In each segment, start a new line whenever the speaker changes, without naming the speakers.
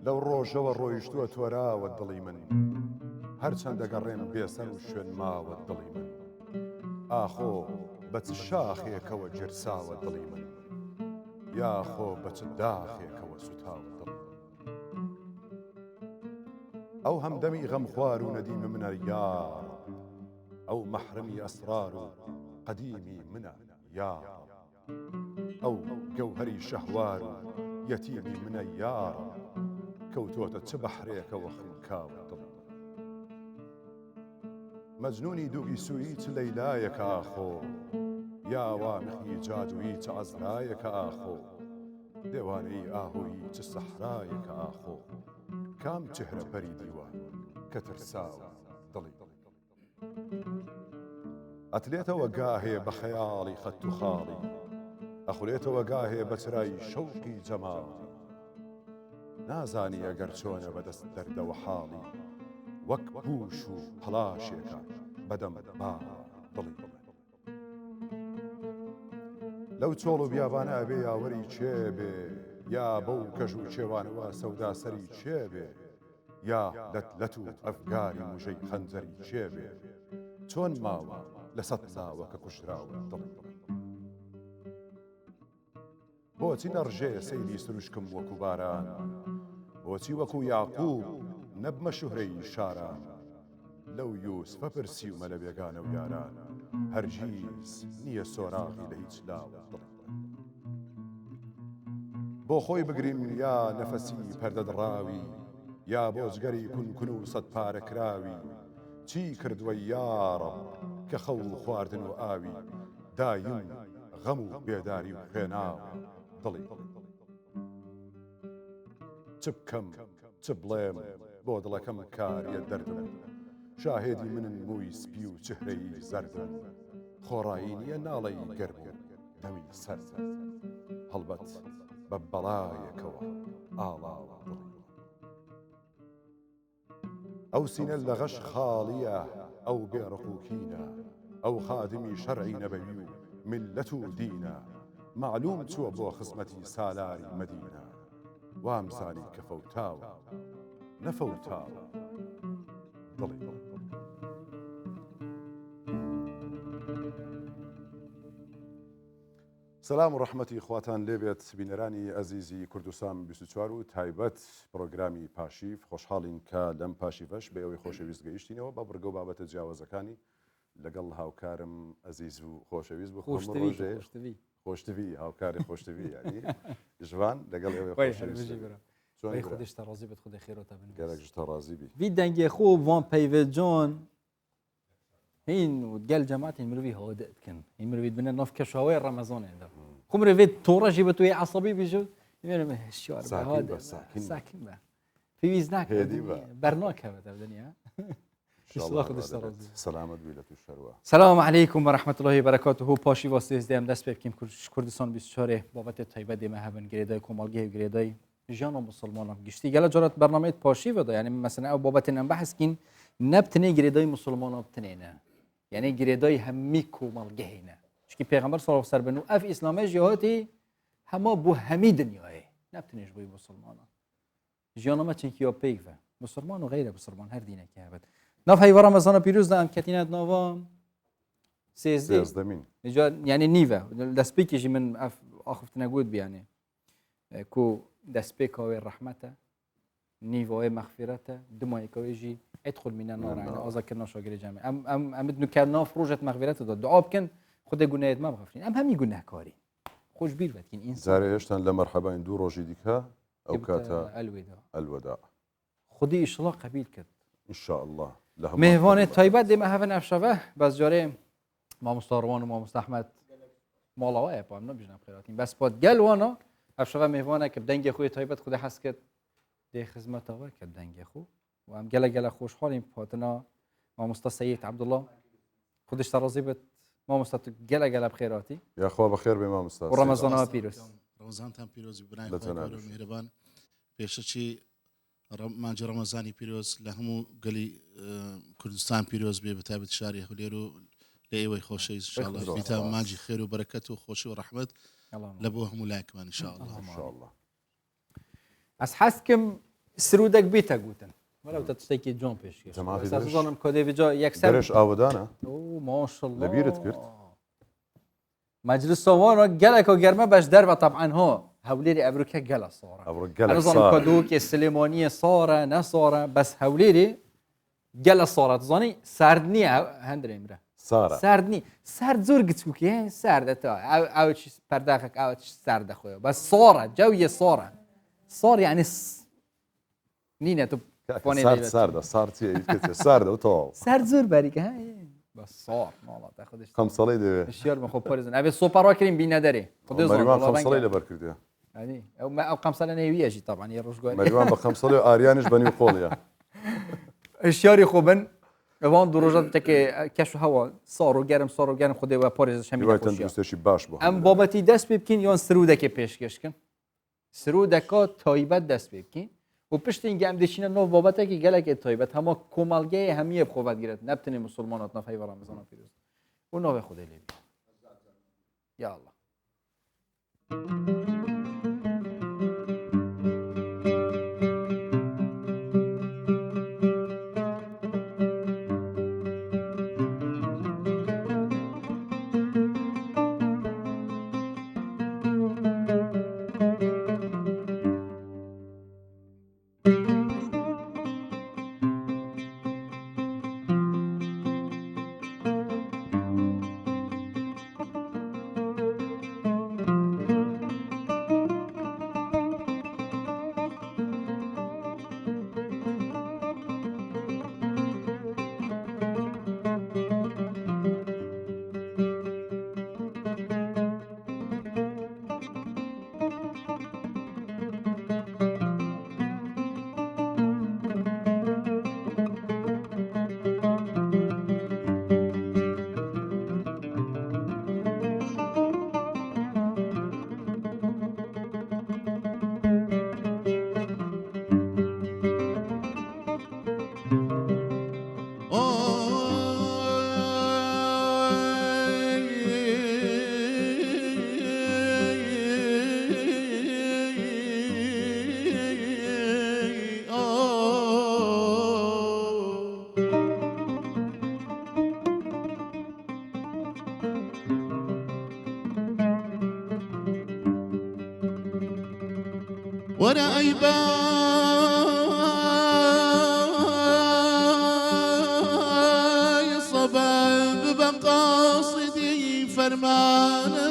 لەو ڕۆژەوە ڕۆیشتووە تۆراوە دڵی من هەرچەندە گەڕێم بێسەر و شوێن ماوە دڵی من ئاخۆ بە چ شاخێکەوە گرساوە دڵی من یاخۆ بە چ داخێکەوە سوتاوە دڵی من ئەو هەمدەمی غەمخوار و نەدیمە منە یار ئەو مەحرەمی ئەسرار و قەدیمی منە یار ئەو گەوهەری شەهوار و یەتیمی منە یار کەوتۆتە چ بەحرێکەوە خنکاوە دڵ مەجنونی دووگی سووی چ لەیلایەکە ئاخۆ یاوا مخی جادووی چ عەزرایەکە ئاخۆ دێوانەی ئاهۆیی چ سەحرایەکە ئاخۆ کام چهرە پەری دیوە کە ترساوە دڵی ئەتلێتەوە گاهێ بە خەیاڵی خەت و خاڵی ئەخولێتەوە گاهێ بە چرای شەوقی جەماڵی نازانی ئەگەر چۆنە بەدەست دەردەوە حاڵی وەک بوش و پەلاشێکە بەدەم باوە دڵی لەو چۆڵ و بیابانە ئەبێ یاوەری چێ بێ یا بەو کەژ و چێوانەوە سەودا سەری چێ بێ یا لەت و ئەفگاری موژەی خەنجەری چێ بێ چۆن ماوە لە سەد ناوە کە کوژراوە دڵی بۆچی نەڕژێ سەیری سروشکم وەکو باران بۆچی وەکو یاقوب نەبمە شوهرەی شاران لەو یوسفە پرسیومە لە بێگانە و یاران هەرگیز نییە سۆراغی لە هیچ لاوە دڵی بۆ خۆی بگرین یا نەفەسی پەردەدڕاوی یا بۆجگەری کونکون و سەد پارە کراوی چی کردووە یاڕەب کە خەو خواردن و ئاوی دایم غەم و بێداری و خوێناوە دڵی چ بکەم چ بڵێم بۆ دڵەکەم کاریە دەردم شاهێدی منن مووی سپی و چهرەی زەردم خۆڕایی نییە ناڵەی گەرم و دەمی سەرد هەڵبەت بە بەڵایەکەوە ئاڵاوە دڵی ئەو سینە لە غەش خاڵیە ئەو بێڕقوکینە ئەو خادمی شەرعی نەبەوی و ملەت و دینە معلوم چووە بۆ خزمەتی سالاری مەدینە وامزانی کە فەوتاوە نەفەوتاوە دڵی سلام و ڕەحمەتی خواتان لێبێت بینەرانی ئەزیزی کوردستان 24 و تایبەت پرۆگرامی پاشیف خۆشحاڵین کە لەم پاشیفەش بە ئەوەی خۆشەویست گەیشتینەوە بە بڕگە و بابەتە جیاوازەکانی لەگەڵ هاوکارم ئەزیز و خۆشەویست بوو خۆشتوی هاوکاری خۆشتوی ینی ژوان لەگەڵ ئێوەی خۆشەویست
خودش ترازی بێت خودی خێرەتە بن
گەلێک تەڕازی بی
وی دەنگێ خۆ وان پەیوە جۆن هین و گەل جەماعتی مروی هەوادە بکەن هین مروی بنە ناف کەشاوەی ڕەمەزانێدا خۆ مرۆڤێت تۆڕەژی بە توی عەسەبی بیژوت هشیار ساکن بە پێویست ناکرێت بەرناکەوێتە دنیا
سلامت بی لە توی شەروە
سلام علیکم و رحمت الله و بەرەکاتوه پاشی واسێز دێم دەست پێ بکەین کوردستان 24 بابەتێ تایبەت دێمە هەبن گرێدای کۆمەڵگەی و گرێدای ژیانە مسلمانان گشتی گەلە جارات بەرنامەیەت پاشی بەدا یعنی مەسەلا ئەو بابەتێن ئەم بەحثکین نەبتنێ گرێدای مسلمانان بتنێنە یعنی گرێدای هەمی کۆمەڵگەهێنە چکی پێغەمبەر صلی الله علیه و سەلم ئەف ئیسلامێ ژیهاتی هەما بۆ هەمی دنیاە نەبتنێش بۆی مسلمانان ژیانەمە چەندکییا پێیڤە مسلمان و غیرە مسلمان هەر دینێکی هەبێت ناف هەیڤە ڕەمەزانە پیرۆزدا ئەم کەتینەت ناوە
سێزدەمین
یعنی نیڤە دەستپێکێکی من ئاخفتنە گوت بیانێ کو دەستپێکەوەی ڕەحمەتە نیڤەوەی مەغفیرەتە دومایەکەوەیژی ئەدخل من النار یعنی ئازادکردنا شاگری جەمعی ئەم نوکە ناف ڕۆژەت مەغفیرەتەدا دوعا بکەن خودی گوناهێت مەبخەفرین ئەم هەمی گوناهکاری خۆش بیر بەتکین ئینسان
جارێ هێشتان لە مەرحەباین دوو ڕۆژی دیکە ئەو کاتە ئەلوەدا
خودی ئیشڵا قەبیل کرد
ئینشاءالله
میهوانێت تایبەت دێمە هەڤن ئەفشەڤە بەس جارێ مامۆستا ڕوان و مامۆستا ئەحمەد ماڵەوەیە پام نەبژنە بخێراتین بەس پات گەل وانە ئەفشەڤە میهوانە کە دەنگی خۆی تایبەت خودی حەز کرد دێ خزمەتەوە کە دەنگی خۆ و ئەم گەلە خۆشحاڵین پاتنا مامۆستا سەید عەبدوڵڵا خودش تەڕازی بێت مامۆستا گەلە بخێراتی
یاخوا بەخێر بێ مامۆستا
و ڕەمەزانەوە پیرۆز
ڕەمەزانتان پیرۆزی بنای خۆی میهرەبان پێشەچی مانجی ڕەمەزانی پیرۆز لە هەموو گەلی کوردستان پیرۆز بێ بەتایبەت شاری هەولێر و لە ئێوەی خۆشەویست ئینشاءالله بیتە مانجی خێر و بەرەکەت و خۆشی و ڕەحمەت لە بۆ هەموو لایەکمان ئینشاءالله
ئەس حەزکم سرودك بيتا قوتن ولو تشتكي جون بيش
جماعة في
بس
درش.
أظن كده بيجا يكسر
درش ئاودانە
أوه ما شاء الله
لبيرت كرت.
مجلس سوان قالك وجرمه باش دربه طبعا هو هوليري أبروكا قال صورة
ئەوڕ
أنا
گەلک
أظن
سار
كدوك السليمانية صورة نصورة بس هوليري قال صورة تظني سردني هندري إمره
سارە
سردني سرد زور قتكوكي سرد تا أو شيء برداخك أو شيء سرد أخويا بس صورة جوية صورة صار يعني نينا تو
ساردە ساردە و تۆ
سرد زور بريك هاي بس صار والله تاخذش
قەمسەڵی دەوێ
الشير ما خو بارزن أبي سوبر واكرين بينا داري
مەریوان قەمسەڵی لەبەر کردووە
يعني أو قمصة لنا يجي طبعا يروش قال
مەریوان بە قەمسەڵی و ئاریانش بەنی قۆڵیە
الشير خوبن وان دروجات تك كشف هوا صاروا جرم خدي وبارز شميل
دوای
خوشيا
تەندروستێکی باش بوو
ام بابتی دست بکن یا سرودک پیشکش کن سرودکا تایبت دست بکن و پشت این گم دشینه نو بابته که گلک تایبت همه کمالگه همیه بخواد گیرد نبتنی مسلمانات نفعی و رمضان پیروز و نو خدا لیبی یا الله
ورأي باي صبا بمقاصدي فرمانا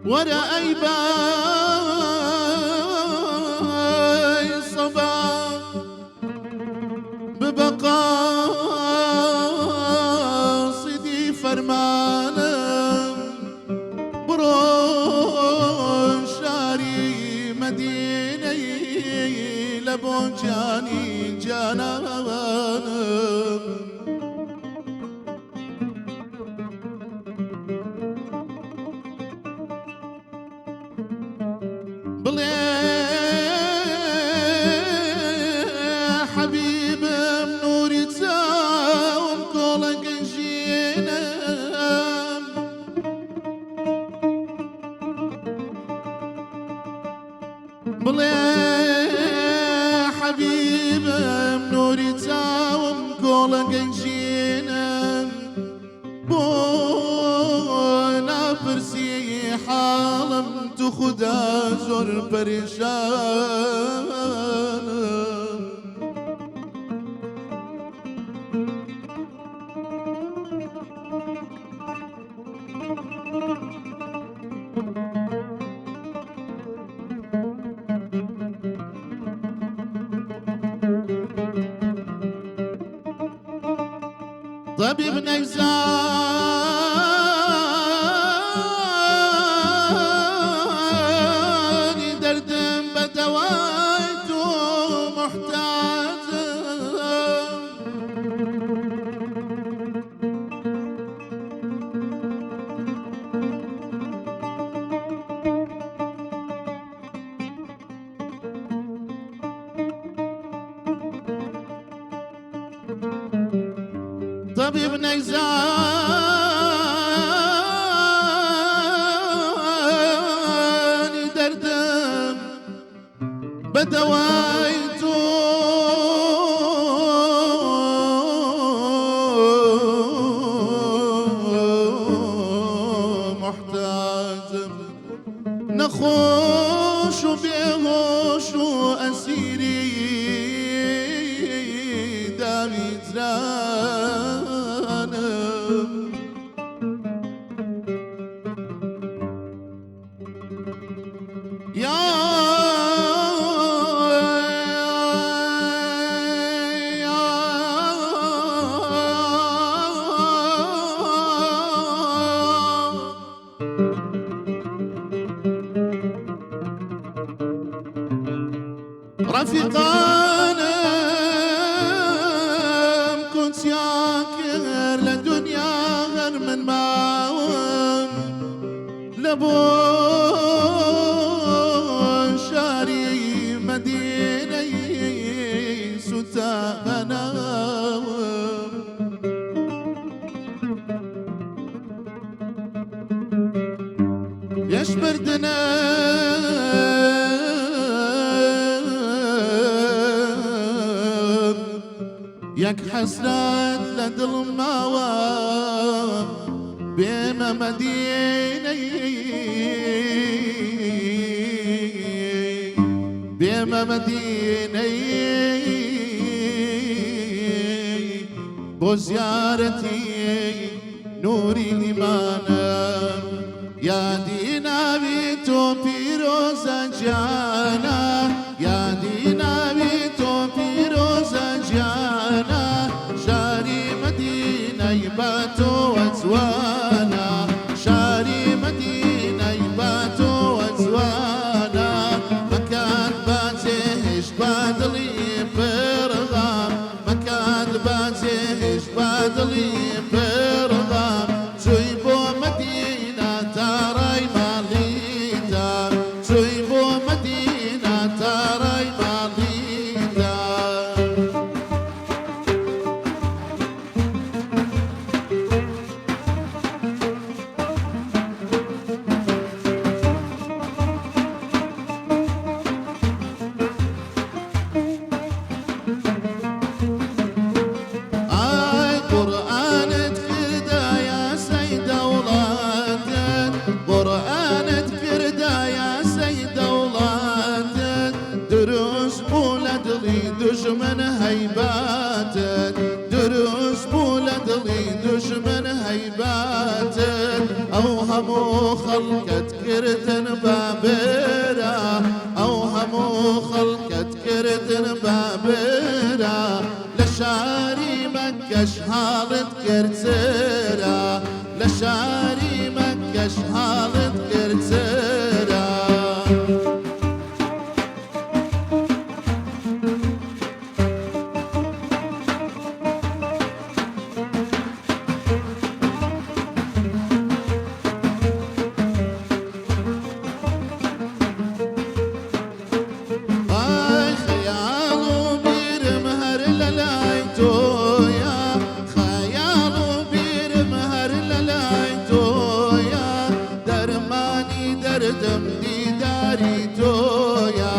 ورأي باي صبا بمقاصدي فرمانا برون شاري مديني لبون جاني جانا بلي حبيب منوري تساوم كولك جينا بلي حبيب منوري تساوم كولك جينا بونا برسي حالم تخدا زور بريشان طبيب نيزاني دردم بدوايته محتاج طبيب نيزاني بدويت محتاج نخوش بيهوش أسيري داري زرانم يا رفيقانا كنت ياكر لدنيا غير من معاون لبو شاري مدينة ستانا يشبردنا يك حسرات لدلماوى بما مدينة بما مدينة بزيارتي نوري لمانا يا دينا بيتو بيروزا جانا يا دينا بيتو بيروزا جانا شاري مدينة يباتو وزوانا شاري مدينة يباتو وزوانا مكان باتيش بادلي برغام مكان باتيش بادلي برغام سويبو مدينة تاراي ماليتا سويبو مدينة تاراي ماليتا آي قرآن تكردا يا سيد أولادك قرآن تكردا يا سيد أولادك دروس بولد لي دشمن هيباتك دروس بولد لي دشمن هيباتك أوهموا خلقت كرتن بابرا أوهموا خلقت كرتن بابرا لشاري مكة شهالت كرتسرا لشاري مكة شهالت كرتسرا آي خيالو بيرمهر للايتويا خيالو بيرمهر للايتويا درماني دردم ديداري تويا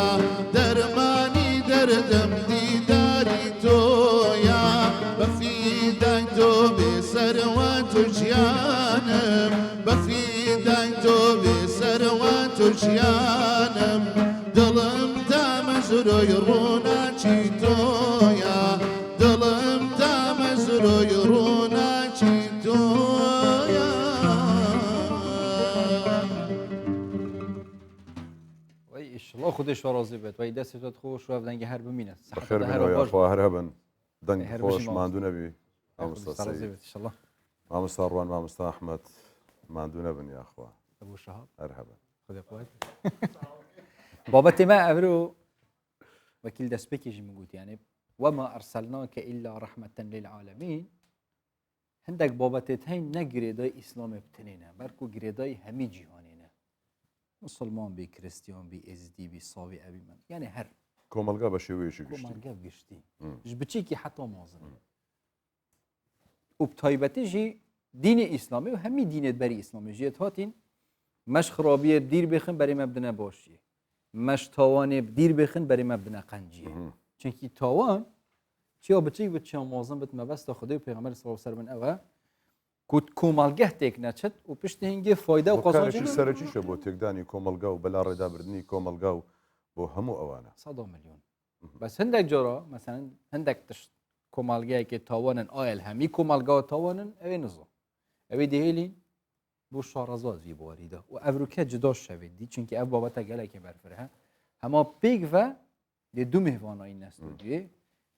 درماني دردم ديداري تويا بفيدك توبي سروات جيانم بفيدك توبي سروات جيانم دلم دامزرو يرونا چيتويا دلم دامزرو يرونا چيتويا
وای ایشالله خودش راضی بید وای دستت خوش و دنگ هر بمینه
بخير منه يا أخوة هرهبن دنگ
هرب
خوش
شما.
ماندو نبي
راضی
مامستا
بید
سعيد
ایشالله
مامستا روان مامستا أحمد ماندو نبن يا أخوة
ابو شهاب
هرهبن
خدا قوت بابت ما أبرو وكيل دسبكي جي موجود يعني وما أرسلناك إلا رحمة للعالمين هندك بابت هين نجريداي إسلام بتنينه بركو جريداي همي جهانينه مسلمان بي كريستيان بي ازدي بي صاوي أبي من يعني هر
کۆمەلگا بە شێوەیەکی
كو
گشتی
مرقب قشتي مش بتشيكي حتى مازن وبتايبتي جي دين إسلامي وهمي دين بري إسلامي جيت هاتين مش خرابية دير بخن بري مبدنا باشي مش تاوانی بدیر بخن برای ما بنا قنجیه چونکی تاوان چیا بچی و چیا موازن بت مبست خدای پیغمبر صلی الله علیه و سلم اوه کود کومالگه تک نچت و پشت هنگی فایده و
کارێکی
قازانج
سەرەکیشە بۆ تێکدانی کۆمەلگا و بەلا ڕێدابردنی کۆمەلگا و بۆ هەموو ئەوانە
100 میلیون بس هندك جرا مثلا هندك تش کومالگه که تاوانن آیل همی کومالگه و تاوانن اوی نزا اوی دیهلی بو شارزاز وی باریده و افروکه جدا شوید دی چونکه اف بابتا گله که برفره هما پیگ و دی دو مهوانایی نستودیه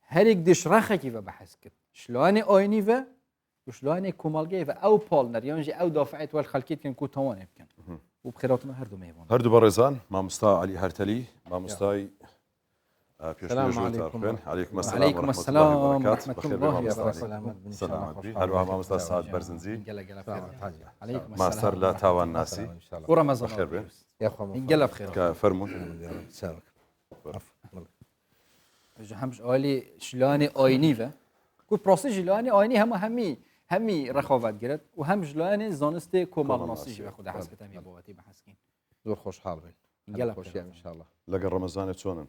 هر یک دش رخه که و بحث کرد شلوان آینی و شلوان کومالگه و او پالنر یعنی او دافعت والخلقیت کن کو تاوان بکن و بخیراتنا هر دو مهوان
هەردوو بەڕێزان مامۆستا علی هەرتەلی مامۆستای
السلام عليكم.
عليكم
وعليكم السلام ورحمة الله
وبركاته.
هەروەها مامۆستا سعد بەرزنجی
قلا فخير عليكم
ماستەر
السلام
لە تاوان ناسی
ان شاء الله
ورمضان
بخير بين.
يا اخوان
قلا بخير
کە فەرمون
سارك
همش عالی شلون آینی و کو پروسه شلون آینی همی رخاوت گرفت و هم شلون زانست کومال ناسی و خود حس کتم یا بابتی بحث کن
زور خوش حال بين
يلا
خوش
بخير.
ان شاء الله
لەگەڵ ڕەمەزانێت چۆنن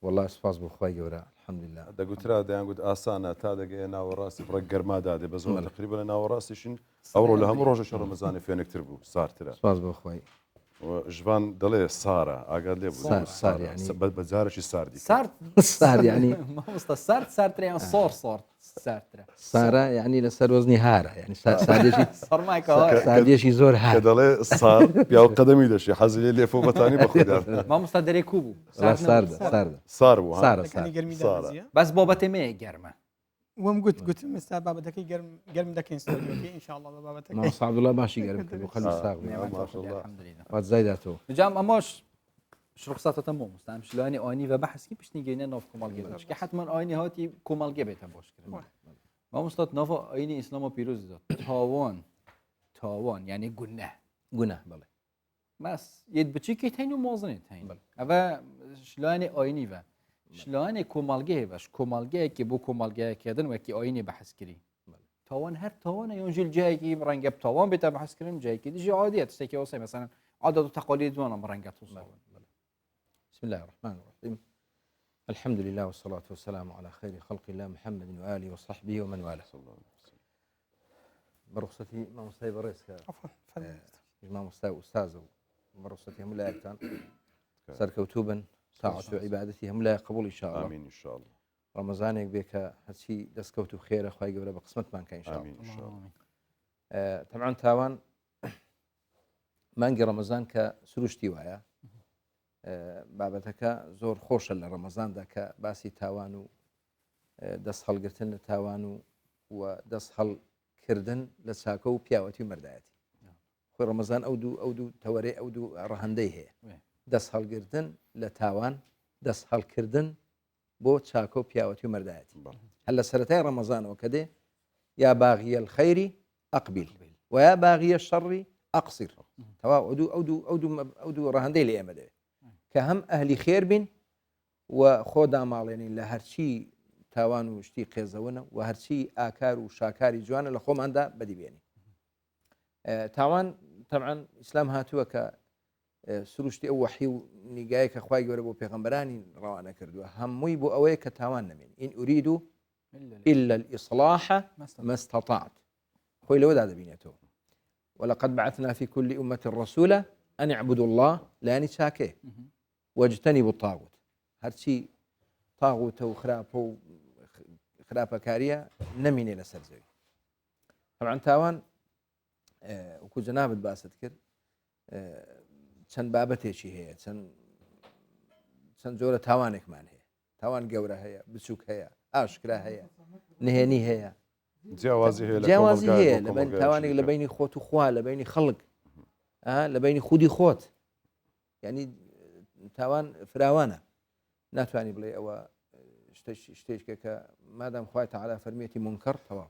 والله سپاس بۆ خی گەورە الحمد لله
دەگوترا دەیانگوت ئاسانە تا دەگەی ناوەڕاستی بڕێک گەرمادادێ بە زۆر تقریبا لە ناوەڕاستیشن ئەوڕۆ لە هەموو ڕۆژە ڕەمەزانی فێنکتر بوو سارترە
سپاس بۆ خی
ژبان دەڵێ سارە ئاگات لێ بوو
سار يعني.
بەجارێکی ساردی
سارت
سار يعني
ما مست سارت سارت يعني صار سارت
سارة يعني لسر وزني هارة يعني ساديشي
صار معك هاي
ساديشي زور
کە
هار
دەڵێ سار پیا و قەدەمی دەشی حەزی لێ لێفۆ بەتانی بەخودار
ما مست دري كوبو
لا ساردة
سار بوو
سارة
كان
سارة
يقرمي
صار.
دازية
بس بابتي ما جرمه
وم قلت مستر بابا دكي قرم دكين استوديو ان شاء الله بابا
ما
دكي
صعب الله ماشي قال وخلي الساق
ما شاء الله
الحمد لله
وات زايداتو
جام اماش شرخصات تمام مستعم شلوني آینی و بحث کی پیش نگینه ناف کومال گیرش که حتما آینی هاتی کومال گی بیتم باش کرد ما مستاد ناف آینی اسلام پیروز داد تاوان یعنی گناه
قناه بله
مس ید بچی که تینو موازنه تین اما شلونی آینی و شلونی کومالگی وش کومالگی که بو کومالگی کردن و کی آینی بحث کردی تاوان هر تاوان ينجل جاي كي مرنجب تاوان بيتا بحث كريم جاي كي دي عادية تستكي وصي مثلا عدد وتقاليد وانا مرنجب توصل
بسم الله الرحمن الرحيم الحمد لله والصلاة والسلام على خير خلق الله محمد وآله وصحبه ومن والاه برخصتي ما مستوي بريس
عفوا تفضل.
ما مستوي أستاذ برخصتي هم لا يكتان سركوتوبا ساعة عبادتي هم لا قبول إن شاء الله
آمين إن شاء الله
رمضانك بك هاتشي دسكوتو خير أخوي قبل بقسمة مانك إن شاء الله
آمين إن شاء الله
طبعا تاوان مانگی رمضان کە سروشتی وایە بابەتەکە زۆر خۆشە لە ڕەمەزاندا کە باسی تاوان و دەست هەڵگرتن لە تاوان و دەست هەڵکردن لە چاکە و پیاوەتی و مەردایەتی خۆی ڕەمەزان ئەو دوو تەوەرەی ئەو دوو ڕەهەندەی هەیە دەست هەڵگرتن لە تاوان دەست هەڵکردن بۆ چاکە و پیاوەتی و مەردایەتی هەل لە سەرەتای ڕەمەزانەوە کە دێ یا باغیە الخەیری ئەقبیل ویا باغیە الشەڕی ئەقسیر تەواو ئەو دوو ڕەهەندەی لە ئێمە دەوێت کە هەم ئەهلی خێر بین و خۆ داماڵێنین لە هەرچی تاوان و شتی قێزەوەنە و هەرچی ئاکار و شاکاری جوانە لە خۆماندا بەدیبێنی تاوان طبعا ئیسلام هاتووە کە سروشتی ئەو وەحی و نیگایە کە خوای گەورە بۆ پێغەمبەرانی ڕەوانە کردووە هەمووی بۆ ئەوەیە کە تاوان نەمێن ئین ئورید إلا الإصلاح ما استطعت خۆی لەوەدا دەبینێتەوە ولقد بعثنا في كل أمة رسولا أن اعبدوا الله لا نشاكه واجتنبوا الطاغوت هرشي طاغوت وخرابة كارية نميني لسرزوي طبعا تاوان وكو جنابت باسد كر چەند بابەتێکی هەیە چەند جۆرە تاوانێکمان هەیە تاوان گەورە هەیە بچووک هەیە ئاشکرا هەیە نهێنی هەیە جیاوازی هەیە لە بین تاوانێک لە بینی خۆت و خوا لە بینی خەڵک لە بینی خودی خۆت یعنی تاوان فراوانە ناتوانانی بڵێ ئەوە شتێکە کە مادام خوای تەعالا فەرمیێتی منکەڕ تەواو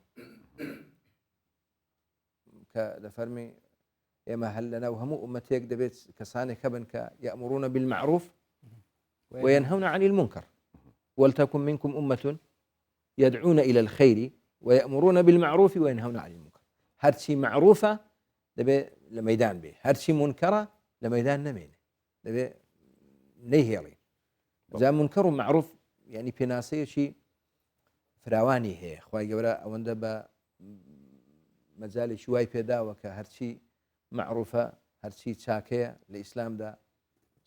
کە دەفەرمی ئێمە هەل لەناو هەموو ئومەتێک دەبێت کەسانێک هەبن کە یەأمرون بالمعروف وينهون عن المنكر ولتكن منكم أمة يدعون إلى الخير ويأمرون بالمعروف وينهون عن المنكر هرشي معروفة دبي لميدان به هرشي منكرة لميدان نمين دبي نەیهێڵی جا منکەڕ و معروف ینی پێناسەیەکی فراوانی هەیە خوای گەورە ئەوەندە بە مەجاالێکی وای پێداوە کە هەرچی معروفە هەرچی چاکەیە لە ئیسلامدا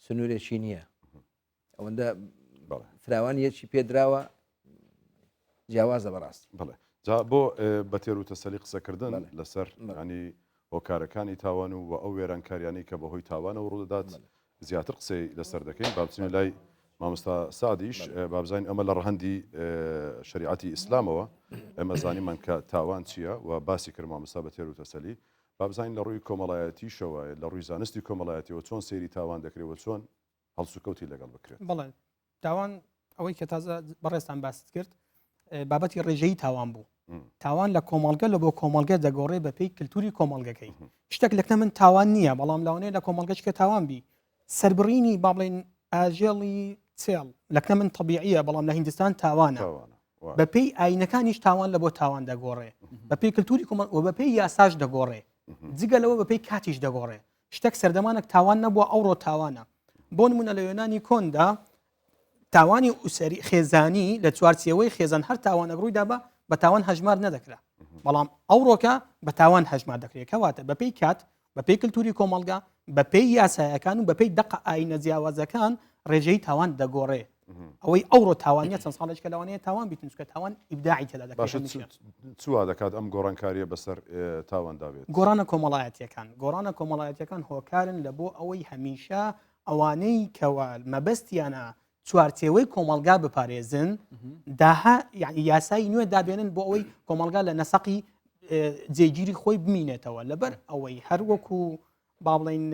سنوورێکی نییە ئەوەندە فراوانیەکی پێدراوە جیاوازە بەڕاستی
بڵێ جا بۆ بە تێر و تەسەلی قسەکردن لەسەر ینی هۆکارەکانی تاوان و ئەو وێرانکاریانی کە بەهۆی تاوانە و ڕوودەدات زیاتر قسەی لەسەر دەکەین بابچینە لای مامۆستا سادیش بابزین ئەمە لە ڕەهەندی شریعەتی ئیسلامەوە ئەمە زانیمان کە تاوان چییە و باسی کرد مامۆستا بە تێر و تەسەلی بابزین لە ڕووی کۆمەڵایەتیشەوە لە ڕووی زانستی کۆمەڵایەتیەوە چۆن سێری تاوان دەکرێتەوە چۆن هەڵسوکەوتی لەگەڵ بکرێت
بەڵێ تاوان ئەوەی کە تازە بەڕێستان باست کرد بابەتی ڕێژەی تاوان بوو تاوان لە کۆمەڵگە لە بۆ کۆمەڵگە دەگۆڕێ بەپێی کللتوری کۆمەڵگەکەی شتێک لەکنە من تاوان نییە بەڵام لاوانەیە لە کۆمەڵگەشکە تاوان بی سربڕینی با بڵێن ئاژێڵی چێڵ لەکنە من طبیعیە بەڵام لە هیندستان تاوانە بەپێی ئاینەکانیش تاوان لە بۆ تاوان دەگۆڕێ بەپێی کللتوری کۆمەڵ و بەپێی یاساش دەگۆڕێ جگە لەوە بەپێی کاتیش دەگۆڕێ شتێک سەردەمانێک تاوان نەبووە ئەوڕۆ تاوانە بۆ نمونە لە یۆنانی کۆندا تاوانی ئوسری خێزانی لە چوارچێوەی خێزان هەر تاوانە ڕوویدا بە تاوان هەژمار نەدەکرا بەڵام ئەوڕۆکە بە تاوان هەژمار دەکرێت کەواتە بەپێی کات بەپێی کللتوری کۆمەڵگا بەپێی یاسایەکان و بەپێی دقە ئاینە جیاوازەکان ڕێژەی تاوان دەگۆڕێ ئەوەی ئەوڕۆ تاوانیە چەند ساڵێککە لەوانەیە تاوان بیتن چکە تاوان ئیبداعی تێدا دەکرێت
چوا دەکات ئەم گۆڕانکاریە بەسەر تاوان داوێت
گۆڕانە کۆمەڵایەتیەکان هۆکارن لە بۆ ئەوەی هەمیشە ئەوانەی کەوە مەبەستیانە چوارچێوەی کۆمەلگا بپارێزن داها یاسایی نوێ دابێنن بۆ ئەوەی کۆمەلگا لە نەسەقی جێگیری خۆی بمینێتەوە لەبەر ئەوەی هەروەکو با بڵێن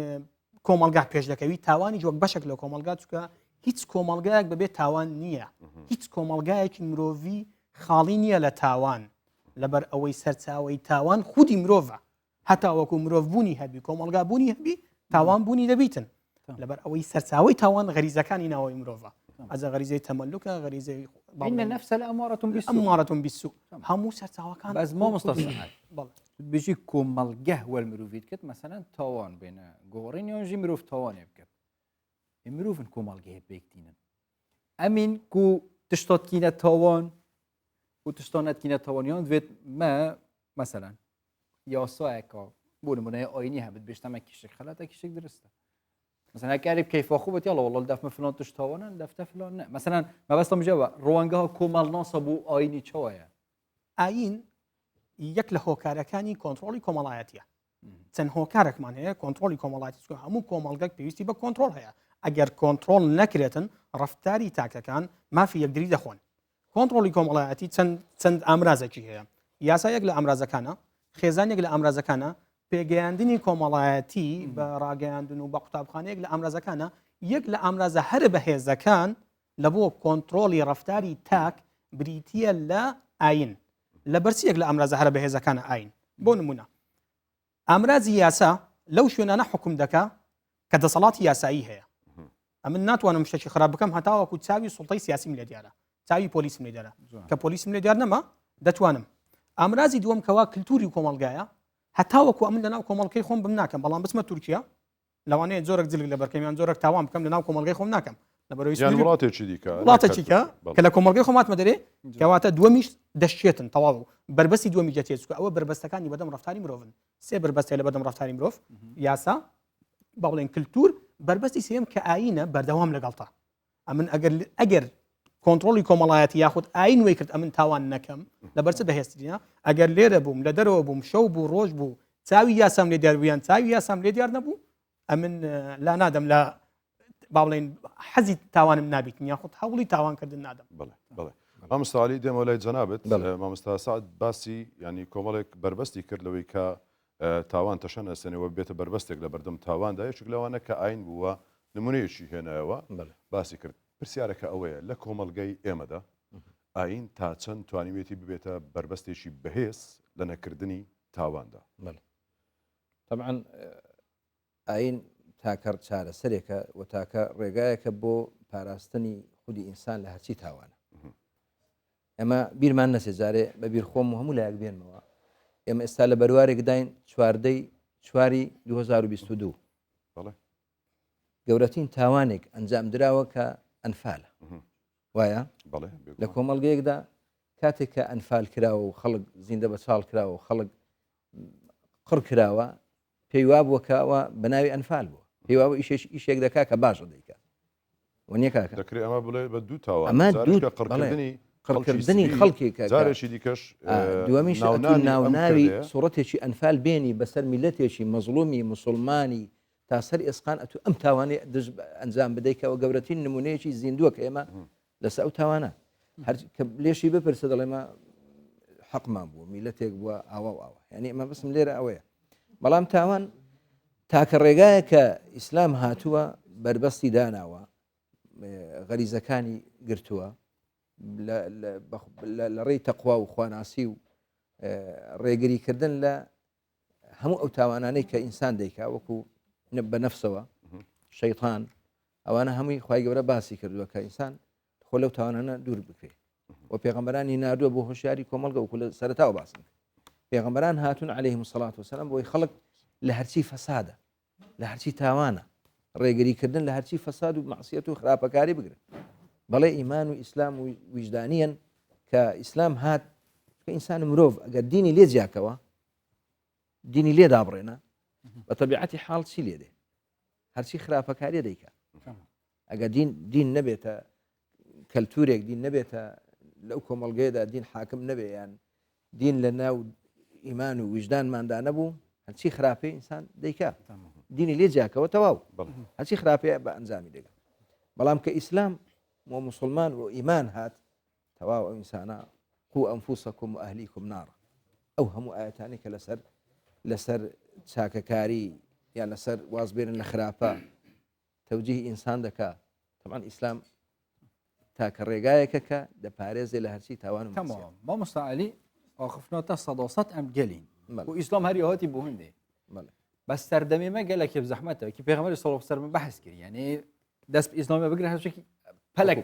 کۆمەلگا پێش دەکەوی تاوانی وەک بەشێک لە کۆمەلگا چکە هیچ کۆمەلگایەک بەبێت تاوان نییە هیچ کۆمەلگایەکی مرۆڤی خاڵی نییە لە تاوان لەبەر ئەوەی سەرچاوی تاوان خودی مرۆڤە هەتا وەکو مرۆڤ بوونی هەبی کۆمەلگا بوونی هەبی تاوان بوونی دەبیتن لەبەر ئەوەی سەرچاوی تاوان غەریزەکانی ناوەی مرۆڤە ئەزە غەریزەی تەمەلوکە غەریزەی
نفس
ئەمارەتون بیسو هەموو سەرچاوەکان
بەس مامۆستا بژی کۆمەڵگە وەل مرۆڤیت کرد مەسەلەن تاوان بێنە گۆڕینیۆژی مرۆڤ تاوانێ بکرد مرۆڤن کۆمەڵگەیە بێکتینن ئەمین کو تشتاتکینە تاوان و تشتانەتکینە تاوانیان دوێت مە مەسەلەن یاسایەکە بۆ نمونەیە ئاینی هەبێت بێشتەمە کیشێک خەلاتە کیشێک درستە مثلا كارب كيف خوبت يلا والله دفع فلان تشتاوانا دفع فلان نه مثلا ما بس مجوا روانجا كومال نصبو آيني چوايا
ئاین یەک لە هۆکارەکانی کۆنتترۆلی کۆمەڵایەتە چەند هۆکارێکمان هەیە کۆنتترۆلی کۆمەڵایەتی هەموو کۆمەڵگەک پێویستی بە کۆنتترۆل هەیە ئەگەر کۆنتترۆل نەکرێتن ڕفتاری تاکەکان مافی یەکدری دەخۆن کۆنتترۆلی کۆمەڵایەتی چەند ئامرازێکی هەیە یاسایەک لە ئامرازەکانە خێزانێک لە ئامرازەکانە پێگەیاندنی کۆمەڵایەتی بە ڕاگەیاندن و بە قوتابخانەیەک لە ئامرازەکانە یەک لە ئامرازە هەر بەهێزەکان لە بۆ کۆنتترۆلی ڕفتاری تاک بریتە لە ئاین لە بەرچیەک لە ئامرازە هەر بەهێزەکانە ئاین بۆ نمونە ئامرازی یاسا لەو شوێنانە حکوم دەکا کە دەسەڵاتی یاسایی هەیە ئەمن ناتوانم شتێکی خراپ بکەم هەتاوەکو چاوی سوڵتەی سیاسیم لێ دیارە چاوی پۆلیسم لێ دیارە کە پۆلیسم لێ دیار نەما دەتوانم ئامرازی دووەم کەوا کللتوری کۆمەڵگایە هەتاوەکو ئەمن لەناو کۆمەڵگەی خۆم بم ناکەم بەڵام بچمە تورکیا لەوانەیە زۆرێک جلگ لە بەرکەمیان زۆرێک تاوان بکەم لەناو کۆمەڵگەی خۆم ناکەم
وڵاتێکی دیکە
وڵاتێکیکە کە لە کۆمەڵگەی خۆماتمە دەرێ کەواتە دووەمیش دەشتێتن تەواو بربەستی دووەمی جێتێچکە ئەوە بربەستەکانی بەدەم ڕفتاری مرۆڤن سێ بربەستێ لە بەدەم ڕفتاری مرۆڤ یاسا با بڵێن کللتور بربەستی سێم کە ئاینە بەردەوام لەگەڵتە ئەمن ئەگەر کۆنتترۆلی کۆمەڵایەتی یاخود ئاین وی کرد ئەمن تاوان نەکەم لەبەرچە بەهێسترینە ئەگەر لێرە بووم لە دەرەوە بووم شەو بوو ڕۆژ بوو چاوی یاسام لێ دیارویان چاوی یاسام لێ دیار نەبوو ئەمن لا نادەم لە با بڵێن حەزی تاوانم نابیت یاخود هەوڵی تاوانکردن نادەم
بڵێ مامۆستاعالی دێمە لای جەنابەت مامۆستا سعد باسی ینی کۆمەڵێک بربەستی کرد لەوەی کە تاوان تەشە نەسێنەوە بێتە بربەستێک لە بەردەم تاواندا یەکێک لەوانە کە ئاین بووە نمونەیەکی هێنایەوە باسی کرد پرسیارەکە ئەوەیە لە کۆمەڵگەی ئێمەدا ئاین تا چەند توانیوێتی ببێتە بربەستێکی بەهێز لە نەکردنی تاواندا
طبعا ئاین تاکە چارەسەرێکە و تاکە ڕێگایەکە بۆ پاراستنی خودی ئینسان لە هەرچی تاوانە ئەمە بیرمان نەسێ جارێ بە بیرخۆم و هەموو لایەک بێنمەوە ئێمە ئێستا لە بەروارێک داین چواردەی چواری 2022 گەورەترین تاوانێک ئەنجام دراوە کە ئەنفالە وایە
بەڵێ
لە کۆمەڵگەیەکدا کاتێک کە ئەنفال کراوە و خەڵک زیندە بە چاڵ کراوە و خەڵک قڕ کراوە پێی وا بووەکەوە بە ناوی ئەنفال بووە پێی وا ئیشێک دەکا کە باشە دەیکات وەنیە کاکە
دەکرێت ئەمە بڵێ بە دوو تاوان
ئەمە دوو
قڕکردنی
قڕکردنی خەڵکێکە
جارێکی دیکەش
دووەمیش ناوناوی سوڕەتێکی ئەنفال بێنی بەسەر میلەتێکی مەزڵومی مسلمانی تا سەر ئێسقان ئەتو ئەم تاوانێ ئەنجام بدەیتەوە گەورەترین نمونەیەکی زیندووە کە ئێمە لەسەر ئەو تاوانە کە لێشی بپرسە دەڵێمە حەقمان بوو میلەتێک بووە ئاوا و ئاوا یعنی ئەمە بسم لێرە ئەوەیە بەڵام تاوان تاکە ڕێگایە کە ئیسلام هاتووە بربەستی داناوە غەریزەکانی گرتووە لە ڕێی تەقوا و خواناسی و ڕێگریکردن لە هەموو ئەو تاوانانەی کە ئینسان دەیکا وەکو بە نەفسەوە شەیطان ئەوانە هەمووی خوای گەورە باسی کردووە کە ئینسان خۆ لەو تاوانانە دوور بکرێت و پێغەمبەرانی نردووە بۆ هۆشیاری کۆمەڵگە وکو لە سەرەتاوە باسن پێغەمبەران هاتون عەلەیهیم السەڵات وسەلام بۆی خەڵک لە هەرچی فەسادە لە هەرچی تاوانە ڕێگریکردن لە هەرچی فەساد و مەعسیەت و خراپەکاری بگرن بەڵێ ئیمان و ئیسلام و ویجدانیان کە ئیسلام هات کە ئینسان مرۆڤ ئەگەر دینی لێ جیاکەوە دینی لێ دابڕێنە بە تەبیعەتی حاڵ چی لێ دێ هەرچی خراپەکاری دەیکا ئەگەر دین نەبێتە کەلتورێک دین نەبێتە لەو کۆمەڵگەیەدا دین حاکم نەبێ یان دین لە ناو ئیمان و وجدانماندا نەبوو هەرچی خراپێ ئینسان دەیکا دینی لێ جیاکەوە تەواو هەرچی خراپێ بە ئەنجامی دەگا بەڵام کە ئیسلام و مسلمان و ئیمان هات تەواو ئەو ئینسانە قو ئەنفوسەکم و ئەهلیکم نارە ئەو هەموو ئاەتانی کە لەسەر چاکەکاری یان لەسەر وازبێرن لە خراپە تەوجیهی ئینسان دەکا طبعاً ئیسلام تاکە ڕێگایەکە کە دەپارێزێ لە هەرچی تاوان و
تمام مامۆستا عەلی ئاخفنەوەتە سەدۆسەد ئەم گەلین و ئیسلام هەری هاتی بۆ هەندێ بەس سەردەمێمە گەلێکی بزەحمەتەوە کی پێغەمبەری صلی الله علیه و سلم بەحث کرد یعنی دەست بە ئیسلامی بگرە هەرچێکی پەلەک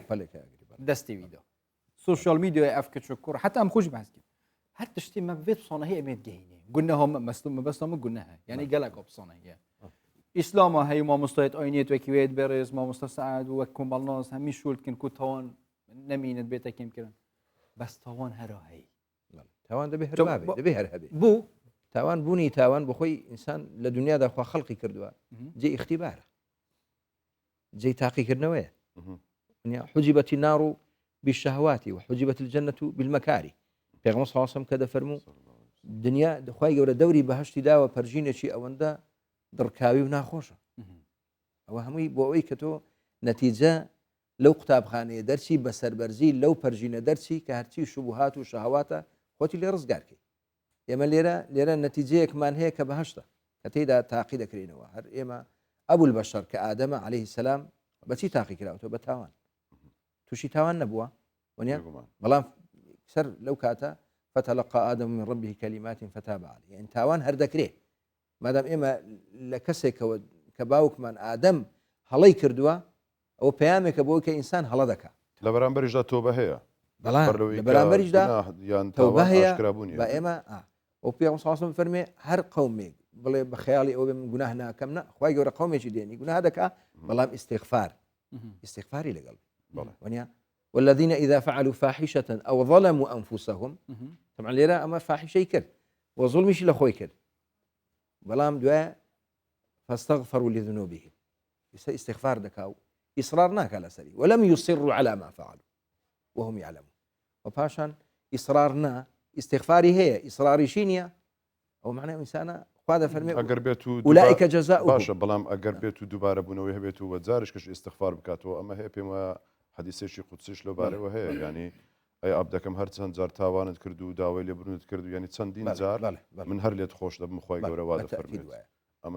دەستی ویدۆ سوشیال میدیای ئەف کە کوڕ حتا ئەم خۆشی بەحث کرد هەر تشتی مە بێت بسۆنە هەیە ئەمێت گەهینێ گونەهۆم مەستومە بەستەمە گونەهە یعنی گەلێکە بسۆنە هەیە ئیسلامە هەیە مامۆستایەت ئاینێت وەکیوێت بەڕێز مامۆستا سەعاد و وەک کۆمەڵناس هەمی شولکن کو تاوان نەمینت بێتە کێمکردن بەس تاوان هەرا هەیە
تاوان دەبێ هەر هەبێ بوو تاوان بوونی تاوان بخۆی ئینسان لە دنیادا خوا خەڵقی کردووە جێ ئیختیبارە جێی تاقیکردنەوەیە حجبت النار بالشهوات وحجبت الجنة بالمكاره پێغەمبەر صلی الله علیه و سلم کە دەفەرموو دنیا خوای گەورە دەوری بەهشتی داوە پەرژینێکی ئەوەندە دڕکاوی و ناخۆشە ئەوە هەمووی بۆ ئەوەی کە تۆ نەتیجە لەو قوتابخانەیە دەرچی بە سەربەرزی لەو پەرژینە دەرچی کە هەرچی شوبهات و شەهواتە خۆتی لێ ڕزگارکەی ئێمە لێرە نەتیجەیەکمان هەیە کە بەهشتە کە تێیدا تاقی دەکرێنەوە هەر ئێمە ئەبول بەشەر کە ئادەمە عەلەیهی سەلام بەچی تاقی کراوەتەوە بە تاوان تووشی تاوان نەبووە وەنیە بەڵام سەر لەو کاتە فتلقى آدم من ربه كلمات فتاب عليه يعني تاوان هەر دەکرێ مادام ئێمە لە کەسێکەوە کە باوکمان ئادەم هەڵەی کردووە ئەوە پەیامێکە بۆ کە ئینسان هەڵە دەکات
لە بەرامبەریشدا تۆبە هەیە
بەڵام لە بەرامبەریشدا تەوبە هەیە بە ئێمە ئەو پێغەمبەر صلی الله علیه و سلم فەرمێ هەر قەومێک بڵێ بە خەیاڵی ئەوە من گوناه ناکەم نە خوای گەورە قەومێکی دێنی گوناه دەکا بەڵام ئیستیغفاری لەگەڵ وەنیا والذين إذا فعلوا فاحشة أو ظلموا أنفسهم طبعا ليرا أما فاحشة كر وظلم شي لخوي كر بلام دعاء فاستغفروا لذنوبهم استغفار دكاو إصرارناك على سري ولم يصروا على ما فعلوا وهم يعلمون وباشان إصرارنا استغفاري هي إصراري شينيا أو معناه إنسانا هذا فرمي أولئك جزاؤهم
باشا بلام أجر بيتو دوباره بنوي هبيتو وزارش كش استغفار بكاتو أما هي بما حدیثێکی قوتسیش لەبارەوە هەیە ینی ئەی ئابدەکەم هەر چەند جار تاوانت کرد و داوای لێبرونت کرد و ینی چەندین جار من هەر لێت خۆش دەبم خۆی گەورە وا دەفەرمێت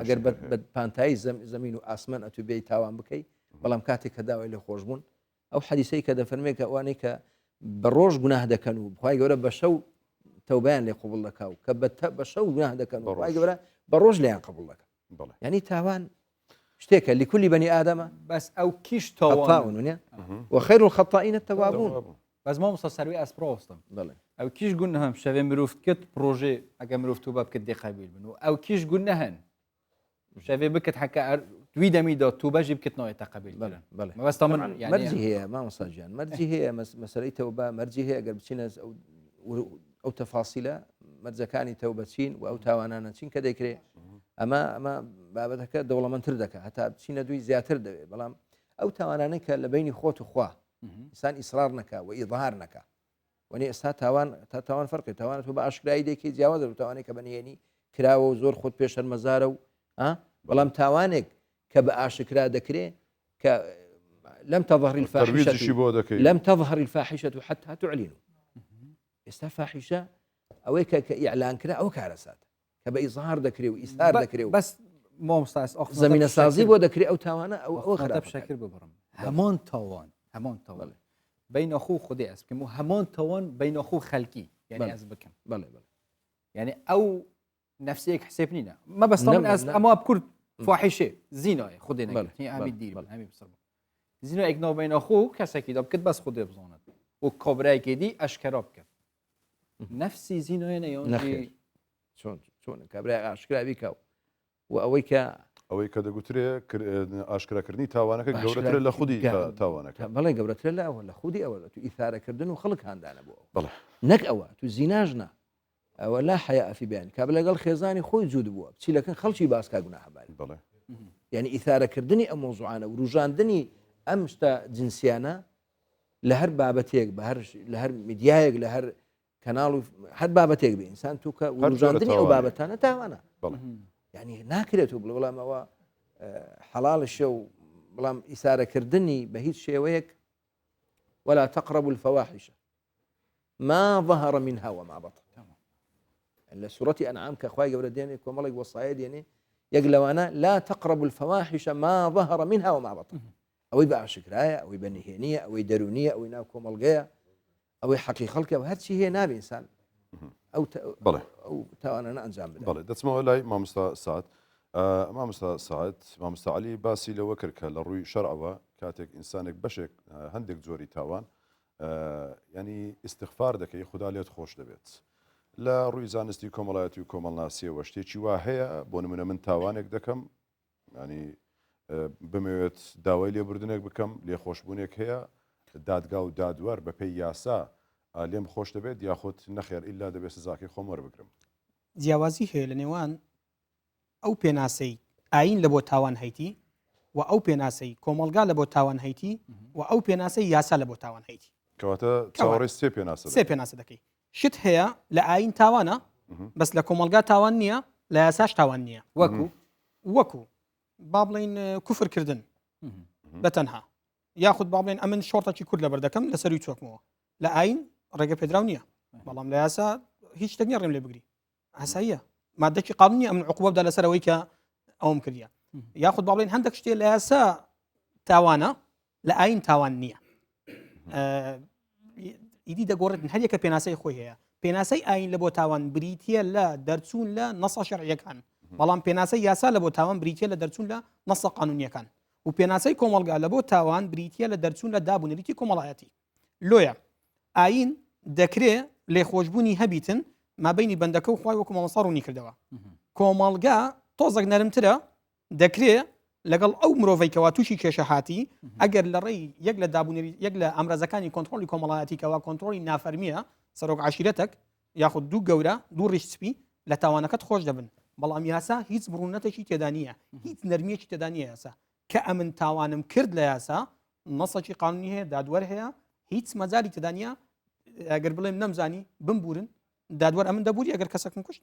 ئەگەر بە پانتایی زەمین و ئاسمان ئەتو بێی تاوان بکەیت بەڵام کاتێک کە داوای لێ خۆش بوون ئەو حەدیثەی کە دەفەرمێت کە ئەوانەی کە بە ڕۆژ گوناه دەکەن و خۆی گەورە بە شەو تەوبەیان لێ قبوڵ دەکا و کە بە شەو گوناه دەکەن و خۆی گەورە بە ڕۆژ لێیان قبوڵ دەکەن ینی تاوان شتێکە لكل بني آدم
بس أو كيش تاوان
وخير الخطائين التوابون
بس ما مصر سروي أسبروستم أو كيش قلنا هم شافي مروفت كت بروجي أجا مروفت وباب كت دي قبيل منه أو كيش قلنا هن شافي بكت حكا دوی دەمیدا تو بەژی بکردنەوەی تەقەبیل
بەڵێ
مەبەستا من
مەرجی هەیە مامۆستاجیان مەرجی هەیە مەسەلەی تەوبە مەرجی هەیە ئەگەر بچینە ئەو تەفاسیلە مەرجەکانی تەوبە چین و ئەو تاوانانە چین کە دەیکرێت ئەمە بابەتەکە دەوڵەمەندتر دەکات هەتا بچینە دوی زیاتر دەوێت بەڵام ئەو تاوانانەی کە لە بینی خۆت و خوا ئینسان ئیسرار نەکا و ئیظهار نەکا وەنی ئێستا تاوان فەرقی تاوانەت و بە ئاشکرایی دەیکەی جیاوازە و تاوانێک کە بەنهێنی کراوە و زۆر خۆت پێشەرمەزارە و بەڵام تاوانێک کە بە ئاشکرا دەکرێت کە لم تظهر الفاحشة حتى تعلنوا ئێستا فاحشە ئەوەی کە ئیعلان کرا ئەو کارەسات کە بە ئیظهار دەکرێت و ئیسار دەکرێت
بەس مامۆستا
زمینە سازی بۆ دەکرێت ئەو تاوانە ئەو خراپ
شەکر ببڕم هەمان تاوان بین خۆ خودی ئەس بکەم و هەمان تاوان بین خۆ خەلکی یعنی ئەس بکەم
بەڵێ
یعنی ئەو نفسەیەک حسێب نینە مەبەستا من ئەس ئەمە بکورد فاحشێ زینایە خودێ نەگەی ئەمی دیر ئەمی بسڕ زینایەک ناو بین خۆ کەسێکی دا بکرد بەس خودێ بزانێت و کابرایەکی دی ئەشکرا بکرد نفسی زینایە نەیە
چۆن کابرای ئاشکرا بیکەوە و ئەوەی کە
دەگوترێت ئاشکراکردنی تاوانەکە گەورەترە لە خودی تاوانەکە
بەڵێ گەورەترە لەوە لە خودی ئەوە تو ئیثارەکردن و خەڵک هاندانە بۆ نەک ئەوە تو زیناژنە ئەوە لا حیا فی بیان کابل لەگەڵ خێزانی خۆی جوود بووە بچیلەکەن خەڵکی باسکا گوناهباری
بڵێ
یعنی ئیثارەکردنی ئەم مۆزوعانە و ڕوژاندنی ئەم شتە جنسیانە لە هەر بابەتێک لە هەر میدیایەک لە هەر کەناڵ و هەر بابەتێک بێ ئینسان تو کە ڕوژاندنی ئەو بابەتانە تاوانە یعنی ناکرێت و بڵام ئەوە حەڵاڵشە و بەڵام ئیسارەکردنی بە هیچ شێوەیەک ولا تقربوا الفواحش ما ظهر منها وما بطن لە سوورەتی ئەنعام کە خوای گەورە دێنێ کۆمەڵێک وەسایە دێنێ یەک لەوانە لا تقربوا الفواحش ما ظهر منها وما بطن ئەوەی بە ئاشکرایە ئەوەی بە نهێنیە ئەوەی دەرونیە ئەوەی ناو کۆمەڵگەیە ئەوەی حەقی خەڵکە و هەرچی هەیە نابێ ئینسان ئەو تاوانانە ئەنجام بدات
بەڵێ دەچمەوە لای مامۆستا سعد مامۆستا عەلی باسی لەوە کرد کە لە ڕووی شەرعەوە کاتێک ئینسانێک بەشێک هەندێک جۆری تاوان ینی ئیستیغفار دەکەی خوددا لێت خۆش دەبێت لە ڕووی زانستی کۆمەڵایەتی و کۆمەڵناسیەوە شتێکی وا هەیە بۆ نمونە من تاوانێک دەکەم ینی بمەوێت داوای لێبوردنێک بکەم لێخۆشبوونێک هەیە دادگا و دادوەر بەپێی یاسا لێم خۆش دەبێت یاخود نەخێر ئیلا دەبێت سزاکەی خۆم وەربگرم
جیاوازی هەیە لە نێوان ئەو پێناسەی ئاین لە بۆ تاوان هەیتی و ئەو پێناسەی کۆمەلگا لە بۆ تاوان هەیتی و ئەو پێناسەی یاسا لە بۆ تاوان هەیتی
کەواتە چاوەڕێی سێ
پێناسە دەکەی شت هەیە لە ئاین تاوانە بەس لە کۆمەلگا تاوان نییە لە یاساش تاوان نییە وەکو با بڵین کوفرکردن بەتەنها یاخود با بڵێن ئەمن شۆڕتێکی کورد لەبەر دەکەم لەسەروی چۆکمەوە لە ئاین ڕێگە پێدراو نییە بەڵام لە یاسا هیچ شتێک نییە ڕێم لێ بگری ئاساییە مادەکی قانونی ئەمن عقوبە بدا لەسەرەوەی کە ئەوم کردیە یاخود با بڵێن هەندێک شتێ لە یاسا تاوانە لە ئاین تاوان نییە ئیدی دەگۆڕێتن هەریەکە پێناسەی خۆی هەیە پێناسەی ئاین لە بۆ تاوان بریتە لە دەرچوون لە نەسە شەرعیەکان بەڵام پێناسەی یاسا لە بۆ تاوان بریتە لە دەرچوون لە نەسە قانونیەکان و پێناسەی کۆمەلگا لە بۆ تاوان بریتە لە دەرچوون لە دابوونەریتی کۆمەڵایەتی لۆیە ئاین دەکرێت لێخۆشببوونی هەبیتن مابینی بەندەکە و خوای وەکو مامۆستا ڕوونی کردەوە کۆمەڵگا تۆزێک نەرمترە دەکرێت لەگەڵ ئەو مرۆڤیکەوە تووشی کێشە هاتی ئەگەر لە ڕێی یەک لە دابوونەری یەک لە ئەمرازەکانی کۆنتترۆلی کۆمەڵایەتیکەوە کۆنتترۆلی نافەرمیە سەرۆک عاشیرەتێک یاخود دوو گەورە دوو ڕیشسپی لە تاوانەکەت خۆش دەبن بەڵام یاسا هیچ بڕونەتێکی تێدا نییە هیچ نەرمیەکی تێدا نییە یاسا کە ئەمن تاوانم کرد لە یاسا نەسەکی قانونی هەیە دادوەر هەیە هیچ مەجای تێدا نییە ئەگەر بڵێم نەمزانی بمبورن دادوەر ئەمن دەبووری ئەگەر کەسەکم کوشت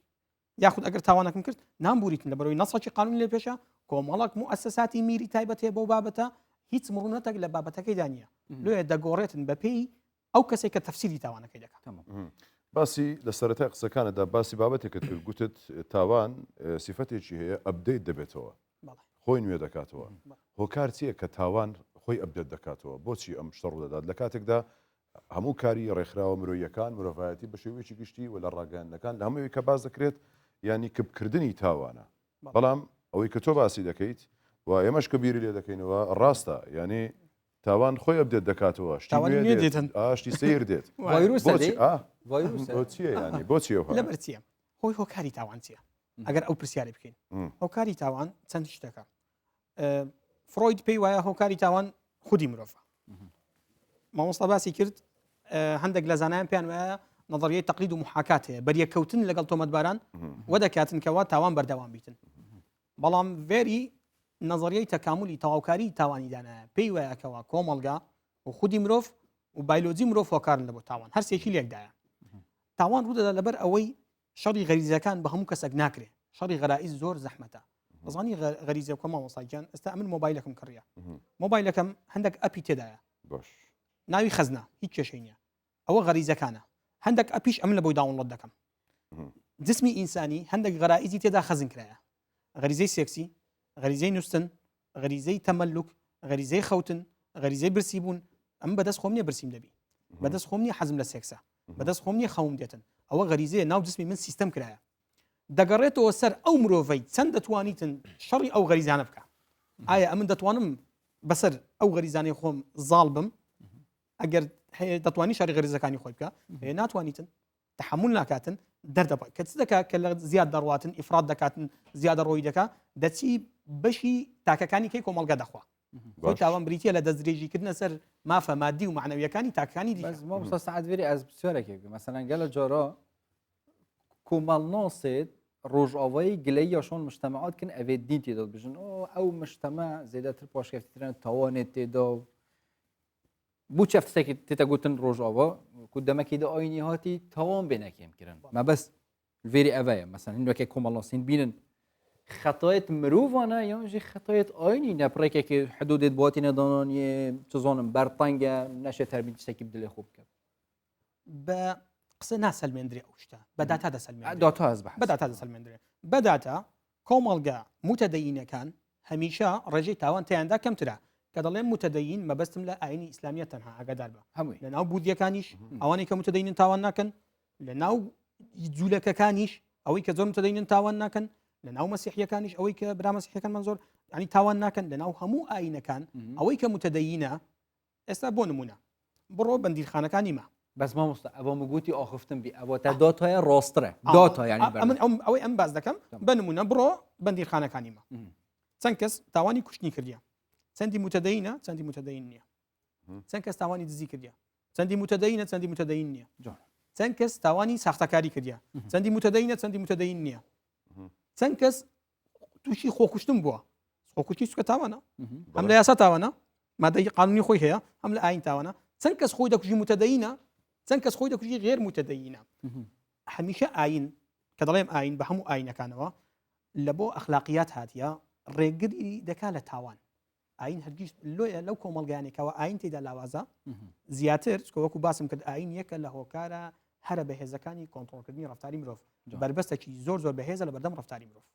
یاخود ئەگەر تاوانەکەم کرد نامبوریتن لە بەرەوەی نەسەکی قانونی لێ پێشە کۆمەڵک موسساتی میری تایبەت هەیە بۆ بابەتە هیچ مرونەتێک لە بابەتەکەیدا نییە لێ دەگۆڕێتن بەپێی ئەو کەسێک کە تەفسیری تاوانەکەی دەکات
باسی لە سەرەتای قسەکانەدا باسی بابەتێکت کرد گوتت تاوان سیفەتێکی هەیە ئەبدەیت دەبێتەوە خۆی نوێ دەکاتەوە هۆکار چییە کە تاوان خۆی ئەبدەت دەکاتەوە بۆچی ئەم شتە ڕوودەدات لە کاتێکدا هەموو کاری ڕێکخراوە مرۆیەکان مرۆڤایەتی بە شێوەیەکی گشتی و لە ڕاگەیاندنەکان لە هەمووی کە باز دەکرێت ینی کبکردنی تاوانە بەڵام ئەوەی کە تۆ باسی دەکەیت و ئێمەش کە بیری لێ دەکەینەوە ڕاستە ینی تاوان خۆی ئەبدێت دەکاتەوە شتی سیر دێت بۆچی
لەبەرچیە خۆی هۆکاری تاوان چیە ئەگەر ئەو پرسیاری بکەین هۆکاری تاوان چەند شتەکە فرۆید پێی وایە هۆکاری تاوان خودی مرۆڤە مامۆستا باسی کرد هەندێک لە زانایان پێیان وایە نظریەی تەقلید و محاکات هەیە بەریەکەوتن لەگەڵ تۆمەتباران وەدەکاتن تاوان بەردەوام بیتن بەڵام ڤێری نظریەی تەکاملی تەواوکاری تاوانیدانە پێی وایەکەوە کۆمەڵگا و خودی مرۆڤ و بایلۆجی مرۆڤ هۆکارن لە بۆ تاوان هەرسێکی لێکدایە تاوان ڕوودەدا لەبەر ئەوەی شەڕی غەریزەکان بە هەموو کەسێک ناکرێ شەڕی غەرائز زۆر زەحمەتە دەزانی غەریزە کۆ مامۆستاگیان ئێستا من مۆبایلەکەم کڕیە مۆبایلەکەم هەندێک ئەپی تێدایە ناوی خەزنە هیچ کێشەی نییە ئەوە غەریزەکانە هەندێک ئەپیش ئەمن لە بۆی داونلۆد دەکەم جسمی ئینسانی هەندێک غەرائزی تێدا خەزن کرایە غەریزەی سێکسی غەریزەی نووسن غەریزەی تەمەلوک غەریزەی خەوتن غەریزەی برسی بوون ئەم بەدەست خۆم نییە برسیم دەبی بەدەست خۆم نییە حەزم لە سێکسە بەدەست خۆم نییە خەوم دێتن ئەوە غەریزەیە ناو جسمی من سیستەم کرایە دەگەڕێتەوە سەر ئەو مرۆڤەی چەند دەتوانیتن شەڕی ئەو غەریزانە بکە ئایا ئەمن دەتوانم بەسەر ئەو غەریزانەی خۆم زاڵ بم ئەگەر دەتوانی شەڕی غەریزەکانی خۆی بکە ناتوانیتن تحمل ناکاتن دەردەبڕێت کە چ دەکات کە لە زیاد دەڕواتن ئیفرات دەکاتن زیادە ڕۆی دەکات دەچی بەشی تاکەکانی کەی کۆمەڵگە دەخوا خۆی تاوان بریتە لە دەستدرێژیکردنە سەر مافە مادی و معنەویەکانی تاکەکانی دیکە
مامۆستا سعدڤێری ئەس بسیارێکی مەسەلەن گەلە جۆرە کۆمەڵنۆسێت ڕۆژئاوایی گلەی یاشۆن مجتەمەعات کن ئەوێ دین تێدا بژن ئەو مجتەمە زێدەتر پاشکەفتترن تاوانێت تێدا بوو چەفتێکی تێتە گوتن ڕۆژئاوا کو دەمەکیدا ئاینی هاتی تاوان بێنەکێم کردن ما بەس vêrî ev ye mesela hin wekê komalasîn bînin xetayet mirovan e yan jî xetayet aynî ne pirêkekê hidûdê batîne dananiyê çizanim berteng e neşe terbîn tiştekî bi dilê xwe bike
بە قسە ناسەلمێندرێ ئەو شتە بەداتا دەسەلمێن
داتا ez
بەداتا دەسەلمێندرێ بەداتا کۆمەڵگە متەدەینەکان هەمیشە ڕێژەی تاوان تیاندا کەمترە کە دەڵێن متەدەین مەبەستم لە ئاینی ئیسلامیە تەنها ئاگادار بە
هەمووی
لە ناو بودیەکانیش ئەوانەی کە متەدەینن تاوان ناکەن لە ناو جوولەکەکانیش ئەوەی کە زۆر متەدەینن تاوان ناکەن لە ناو مەسیحیەکانیش ئەوەی کە برا مەسیحیەکانمان زۆر ینی تاوان ناکەن لە ناو هەموو ئاینەکان ئەوەی کە متەدەینە ئێستا بۆ نمونە بڕۆ بەندیرخانەکانی ما
بەس مامۆستا ئەوە گوتی ئاخفتن بی ئەوە تا داتایە ڕاسترە داتا ینی
ئەوەی ئەم باز دەکەم بە نمونە بڕۆ بەندیرخانەکانی ما چەند کەس تاوانی کوشتنی کردیە چەندی متەدەینە چەندی متەدەین نییە چەند کەس تاوانی دزی کردیە چەندی متەدەینە چەندی متەدەین نییە چەند کەس تاوانی ساختەکاری کردیە چەندی متەدەینە چەندی متەدەین نییە چەند کەس تووشی خۆکوشتن بووە خۆکوشتی سوکە تاوانە هەم لە یاسا تاوانە مادەی قانونی خۆی هەیە هەم لە ئاین تاوانە چەند کەس خۆی دەکوژی متەدەینە چەند کەس خۆی دەکوژی غێر متەدەینە هەمیشە ئاین کە دەڵێم ئاین بە هەموو ئاینەکانەوە لە بۆ ئەخلاقیات هاتیە ڕێگری دەکا لە تاوان ئاین هەرگیز لۆیە لەو کۆمەڵگەیانێکەوە ئاین تێدا لاوازە زیاتر وەکو باسم کرد ئاین یەکە لە هۆکارە هەرە بەهێزەکانی کۆنتڕۆلکردنی ڕفتاری مرۆڤ بربەستێکی زۆر زۆر بەهێزە لە بەردەم ڕفتاری مرۆڤ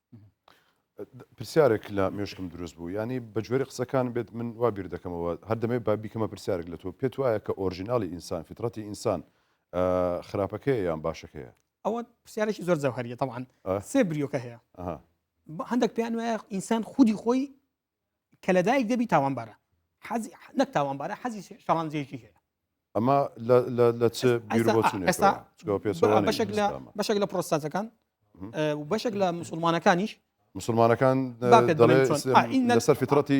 پرسیارێک لە مێشکم دروست بوو ینی بە جوێری قسەکان بێت من وا بیر دەکەمەوە هەر دەمێ با بیکەمە پرسیارێک لە تۆ پێت وایە کە ئۆرژینالی ئینسان فطرەتی ئینسان خراپەکەیە یان باشەکەیە
ئەوە پرسیارێکی زۆر جەوهەریە طبعاً سێ بریۆکە هەیە هەندێک پێیان وایە ئینسان خودی خۆی کە لەدایک دەبی تاوانبارە حەزی نەک تاوانبارە حەزی شەڕانجێژی هەیە
ئەمە لە چ بیر بۆ
بەشێک لە پرۆستاتەکان و بەشێک لە مسلمانەکانیش
مسلمانەکان لەسەر فطرەتی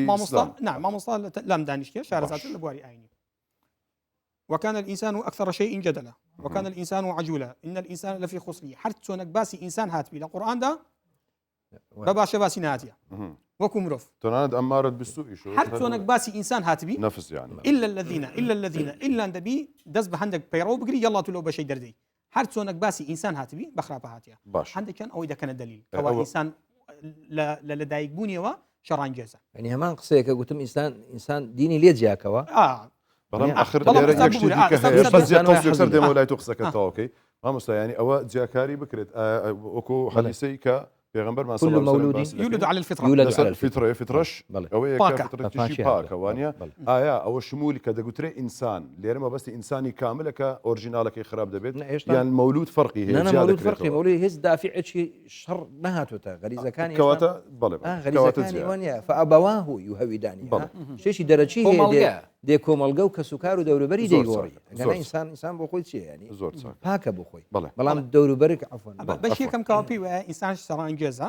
مامۆستا لام دانیشتێ شارەزاتر لە بواری ئاینی وكان الإنسان أكثر شيء جدلا وكان الإنسان عجولا إن الإنسان لفي خسر هر چۆنێک باسی ئینسان هاتبی لە قورئاندا بەباشە باسی نهاتیە وەکو مرۆڤ
تۆنانەت ئەمارەت بستوئیش
هەر چۆنێک باسی ئینسان هاتبی
نەفس یان
إلا الذين إلا دەبی دەست بە هەندێک پەیڕەو بگری یەڵا تو لەو بەشەی دەردەی هەر چۆنێک باسی ئینسان هاتبی بەخراپە هاتیە هەندێکیان ئەوەی دەکەنە دلیل ئەوە ئینسان لە لەدایکبوونیەوە شەڕانگێزە
ینی هەمان قسەیەکە گوتم ئینسان دینی لێ جیاکەوە
بەڵام ئەخر لێرە یەکشتی دیکە هەیە سەر دێمە لای تۆ قسەکە تاوەکەی مامۆستا ینی ئەوە جیاکاری بکرێت وەکو حەدیسەی کە پێغەمبەرمان
كل مولود
يولد على الفطرة
الفطرة فطرەش ئەوەیە فطرەتیشی پاکە وانە ئایا ئەوە شمولی کە دەگوترێ ئینسان لێرەمە بەستی ئینسانی کاملەکە ئۆرژینالەکەی خراپ دەبێت یان مەولود فەرقی هەیە
مەولود فەرقی مەولود هیچ دافعێکی شەڕ نەهاتوتە غەریزەکانی
کەواتە بەڵێ
غەریزەکانی وانە فەئەبەواه یوهەویدانی شتێکی دەرەچی هەیە دێ کۆمەڵگە و کەسوکار و دەوروبەری
زۆر
دەیگۆڕی
چاکە،
ئەگەر
زۆر
ئینسان بۆ خۆی چیە ینی
زۆر چاکە.
پاکە بۆ خۆی
بەڵێ.
بەڵام دەوروبەرێک عفوان
بەش یەکەم کاپی وە ئینسان سەرانگێزە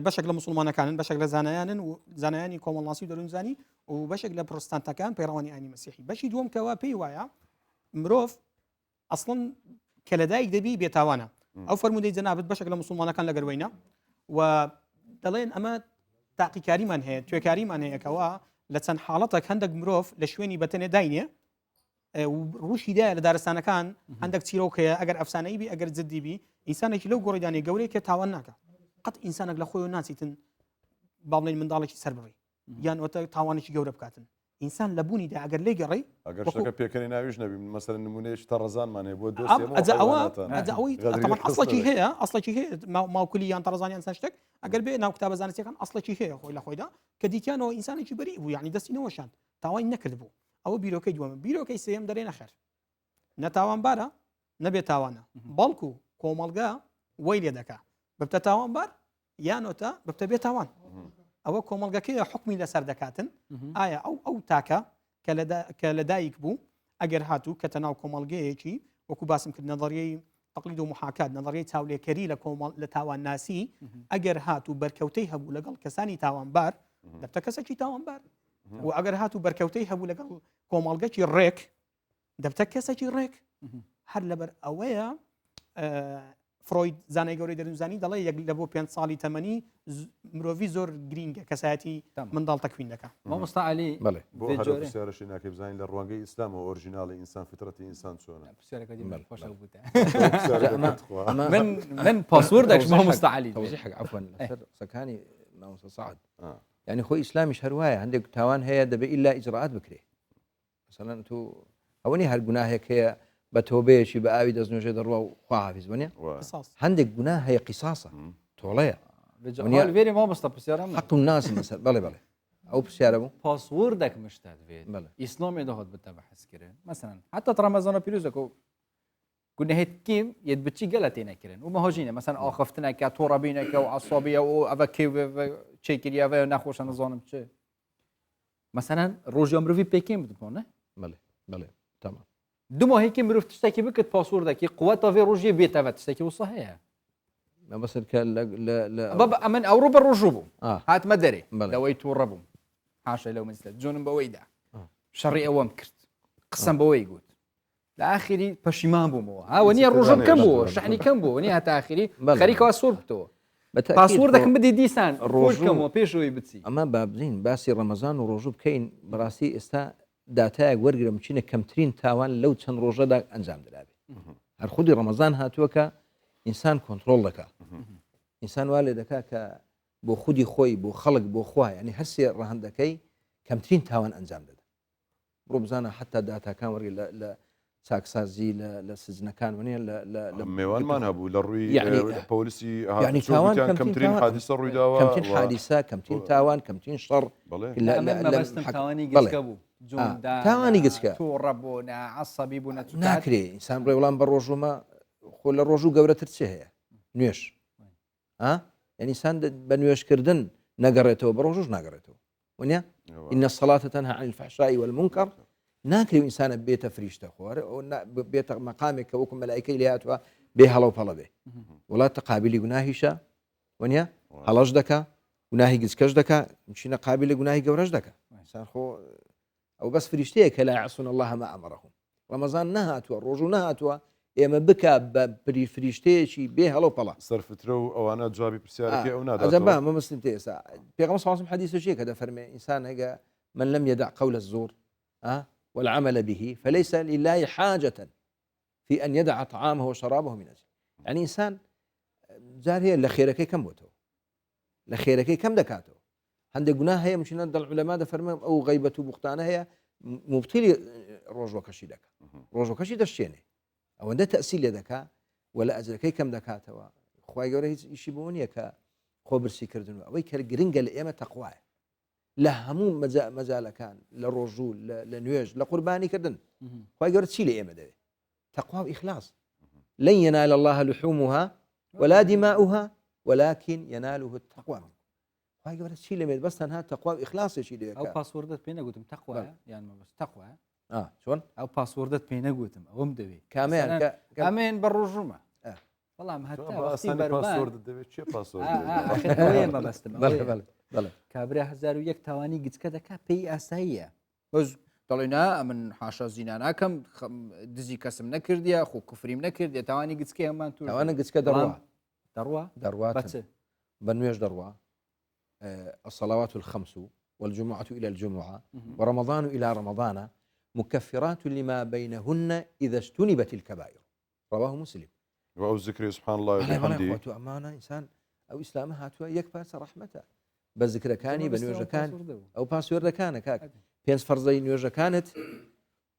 بەشێک لە مسلمانەکانن بەشێک لە زانایانن و زانایانی کۆمەڵناسی و دەروونزانی و بەشێک لە پرۆستانتەکان پەیڕەوانی ئاینی مەسیحی بەشی دووەم کەوا پێی وایە مرۆڤ ئەسڵن کە لەدایک دەبی بێتاوانە ئەو فەرمودەی جەنابەت بەشێک لە مسلمانەکان لەگەروەینە و دەڵێن ئەمە تاقیکاریمان هەیە توێکاریمان هەیەکەوە لە چەند حاڵەتێک هەندێک مرۆڤ لە شوێنی بەتەنێ داینێ ڕوشی دایە لە دارستانەکان هەندێک چیرۆکەیە ئەگەر ئەفسانەی بی ئەگەر جددی بی ئینسانێکی لەو گۆڕیدانی گەورەی کە تاوان ناکە قەت ئینسانێک لە خۆی و ناچیتن باڵێن منداڵێکی سەر بڕی یان وەتە تاوانێکی گەورە بکاتن ئینسان لە بوونیدا ئەگەر لێ گەڕی
ئەگەر شەکە پێکەنی ناویش نەبی مەسەر نمونەیەکی تا ڕزانمانێ بۆ
ئەسڵکی هەیە ئەسڵکی هەیە ماوکلی یان تەڕزانیان سەر شتێک ئەگەر بێ ناو کتابە زانستیەکان ئەسڵکی هەیە خۆی لە خۆیدا کە دیتیانەوە ئینسانێکی بەری بوو یعنی دەستینەوەشان تاوای نەکرد بوو ئەوە بیرۆکەی دووەمە بیرۆکەی سێم دەرێ نەخێر نەتاوانبارە نەبێت تاوانە بەڵکو کۆمەڵگا وەی لێ دەکا ببتە تاوانبار یانۆتە ببتە بێت تاوان ئەوە کۆمەڵگەکەی حکمی لەسەر دەکاتن ئایا ئەو تاکە کە لەدایک بوو ئەگەر هاتوو کە تەناو کۆمەڵگەیەکی وەکو باسم کرد نظریەی تقلید و محاکات نظریەی چاولێکەری لە تاوان ناسی ئەگەر هاتوو بەرکەوتەی هەبوو لەگەڵ کەسانی تاوانبار دەبتە کەسێکی تاوانبار و ئەگەر هاتوو بەرکەوتەی هەبوو لەگەڵ کۆمەڵگەکی ڕێک دەبتە کەسێکی ڕێک هەر لەبەر ئەوەیە فرۆید زانای گەورەی دەروونزانی دەڵێ یەک لە بۆ 5 ساڵی تەمەنی مرۆڤی زۆر گرینگە کەسایەتی منداڵ تەکوین دەکات
مامۆستا عەلی
بەڵێ بۆ هەر پرسیارەشی ناکەی بزانین لە ڕوانگەی ئیسلام و ئۆریژیناڵی ئینسان فطرەتی ئینسان چۆنە
من پاسوردێک مامۆستا عەلی
توضیحك عفوا لەسەر قسەکانی مامۆستا سعد يعني خۆی ئیسلامیش هەروایە هەندێک تاوان هەیە دەبێت ئیلا ئیجراءات بکرێ مثلا تو ئەوەنی هەر گوناهێک هەیە بە تۆبەیەکی بە ئاوی دەستنوێژێ دەڕوا و خواحافیز بنێ هەندێک گوناه هەیە قیساسە تۆڵەیە
وێری مامۆستا پرسیارم
حق الناس مثلا بەڵێ بەڵێ ئەو پرسیارە بوو
پاسوردێک مشتات بێت ئیسلامی دەهات بتە بەحثکردن مثلا حتى ڕەمەزانە پیرۆزەکە گوناهێت کیم یەت بچی گەلە تێنەکردن و مەهۆژینە مثلا ئاخفتنەکە تۆڕەبینەکە و عەسابیە و ئەوە کێ چێکریاوە نەخۆشە نەزانم چێ مثلا ڕۆژی مرۆڤی پێکێن بدبۆنە
بەڵێ بەڵێ تەمام
دوماهێکی مرۆڤ تشتێکی بکرد پاسوردێکی قووەتەوێ ڕۆژیە بێتەوە تشتێکی وسە هەیە
مەبەسەر کە
ئەمن ئەوڕۆ بە ڕۆژوو بوو هاتمە دەرێ لەوەی تووڕە بووم حاشە لەو مەجلس جۆنم بەوەیدا شەڕی ئەوەم کرد قسەم بەوەی گوت لە ئاخری پەشیمان بوومەوە هاوە نییە ڕۆژم کەم بووە شحنی کەم بوو نیە هەتا ئاخری خەریکەوە سۆر بتەوە پاسوردەکەم بدی دیسان ڕۆژکەمەوە پێشەوەی بچی
ئەمە بابزین باسی ڕەمەزان و ڕۆژوو بکەین بەڕاستی ئێستا داتایەک وەرگرە بچینە کەمترین تاوان لەو چەند ڕۆژەدا ئەنجام دەدابێت هەر خودی ڕەمەزان هاتووەکە ئینسان کۆنتترۆل دەکات ئینسان وا لێ دەکات کە بۆ خودی خۆی بۆ خەڵک بۆ خوا ینی هەرسێ ڕەهندەکەی کەمترین تاوان ئەنجام دەدا بڕۆ بزانە حتا داتاکان وەرگێ لە چاکسازی لە سزنەکان وانە لە
میوانمان هەبوو لە ڕووی پۆلیسی
ینی تاوان
کەمترین حادیسە ڕوویداوە
کەمترین حادیسە کەمترین تاوان کەمترین شەڕ تاوانی گچکە
تووڕە بوون عەسەبی بوون
ناکرێ ئینسان بڵێ وەڵام بە ڕۆژومە خۆ لە ڕۆژوو گەورەتر چێ هەیە نوێش یعنیسان بە نوێشکردن نەگەڕێتەوە بە ڕۆژوش ناگەڕێتەوە وانە إن الصلاة تنهى عن الفحشاء والمنكر ناکرێ ئینسانە بێتە فریشتە خوارە بێتە مەقامێک کە وەکو مەلایکەی لێ هاتووە بێ هەڵە و پەڵە بێ وڵاتە قابلی گوناهیشە وانە هەڵەش دەکا گوناهی گچکەش دەکا چینە قابلی گوناهی گەورەش دەکا ئینسان خۆ ئەو بەس فریشتەیە کە لا يعصون الله ما أمرهم ڕەمەزان نەهاتووە ڕۆژوو نەهاتووە ئێمە بکە بە فریشتەیەکی بێ هەڵە و پەڵە
سەرفترە و ئەوانە جوابی پرسیارەکەی ئەو
نادات مەمەسلم تێسا پێغەمبەر صلی الله عليه وسلم حدیثێکی کە دەفەرمێ ئینسان هەگە من لم يدع قول الزور والعمل به فليس لله حاجة في أن يدع طعامه وشرابه من أجل يعني إنسان جار هي لخيركي كم بوتو لخيركي كم دكاتو عند جناه هي مش ند العلماء ده فرمان أو غيبة بختانة هي مبتلي روج وكشي دك روج وكشي دشينه أو ده تأصيل يدك ولا أجركي كم دكاتو خواي جوره يشيبوني كا خبر سكردنو أو يكرجرينج الأيام تقوى لە هەموو مەجالەکان لە ڕۆژوو لە نوێژ لە قوربانی کردن خی گەورە چی لە ئێمە دەوێت تەقوا و ئیخلاص لن ينال الله لحومها ولا دماؤها ولكن يناله التقوى خی گەورە چی لەمێت بەس تەنها تەقوا و ئیخلاسێکی
ئەو
لێکە
پاسوردت پێ نەگوتم تەقوایە یان مەبەست تەقوایە
چۆن
ئەو پاسوردت پێ نەگوتم ئەوم دەوێت
کامیان
ئەمێن بە ڕۆژومە بەڵام هەتا بەرمان
دەوێت چێ پاسۆ
مەبەستم
بەڵێ
کابرا 1001 تاوانی گچکە دەکا پێی ئاساییە بەس دەڵێنا من حاشا زینا ناکەم دزی کەسم نەکردیە خۆ کوفریم نەکردێت تاوانی گچکە هەمان تو
ئەوانە گچکە دەڕوا
دەڕوا
بە نوێژ دەڕوا الصلوات الخمس والجمعة إلى الجمعة ورمضان إلى رمضان مكفرات لما بينهن إذا اجتنبت الكبائر رواه مسلم
وأو الذكر سبحان الله وبحمده
تو أمانة إنسان أو إسلام هاتوا يكباس رحمته بذكر كاني بنوجه كان أو باسورد كان كاك بينس فرضي نوجه كانت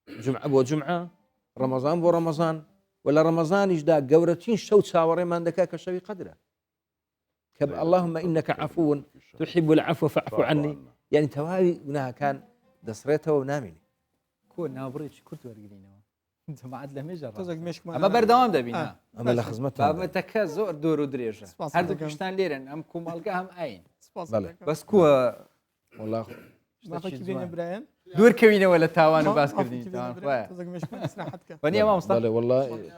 جمعة بو جمعة رمضان بو رمضان ولا رمضان يجدا جورتين شو تساوري ما عندك كشوي قدره اللهم إنك عفو تحب العفو فاعف عني يعني تواوي هنا كان دسريته ونامني
كون نابريتش كنت ورقلينه انت ما عاد له مجرى
تزق مشك
اما بردوام دبينا
اما لخزمتها
بابا تكا زور دور ودريجه هر دو كشتان ليرن ام كومالقا هم عين
بله
بس كو
والله
ما فاكي بين ابراهيم
دور كوينه ولا تاوان وباس كردين تاوان
خويا تزق مشك استراحتك
وني ما مصطفى
بله والله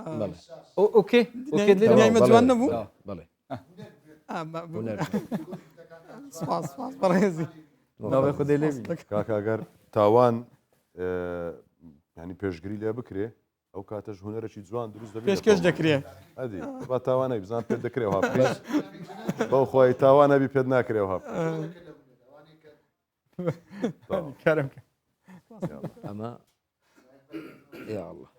بله
اوكي
دنيا مجوان نبو
بله
سپاس بەڕێزی
ناوی خودی لێبی
کاکەگەر تاوان ینی پێشگری لێ بکرێ ئەو کاتەش هوەرێکی جوان دروست دەبێت
پێشکەش دەکرێ
ئەدی با تاوانەی بزان پێ دەکرێەوە بەو خۆی تاوانەبی پێت ناکرێەوە
کارم
ئەمە یا الله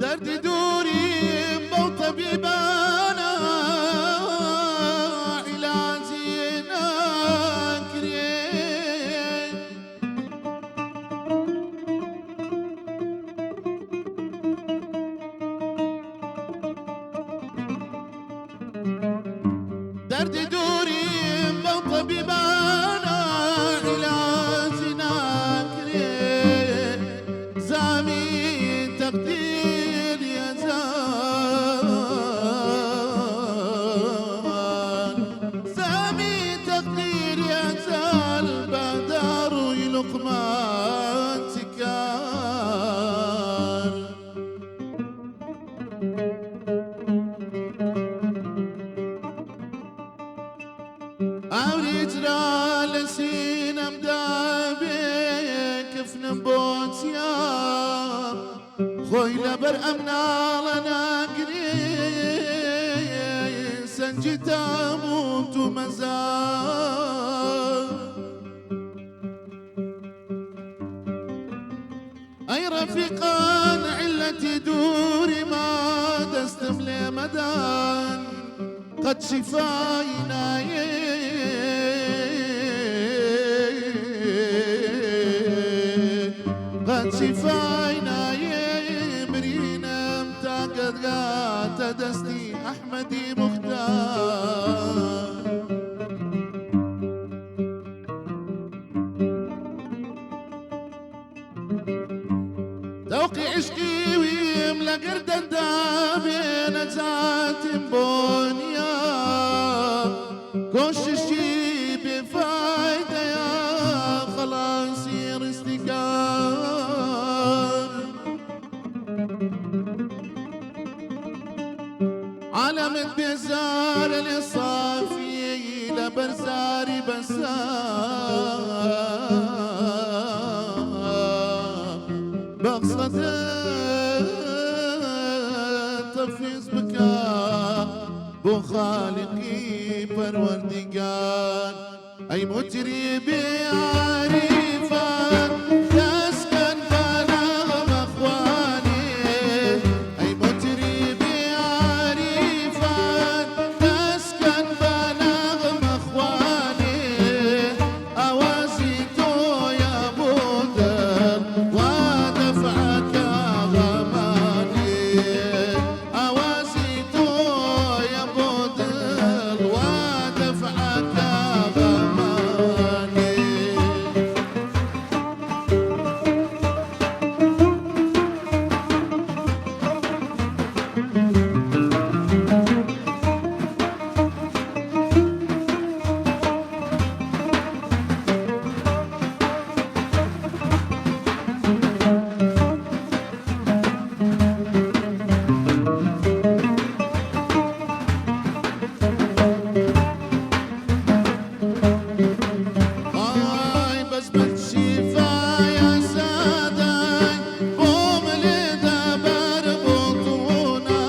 دردي دوري بو طبيبانا علاجينا كريه دردي دوري بو طبيبانا علاجنا كريه زامي تقدير يا زال زامي تقدير يا زال بدار لقمان سكار أولي جرى لسينا مدابي كيف نبوت يا خوي لبر أمنا لنا قري سنجي تموت مزار أي رفيقان علتي دوري ما دستم لي مدان قد شفاينا قد شفاينا مرينا متاقد قات دستي أحمدي مختار ذوقي عشقي ويملا قردن دابي نجات بونيا كوششي بفايدة يا خلاص يصير استقام علمت بزار الصافي لبرزاري بسام بقصد تفيز بكاء بو خالقي پروردگار أي مجري بعريفان تسكن بنغم أخواني أي مجري بعريفان تسكن بنغم أخواني أوازيتو يا بودر ودفعك غماني أوازيتو يا بودر ودفعك غماني آی بس بالشفا يا ساداي قوم لدبر بطونا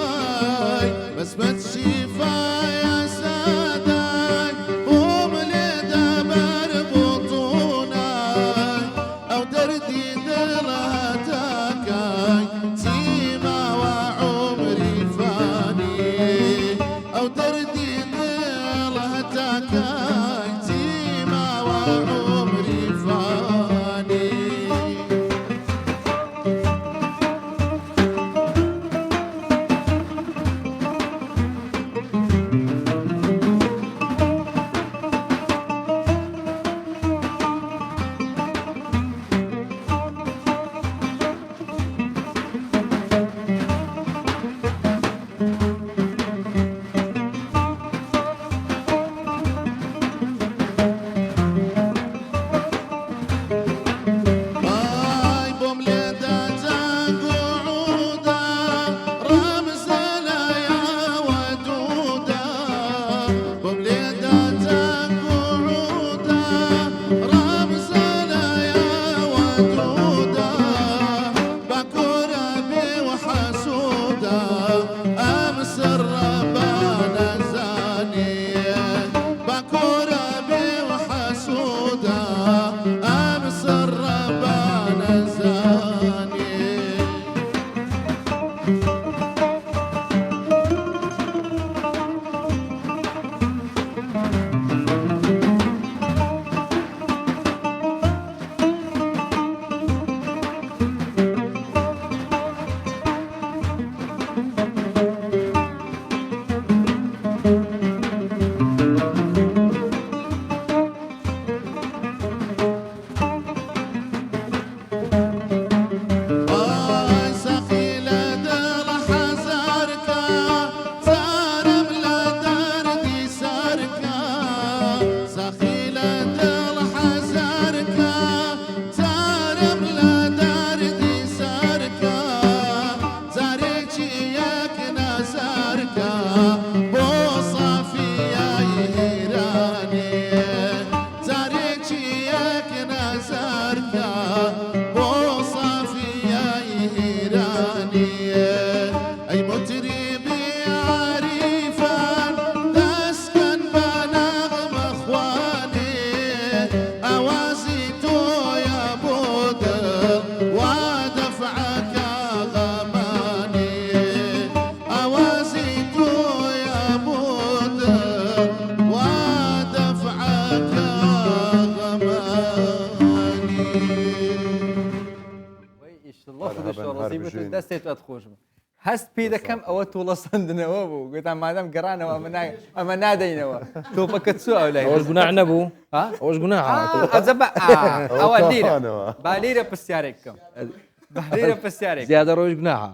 أي متربي عريفا تسكن بنغم أخواني أوازيتو يا بود ودفعك غماني أوازيتو يا بود ودفعك غماني
الله
هذا
خودش
هبن
راضي
هرب
بتو
جين.
دستت ادخوش هست بيدا كم او تولا صندنا ابو قلت ما دام قرانا اما نادينا تو بكتسو ولا
ئەوەش گوناح نەبوو
ها
ئەوەش گوناح
ازبا او ليره
أنا.
باليره بسياركم باليره بسيارك
زیادە ڕۆژ گوناحە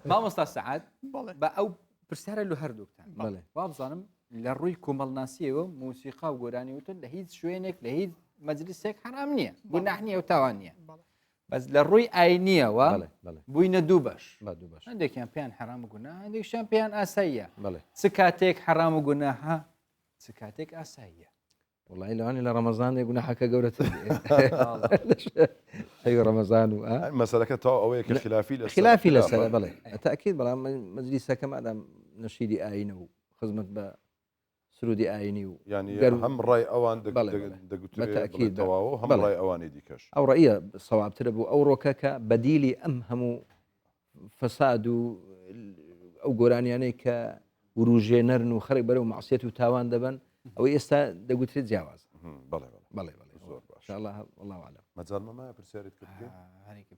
ما مصطفى سعد
بەڵێ
با او بسياره له هردوكتان
بەڵێ
وابزانم لروي كومالناسيه وموسيقى وغوراني وتن لهيد شوينك لهيد مجلسك حرام نيه قلنا نيه وتوانيه
بەڵێ
بس لروي اينيه و
بەڵێ بەڵێ
بوينا دوبش
با دوو باش
عندك شامبيان حرام وقناها عندك شامبيان اسيه
بەڵێ
سكاتيك حرام وقناها سكاتيك اسيه
وڵی لەوانی لە ڕەمەزان دێ گوناحەکە گەورەتر خەی ڕەمەزان و
مەسەلەکە تا ئەوەیە کە خلافی لە
خلافی لەسەر بڵێ تاکید بەڵام مەجلیسەکە مادام نەشیدی ئاینە و خزمەت بە سرودی ئاینی و
ینی
گەر-
هەم ڕای ئەوان
بەتەکید
دەگوترێتەواو هەم
بەڵێ.
ڕای ئەوانی دیکەش
ئەو ڕەیە سەوابترە بوو ئەو ڕۆکەکە بەدیلی ئەم هەموو فەساد و ئەو گۆرانیانەی کە وروژێنەرن و خەرێک بەرەو مەعسیەت و تاوان دەبن ئەوەی ئێستا دەگوترێت جیاواز
بەڵێ
بەڵێ بەڵێ
زۆر باش
الله والله أعلم
مەجال مەمایە پرسیارت کرد
هذيك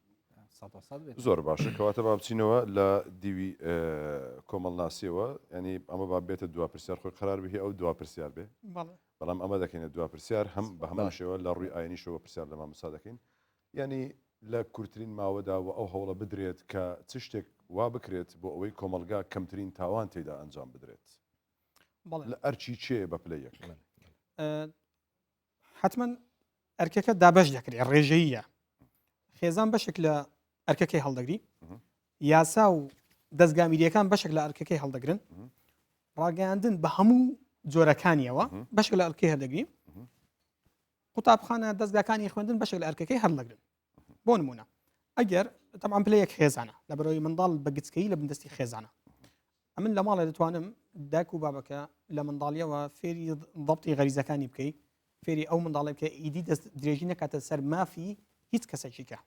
صد وصد
زۆر باشە کەواتە با بچینەوە لە دیوی کۆمەڵناسیەوە ینی ئەمە با بێتە دوا پرسیار خۆی قرار بهی ئەو دوا پرسیار بێ
بەڵێ
بەڵام ئەمە دەکەینە دوا پرسیار هەم بە هەمان شێوە لە ڕووی ئاینیشەوە پرسیار لە مامۆستا دەکەین ینی لە کورتترین ماوەدا و ئەو هەوڵە بدرێت کە چ شتێک وا بکرێت بۆ ئەوەی کۆمەلگا کەمترین تاوان تێدا ئەنجام بدرێت
بەڵێ
لە ئەرچی چێ بە پلەیەک
حتمما ئەرکەکە دابش دەکرێت ڕێژەیە خێزان بەشێک لە ئەرکەکەی هەڵدەگری یاسا و دەستگامیریەکان بەشێک لە ئەرکەکەی هەڵدەگرن ڕاگەاندن بە هەموو جۆرەکانیەوە بەشێک لە ئەرکەی هەردەگری قوتابخانە دەستگاکانی خوێندن بەشێک لە ئەرکەکەی هەڵدەگرن بۆ نمونە ئەگەر تەمان پلەیەک خێزانە لە بەرەوەی منداڵ بە گچکەی لە بندستی خێزانە ئەمن لە ماڵە دەتوانم داک و بابەکە لە منداڵیەوە فێری ضبطی غەریزەکانی بکەیت فێری ئەو منداڵی بکە ئیدی دەست درێژی نەکاتە سەر مافی هیچ کەسێکیکە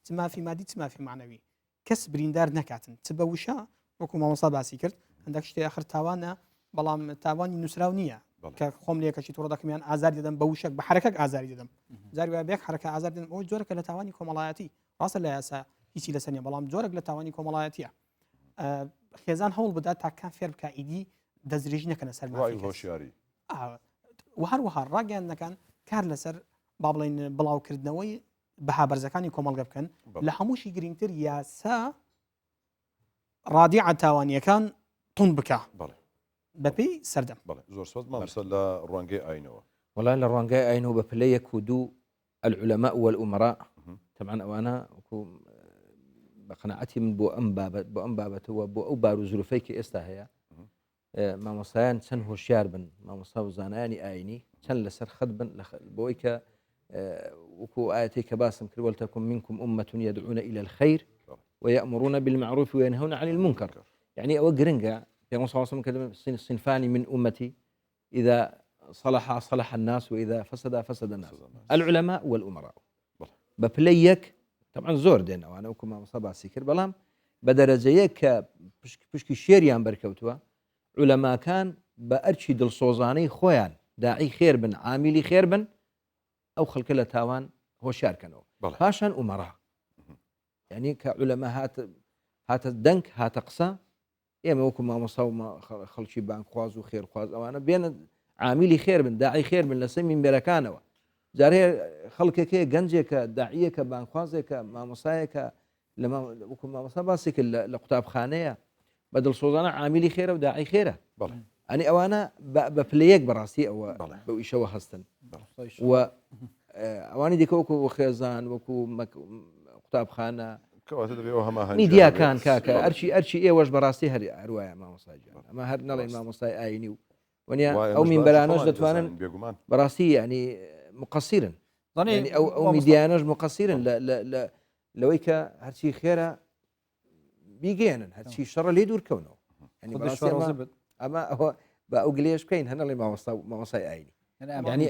چ مافی مادی چ مافی معنەوی کەس بریندار نەکاتن چ بە وشە وەکو مامۆستا باسی کرد هەندێک شتێ ئەخر تاوانە بەڵام تاوانی نووسراو نییە کە خۆم لێکەشی تۆڕ دەکەمیان ئازار دەدەم بە وشک بە حرەکەک ئازاری دەدەم جاری وای بێک حرەکە ئازار دەدەم ئەو جۆرەکە لە تاوانی کۆمەڵایەتی ڕاستە لە یاسا هیچی لەسەر نیە بەڵام جۆرەك لە تاوانی کۆمەڵایەتیە خێزان هەوڵ بدات تاکان فێر بکە ئیدی دەستدرێژی نەکەنە سەر
ڕای هۆشیاری
و هەروەها ڕاگەیاندنەکان کار لەسەر با بڵێن بڵاوکردنەوەی بەها بەرزەکانی کۆمەڵگە بکەن لە هەمووشی گرنگتر یاسا ڕادیع تاوانیەکان تون بکە
بەڵێ
بەپێی سەردەم
بەڵێ زۆر سپاس مامۆستا لە ڕوانگەی ئاینەوە
والله لە ڕوانگای ئاینەوە بە پلەیەک و دوو العلماء والأمراء طبعا ئەوانە وەکو بە قەناعەتی من بۆ ئەم بابەتەوە بۆ ئەو بار و زروفەیەکی ئێستا هەیە مامۆستایان چەند هۆشیار بن مامۆستا و زانایانی ئاینی چەند لەسەر خەت بن بۆی کە وەکو ئاەتی کە باسم کرد وەلتەکن منکم أمة يدعون إلى الخير ويأمرون بالمعروف وينهون عن المنكر يعني أو جرينجا في صلى كلمة صنفان من أمتي إذا صلح الناس وإذا فسد الناس العلماء والأمراء ببليك طبعا زور دين أو أنا وكما مصابة سكر بلام بدرجيك بشكي شيريان بركوتوا علماء كان بأرشي دل صوزاني خويان داعي خير بن عاملي خير بن أو خلق له تاوان هو شاركنوا هاشان أمراء يعني كعلماء هات الدنك هات قصا إما وكما مصاومة خلشي بانك خواز وخير خواز أو أنا بين عاملي خير بن داعي خير بن لسمي بركانوا جاري خلقك جنجك داعيك بانخوازك ما مصايك لما وكما مصاباسك لقطاب خانية بدل صوزانا عاملي خيره وداعي خيره يعني أوانا بفليك براسي أو بويشوا هستن و أواني ديك وكو خيزان وكو قطاب خانة ميديا كان كاكا أرشي إيه وش براسي هرواية ما مصايج أما هرنا لين ما مصاي آيني ونيا أو من بلانوش دتوانن براسي يعني مقصرا يعني أو ميديانوش مقصرا لا لويك هرشي خيره بیگەێنن هەرچی شەڕە لێ دوورکەونەوە
خودش ڕازی بێت
ئەمە ئەوە بە ئەو گلێش بکەین هەنەڵی مامۆسای ئاینی
ینی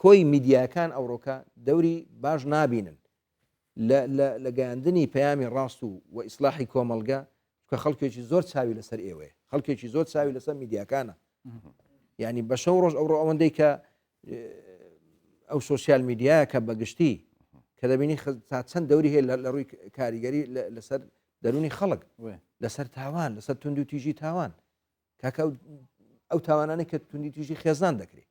کۆی میدیاکان ئەوڕۆکە دەوری باش نابینن لە گەیاندنی پەیامی ڕاست و ئیسلاحی کۆمەلگا کە خەڵکێکی زۆر چاوی لەسەر ئێوەیە خەڵکێکی زۆر چاوی لەسەر میدیاکانە ینی بە شەو ڕۆژ ئەوڕۆ ئەوەندەی کە ئەو سوسیال میدیایە کە بەگشتی کە دەبینی تا چەند دەوری هەیە لە ڕووی کاریگەری لەسەر دەرونی خەڵک لەسەر تاوان لەسەر تونند و تیژی تاوان کاکە ئەو تاوانانەی کە توندی تیژی خێزان دەکرێت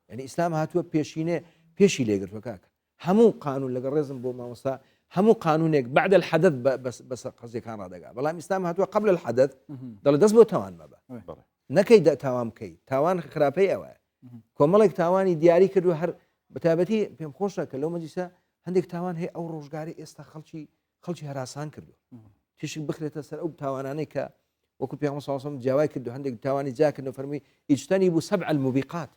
یعنی ئیسلام هاتووە پێشینێ پێشی لێگرتوە کاکە هەموو قانون لەگە ڕێزم بۆ مامۆستا هەموو قانونێک بعد الحدث بەس قەزیەکان ڕدەگا بەڵام ئیسلام هاتووە قبل الحدث دەڵێ دەست بۆ تاوان مەبە نەکەی تاوان بکەی تاوان خراپەی ئەوە کۆمەڵێک تاوانی دیاری کردو هەر بەتابەتی پێم خۆشە کە لەو مەجلیسە هەندێک تاوان هەیە ئەو ڕۆژگاری ئێستا خەڵکی هەراسان کردو تیشک بخرێتە سەر ئەو تاوانانەی کە وەکو پێغەمبەر صلی الله علیه و سلم جیاوای کردو هەندێک تاوانی جاکردن و فەرمووی اجتنبوا سبع الموبقات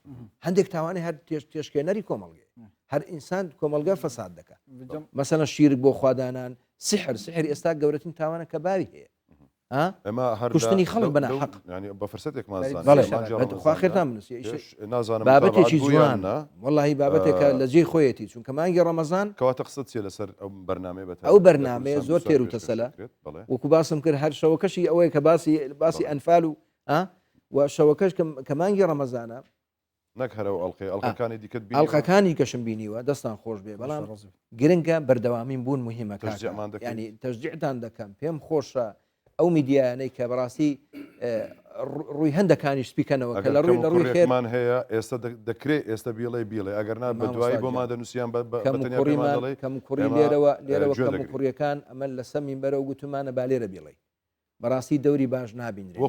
هەندێک تاوانی هەر تێشکێنەری کۆمەڵگەی هەر ئینسان کۆمەلگا فەساد دەکات مەسەڵەن شیرک بۆ خوادانان سحر ئێستا گەورەترین تاوانە کە باوی هەیە کوشتنی خەڵک بەناحەق
ینی بە فرسەتێک
نازانم بابەتێکی جوان وەڵاهی بابەتێکە لە جێی خۆیەتی چونکە مانگی ڕەمەزان
کەواتە قسەت چیە لەسەر ئەو بەرنامەی بە
ئەو بەرنامەیە زۆر تێر و تەسەلە وەکو باسم کرد هەر شەوەکەشی ئەوەیە کە باسی ئەنفال و شەوەکەش کە مانگی ڕەمەزانە
نەک هەرە ئەڵلقەکانی دیکەت
ئەڵلقەکانی کەشم بینیوە دەستان خۆش بێ بەڵام گرنگە بەردەوامین بوون مهمە ینی تەشجیعتان دەکەم پێم خۆشە ئەو میدیانەی کە بەڕاستی ڕووی هەندەکانی سپیکەنەوە کە لە ڕووی
خێرمان هەیە ئێستا دەکرێت ئێستا بیڵێ ئەگەرنا بە دوایی بۆ مادەنووسیان
کەم کوڕی لێرەوە کەم کوڕیەکان ئەمە لە سەمین بەرە و گوتمانە با لێرە بیڵێ بەڕاستی دەوری باش نابینرێت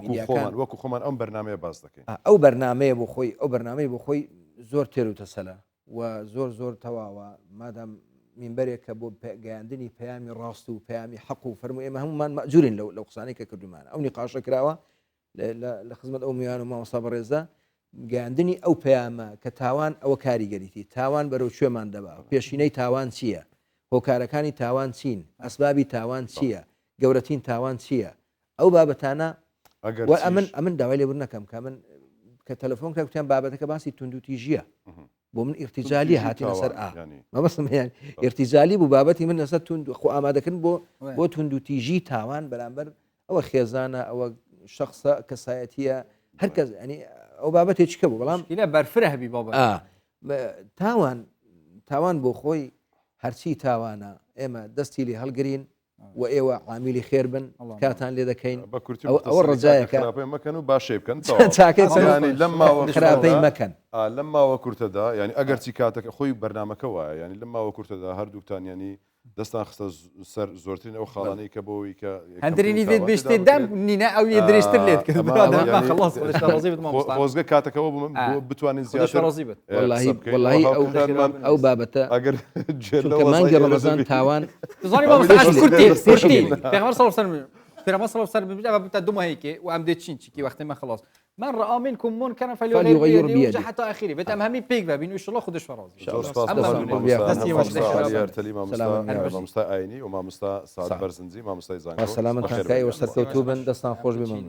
وەکو خۆمان ئەم بەرنامەیە باس دەکەین
ئەو بەرنمەیە بۆ خۆی ئەو بەرنمەی بۆ خۆی زۆر تێر و تەسەلە و زۆر تەواوە مادام منبەرێکە بۆ گەیاندنی پەیامی ڕاست و پەیامی حەق و فەرمووی ئێمە هەمومان مەجورین لەو قسانەی کە کردومانە ئەو نیقاشە کراوە لە خزمەت ئەو میوان و مامۆستا بەڕێزە گەیاندنی ئەو پەیامە کە تاوان ئەوە کاریگەریتی تاوان بەرەو کوێمان دەبا پێشینەی تاوان چییە هۆکارەکانی تاوان چین ئەسبابی تاوان چییە گەورەترین تاوان چییە ئەو بابەتانە ئەمن داوای لێبور نەکەم کە من کە تەلەفۆن کەوتیان بابەتەکە باسی تونند و تیژیە بۆ من ئیرتیجالی هاتیە سەر مەبەستم ئیرتیجالی بوو بابەتی من لەسەر تونند خۆ ئامادەکردن بۆ تونند و تیژی تاوان بەرامبەر ئەوە خێزانە ئەوە شخصە کەسایەتیە هەرکەس ینی ئەو بابەتێکیکە بوو بەڵام
بەرفرە هەبی بابە
تاوان بۆ خۆی هەرچی تاوانە ئێمە دەستی لێ هەڵگرین و ئێوە عامیلی خێر بن کاتان لێ دەکەین ئەوە ڕجایەکە
مەکەن و باشێ بکەن
لەم خراپەی مەکەن
لەم ماوە کورتەدا ینی ئەگەرچی کاتەکە خۆی بەرنمەکە وایە ینی لەم ماوە کورتەدا هەردووکتان ینی دەستان خستە سەر زۆرترین ئەو خاڵانەی کە بۆەوەی کە
هەندرینی دێت بشتێ دەم نینە ئەو یە درێژتر لێت
خۆزگە کاتەکەەوە بتوانین زیاتر
وڵی ئەو بابەتە ئەگەر مانگی ڕەمەزان تاوان
پێغەمبەر صلی الله علیه و آله دوما هيك وام ديتشين چی وقتی ما خلاص من رأى منكم منكرا فليغير بيده حتى آخره بتم همین پیک و بینو ان شاء الله خودش فراز
مامۆستا ئاینی و مامۆستا سعد بەرزنجی مامۆستای زانکۆ
سەلامەتان کای و سەرکەوتوو بن دەستان خۆش بمن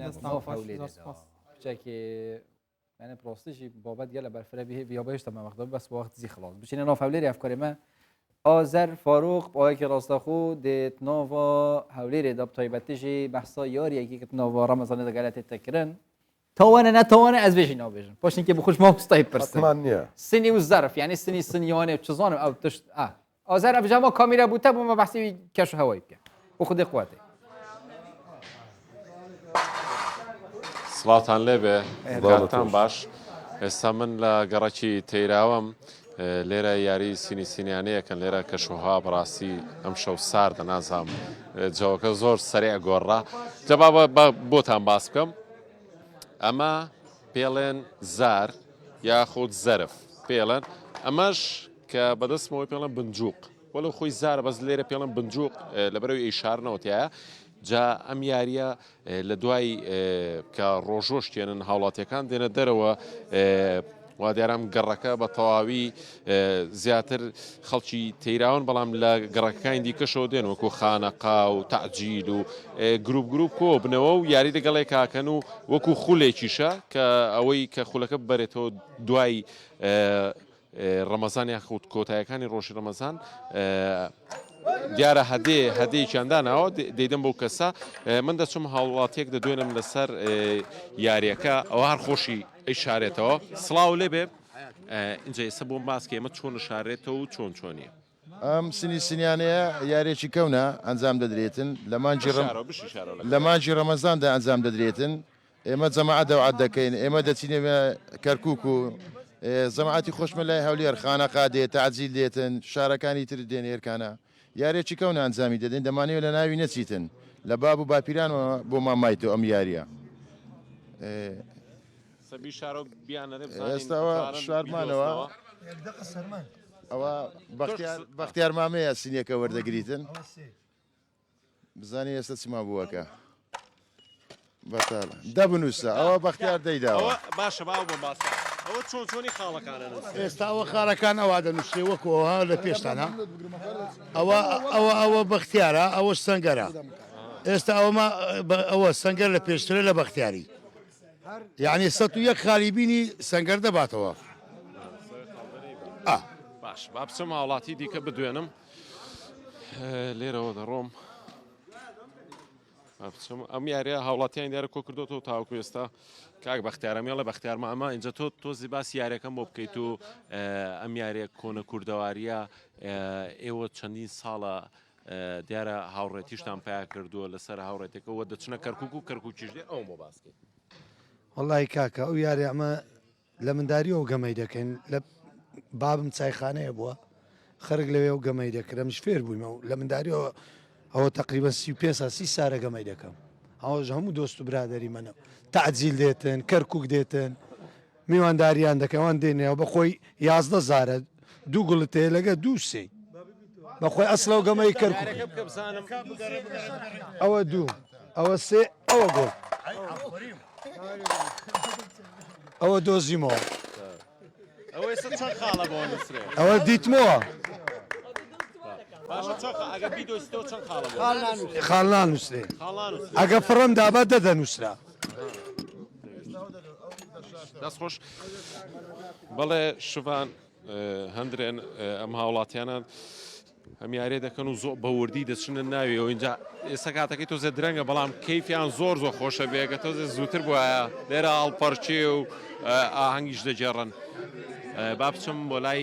يعني بروستيجي بابات يلا برفرة به بيابايش تمام وقت بس وقت زي خلاص بشين انا فاوليري افكار ما آذر فاروق با که راستخو دت نوا حولی داب تایبتیجی بحثا یاری یکی که نوا رمضان دا غلط تکرن توانه نه توانه از بيجي نابيجن باشين که بخوش ما مستعد برسن سني والظرف يعني سني سنيانه وتشزانه او تشت آذر افجما كاميرا بوته بما بحثي كشف هوایی بك وخذ قوتي
سڵاتان لێبێ کاتان باش ئێستا من لە گەڕەکی تەیراوەم لێرە یاری سینیانەیەکەن لێرە کەشوها بەڕاستی ئەم شەو ساردە نازام جەوەکە زۆر سەریع گۆڕا جەبا بۆتان باس بکەم ئەمە پێڵێن زار یاخود زەرف پێڵێن ئەمەش کە بەدەستمەوەی پێڵێن بنجوق وەلو خۆی زارە بەس لێرە پێڵێن بنجوق لەبەرەوەی ئیشارنەوەتیایە جا ئەم یاریە لە دوای کە ڕۆژۆشتێنن هاوڵاتیەکان دێنە دەرەوە وا دیارم گەڕەکە بە تەواوی زیاتر خەڵکی تێراون بەڵام لە گەڕەکەکانی دیکەشەوە دێن وەکو خانەقا و تەعجیل و گروپ کۆ بنەوە و یاری لەگەڵێک کاکەن و وەکو خولێکیشە کە ئەوەی کە خولەکە ببەرێتەوە دوای ڕەمەزان یاخود کۆتاییەکانی ڕۆژی ڕەمەزان دیارە هەدەیەکیاندانەوە دەیدەم بەو کەسە من دەچم هاوڵاتیەک دەدوێنم لەسەر یاریەکە ئەوە هەر خۆشی ئەی شارێتەوە سڵاو لێ بێ اینجا ئێستا بۆم باسکە ئێمە چۆن شارێتەوە و چۆن چۆنیە
ئەم سنیانەیە یاریێکی کەونە ئەنجام دەدرێتن لە مانجی ڕەمەزاندا ئەنجام دەدرێتن ئێمە جەماعەت دەوعەت دەکەین ئێمە دەچینێ کەرکووک و جەماعەتی خۆشمە لای هەولێر خانەقا دێت تەعجیل دێتن شارەکانی تر دێن هێرکانە یارێکی کەونە ئەنجامی دەدەین دەمانەوێت لە ناوی نەچیتن لە باب و باپیرانەوە بۆ مامایتەوە ئەم یاریە ئێستاوە شارمانەوە ئەوە بەختیار مامەیە سینیەکە وەردەگریتن بزانانی ئێستا چما بووەکە بەتاڵ دەبنووسە ئەوە بەختیار دەیداوە
باشە باو بۆ باسە ئەوە چۆن چۆنی خاڵەکانە
ئێستا ئەوە خاڵەکان ئەوە دەنووسێ وەکەوە لە پێشتانە ئەوە بەختیارە ئەوە سەنگەرە ئێستا ئەوە سەنگەر لە پێشترە لە بەختیاری یعنی 101 خاڵی بینی سەنگەر دەباتەوە
باش با بچم هاوڵاتی دیکە بدوێنم لێرەوە دەڕۆم ئەم یاریە هاوڵاتیان دیارە کۆ کردوەوە تاوەکو ئێستا کاک بەختیارەمێڵە بەختیارمە ئەمە اینجا تۆزی باسی یاریەکەم بۆ بکەیت و ئەم یاریە کۆنە کوردەواریە ئێوە چەندین ساڵە دیارە هاوڕێتیشتان پیا کردووە لەسەر هاوڕێتێکەوە دەچنە کەرکک و کەرکووکیش دێ ئەو بۆ باسکەیت
وڵی کاکە ئەو یاری ئەمە لە منداریەوە گەمەی دەکەین لە بابم چایخانەیە بووە خەرگ لەوێ و گەمەی دەکرم فێر بوویمە و لە منداریەوە ئەوە تقریبا 35 سارە گەمەی دەکەم ئەوەژ هەموو دۆست و برادری منە تەعجیل دێتن کەرکک دێتن میوانداریان دەکەوان دێنەوە بەخۆی 11 زارە دوو گوڵت تێ لەگە دوو سێ بەخۆی ئەسڵە و گەمەی کەرکک ئەوە دوو ئەوە سێ ئەوە گۆڵ ئەوە دۆزیمەوە ئەوە دیتمەوە خاڵان نووسێ ئەگە فڕم دابە دەدەنووسرا
دەستخۆش بەڵێ شوان هەندرێن ئەم هاوڵاتیانە ئەم یارێ دەکەن و زۆر بەوردی دەچنە ناویەوە اینجا ئێستا کاتەکەی تۆزە درەنگە بەڵام کەیفیان زۆر خۆشە بێگە تۆزە زووتر بووایە لێرە هەڵپەرچێ و ئاهەنگیش دەجێڕن با بچم بۆ لای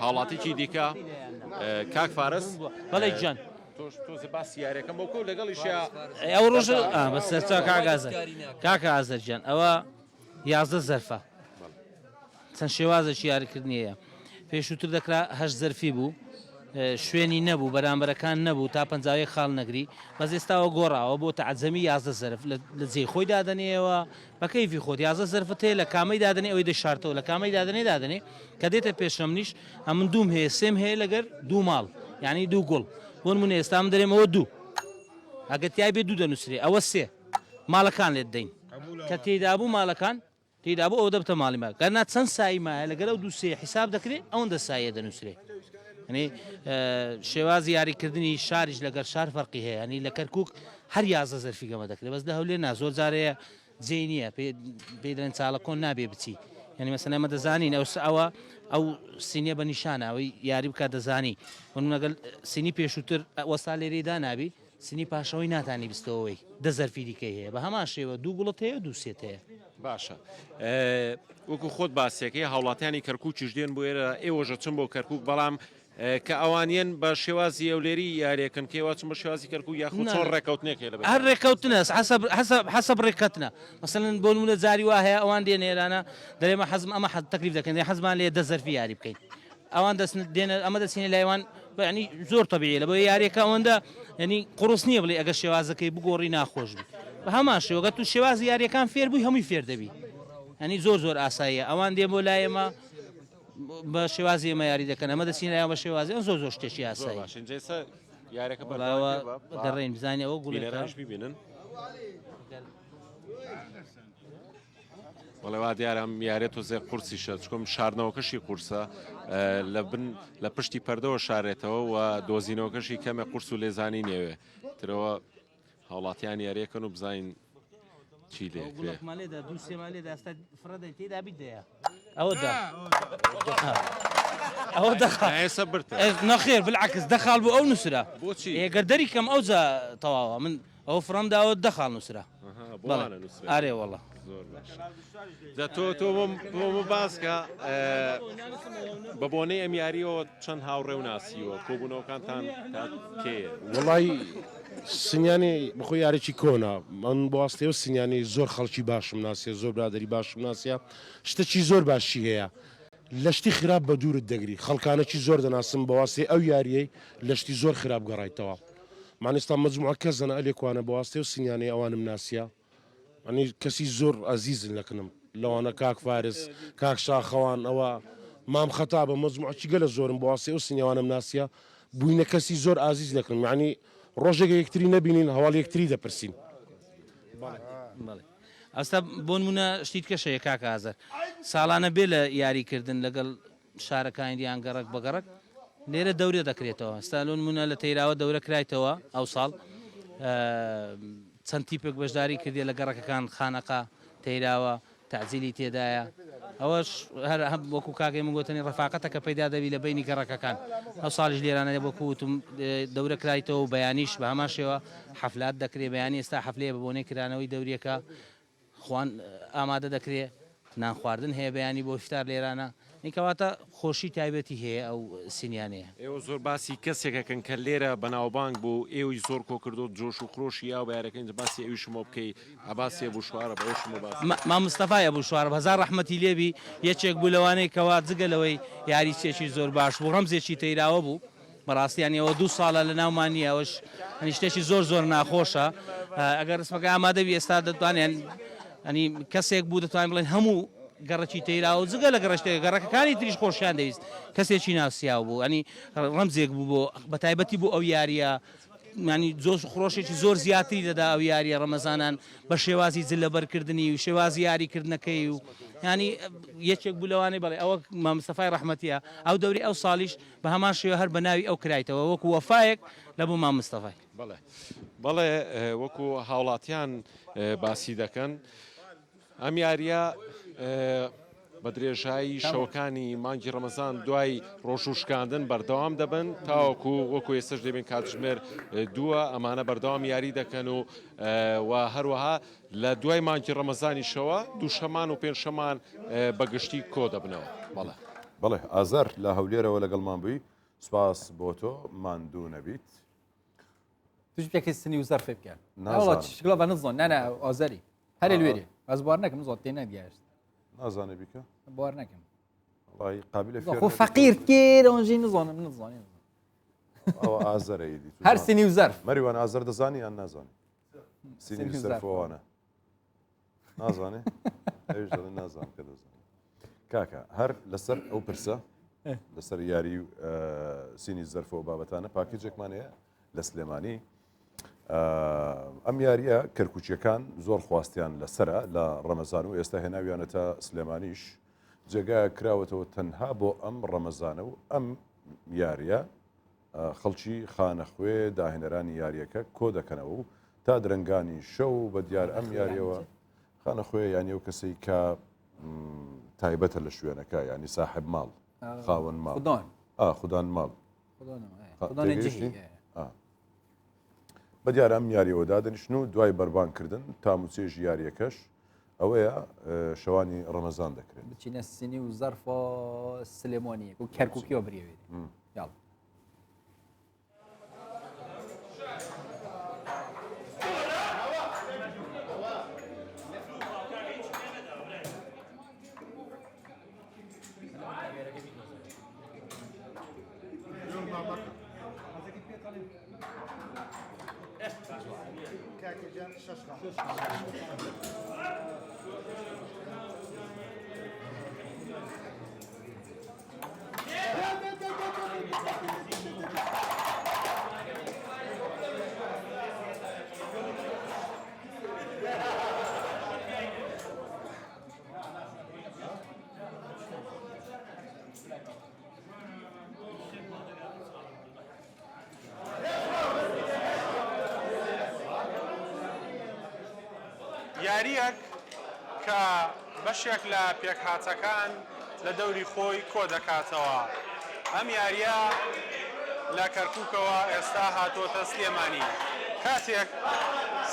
هاوڵاتێکی دیکە کاک فارس
بەڵێ گیان
تۆزە باسی یاریەکەم بۆ کۆ لەگەڵیش
ئەو ڕۆژ بەسەرچا کاکە ئازەرجان ئەوە 11 زەرفە چەند شێوازێکی یاریکردنیەیە پێشووتر دەکرا هەشت زەرفی بوو شوێنی نەبوو بەرامبەرەکان نەبوو تا پەنجاوی خاڵ نەگری بەس ئێستاوە گۆڕاوە بۆ تەعجەمی 11 زەرف لە جێ خۆی دادنەوە بە کەیفی خۆت 11 زەرفت هەیە لە کامەی دادنێ ئەوەی دەشارتەوە لە کامەی دادنێ کە دێتە پێشەمنیش ئەمن دووم هەیە سێم هەیە لەگەر دوو ماڵ یعنی دوو گوڵ بۆ نمونە ئێستا من دەرێمەوە دوو ئەگە تیای بێ دوو دەنووسێ ئەوە سێ ماڵەکان لێت دەین کە تێدا بوو ماڵەکان تێدا بوو ئەو دەبتە ماڵی مە گەرنا چەند سایی مایە لەگەر ئەو دوو سێ حیساب دەکرێت ئەوەندە سایە دەنووسێ ینی شێوازی یاریکردنی شاریش لەگەر شار فەرقی هەیە ینی لە کەرکک هەر 11 زەرفی گەمە دەکرێت بەس لە هەولێر نا زۆر جارەیە جێ نییە پێ دەڵێن چاڵە کۆن نابێ بچی ینی مەسەلەن ئەمە دەزانین ئەو سینیە بە نیشانە ئەوەی یاری بکات دەزانی لەگەڵ سینی پێشووتر وەستا لێرەدا نابی سینی پاشەوەی ناتانی بیستەوەی دە زەرفی دیکەی هەیە بە هەمان شێوە دوو گوڵت هەیە دوو سێت هەیە
باشە وەکو خۆت باسیەکەی هاوڵاتیانی کەرکووکیش دێن بۆ ئێرە ئێوەژە چم بۆ کەرکک بەڵام کە ئەوانیان بە شێوازی ئەولێری یاریەکەن کێوا چم بە شێوازی کەرکک یاخود چۆن ڕێکەوتنێکی لە
هەر ڕێکەوتنە حەسەب ڕێکەتنە مەسەلەن بۆ نمونە جاری وا هەیە ئەوان دێن ئێرانە دەرێمە حەزم ئەمە تەکلیف دەکەن حەزمان لێ 10 زەرفی یاری بکەین ئەوان دێنە ئەمە دەچینە لایوان ینی زۆر تەبیعیە لە بۆ یاریەکە ئەوەندە ینی قڕوس نییە بڵێ ئەگە شێوازەکەی بگۆڕی ناخۆش بی بە هەمان شێوەگە تو شێوازی یاریەکان فێر بووی هەمووی فێر دەبی ینی زۆر ئاساییە ئەوان دێ بۆ لایەمە بە شێوازی ئەمە یاری دەکەن ئەمە دەچین لایەوە بە شێوازی ئەم زۆر شتێکی ئاسایی
یاریەکە
گەڕێن بزانێەوە گوڵێرانش
ببینن وڵێ وا دیارە ئەم یارێت تۆزێ قورسیشە چکۆم شاردنەوەکەشی قورسە لە پشتی پەردەوە شارێتەوە و دۆزینەوەکەشی کەمە قورس و لێزانی نێوێ ترەوە هاوڵاتیان یاریەکەن و بزین چی لێ
مالێدا دوو سێ مالێدا ئێستا فرەدەی تێدا بیدەیە ئەوەدا ئەوە
ئێستا برتە
نەخێر بالعکس دەخال بوو ئەو نووسرا
بۆچی
ئێگەردەری کەم ئەوجا تەواوە من ئەو فرەمداوە دەخال نووسرا ئارێ وەڵە
تۆ بۆ باسکە بە بۆنەی ئەم یاریەوە چەند هاوڕێ و ناسیوە کۆبوونەوەکانتان کێ
وڵی سنیانی بخۆ یارێکی کۆنا من بۆ ئاستەوە سنیانی زۆر خەڵکی باشم ناسیە زۆر برادری باشم ناسیە شتێکی زۆر باشی هەیە لە شتی خراپ بە دوورت دەگری خەڵکانێکی زۆر دەناسم بە واستێ ئەو یاریەی لە شتی زۆر خراپ گەڕایتەوە مانێستا مەجموعە کەس دەنا ئەلێکوانە بە واستێ و سنیانی ئەوانم ناسیە ئەنی کەسی زۆر ئازیزن لەکنم لەوانە کاک فارس کاک شاخەوان ئەوە مام خەتا بە مەجموعەکی گەلە زۆرم بە واستێ و سنیوانم ناسیە بووینە کەسی زۆر ئازیز لەکنم یعنی ڕۆژێک یەکتری نەبینین هەواڵ یەکتری دەپرسین
ئەستا بۆ نمونە شتیت کەشەیە کاکە ئازەر ساڵانە بێ لە یاریکردن لەگەڵ شارەکانی دیان گەڕک بەگەڕک لێرە دەورە دەکرێتەوە ئەستالۆن منە لە تەیراوە دەورە کرایتەوە ئەو ساڵ چەند تیپێک بەشداری کردی لە گەڕەکەکان خانەقا تەیراوە تعجیلی تێدایە ئەوەش هەر وەکو کاگەی من گوتنی ڕفاقەتە کە پەیدا دەبی لە بینی گەڕەکەکان ئەو ساڵیش لێرانە وەکوتم دەورە کرایتەوە و بەیانیش بە هەمان شێوە حەفلات دەکرێت بەیانی ئێستا حەفلەیە بە بۆنەی کرانەوەی دەوریەکە خوان ئامادە دەکرێت نان خواردن هەیە بەیانی بۆ ئیفتار لێرانە نیکەواتە خۆشی تایبەتی هەیە ئەو سینیانەیە
ئێوە زۆر باسی کەسێکەکەن کە لێرە بەناوبانگ بوو ئێوەی زۆر کۆکردو جۆش و خۆشی یا بارەکەین باسی ئەوی شمە بکەی ئەباسێ بوو شوارە بە شمە باس
ما مستەفاایە بوو شوارە هەزار ڕەحمەتی لێبی یەکێک بوو لەوانەیە کەوا جگەلەوەی یاریچێکی زۆر باش بوو ڕەمزێکی تەیراوە بوو بەڕاستیانەوە 2 ساڵە لە ناومانی ئەوش هەنیشتێکی زۆر زۆر ناخۆشە ئەگەر ڕسمەکە ئامادەبی ئێستا دەتوانێن ئەنی کەسێک بوو دەتوانین بڵێن هەموو گەڕەکی تەیراوە جگە لە گەڕشتێک گەڕەکەکانی تریش خۆشیان دەویست کەسێکی ناسیاو بوو ئەنی ڕەمزێک بوو بۆ بەتایبەتی بوو ئەو یاریە ینی زۆر خۆشێکی زۆر زیاتری دەدا ئەو یاریە ڕەمەزانان بە شێوازی جلەبەرکردنی و شێوازی یاریکردنەکەی و ینی یەکێک بوو لەوانەی بڵێ ئەوە مامستەفای ڕەحمەتیە ئەو دەوری ئەو ساڵیش بە هەمان شێوە هەر بە ناوی ئەو کرایتەوە وەکو وەفایەک لە بوو مامستەفای
بەڵێ وەکو هاوڵاتیان باسی دەکەن ئەم یاریە بە درێژایی شەوەکانی مانگی ڕەمەزان دوای ڕۆژوشکاندن بەردەوام دەبن تاوەکو وەکو ئێستش دەبین کاتژمێر دووە ئەمانە بەردەوام یاری دەکەن و هەروەها لە دوای مانگی ڕەمەزانی شەوە دووشەمان و پێنجشەمان بەگشتی کۆ دەبنەوە بەڵێ
بەڵێ ئازار لە هەولێرەوە لەگەڵمان بووی سوپاس بۆ تۆ ماندوو نەبیت
توش بێکی سنی و زەرفێ بکەن شکڵە بە نزۆن نانە ئازاری هەرێ لێرێ ئەس بوار نەکەم زۆر تێ نەگەیشت
نازانێ بیکە
بوار نەکەم
قابل
خۆ فەقیر کێر ئەوژی نزانم نزانێ
ئەوە ئازەرەیدی
هەر سنی و زەرف
مەریوان ئازەر دەزانی یان نازانێ سینی زەرفەوانە نازانێ ئەوش دەڵێ نازانم کە دەزانێ کاکە هەر لەسەر ئەو پرسە لەسەر یاری سینی زەرفەوە بابەتانە پاکیجێکمان هەیە لە سلێمانی ئەم یاریە کەرکوچیەکان زۆر خواستیان لەسرە لە ڕەمەزان و ئێستا هێناویانەتە سلێمانیش جێگایە کراوەتەوە تەنها بۆ ئەم ڕەمەزانە و ئەم یاریە خەڵکی خانەخوێ داهێنەرانی یاریەکە کۆ دەکەنەوە و تا درنگانی شەو بە دیار ئەم یاریەوە خانەخوێ یانی و کەسەی کە تایبەتە لە شوێنەکە ینی ساحب ماڵ خاوەن ماڵ خوددان ماڵ بە دیار ئەم یاریەوە دادنیشن و دوای بەربانکردن تاموچێژ یاریەکەش ئەوەیە شەوانی ڕەمەزان دەکرێت
بچینە سینی و زەرف سلێمانیە و کەرکووکیەوە بریێت یاڵ
یاریەک کە بەشێک لە پێکهاتەکان لە دەوری خۆی کۆ دەکاتەوە. ئەم یاریە لە کەرکووکەوە ئێستا هاتۆتە سلێمانی. کاتێک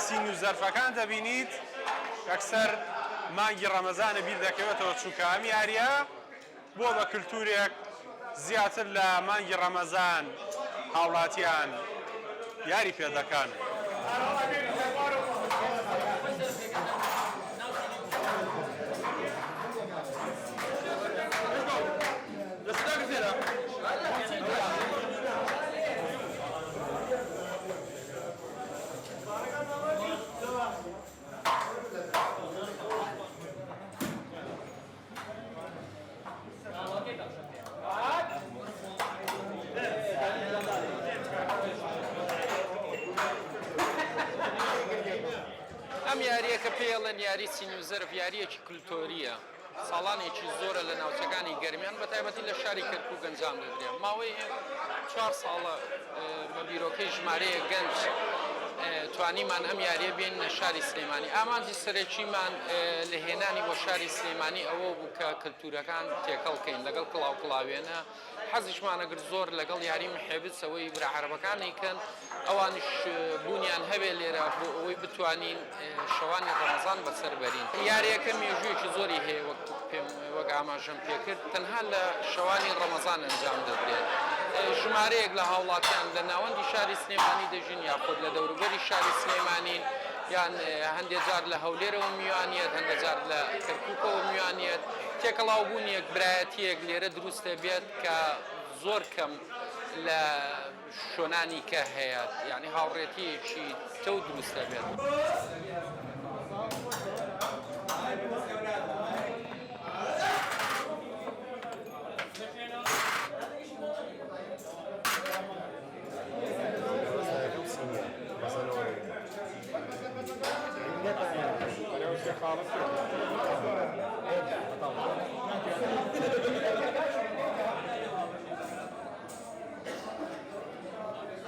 سین و زەرفەکان دەبینیت ئەکسەر مانگی ڕەمەزانە بیر دەکەوێتەوە چونکە ئەم یاریە بۆ بە کللتورێک زیاتر لە مانگی ڕەمەزان هاوڵاتیان یاری پێ دەکەن.
ئەم یاریەکە پێڵێن یاری سینی و زەرف یاریەکی کولتۆریە. ساڵانێکی زۆرە لە ناوچەکانی گەرمیان بە تایبەتی لە شاری کەرکووک ئەنجام دەدرێت. ماوەی 4 ساڵە بە بیرۆکەی ژمارەیە گەنج توانیمان ئەم یاریە بێن لە شاری سلێمانی. ئامانجی سەرەکیمان لە هێنانی بۆ شاری سلێمانی ئەوە بوو کە کللتورەکان تێکەڵکەین لەگەڵ کڵاو کڵاوێنە. حەزیشمانەگرت زۆر لەگەڵ یاری محێبت ئەوەی براعەرەبەکانی کەن ئەوانش بوونیان هەبێ لێرە بۆ ئەوەی بتوانین شەوانی ڕەمەزان بەسەربەرین. یاریەکە مێژوویەکی زۆری هەیە وەک ئاماژەم پێکرد تەنها لە شەوانی ڕەمەزان ئەنجام دەدرێت. ژمارەیەک لە هاوڵاتیان لە ناوەندی شاری سلێمانی دەژین یاخود لە دەوروبەری شاری سلێمانین یان هەندێک جار لە هەولێرەوە میوانیت هەندێک جار لە کەرکووکەوە میوانیت. تێکەڵاو بوونیەک برایەتیەک لێرە دروستە بێت کە زۆر کەم لە شۆنانی کە هەیە یعنی هاوڕێتیەکی تەو دروستە بێت.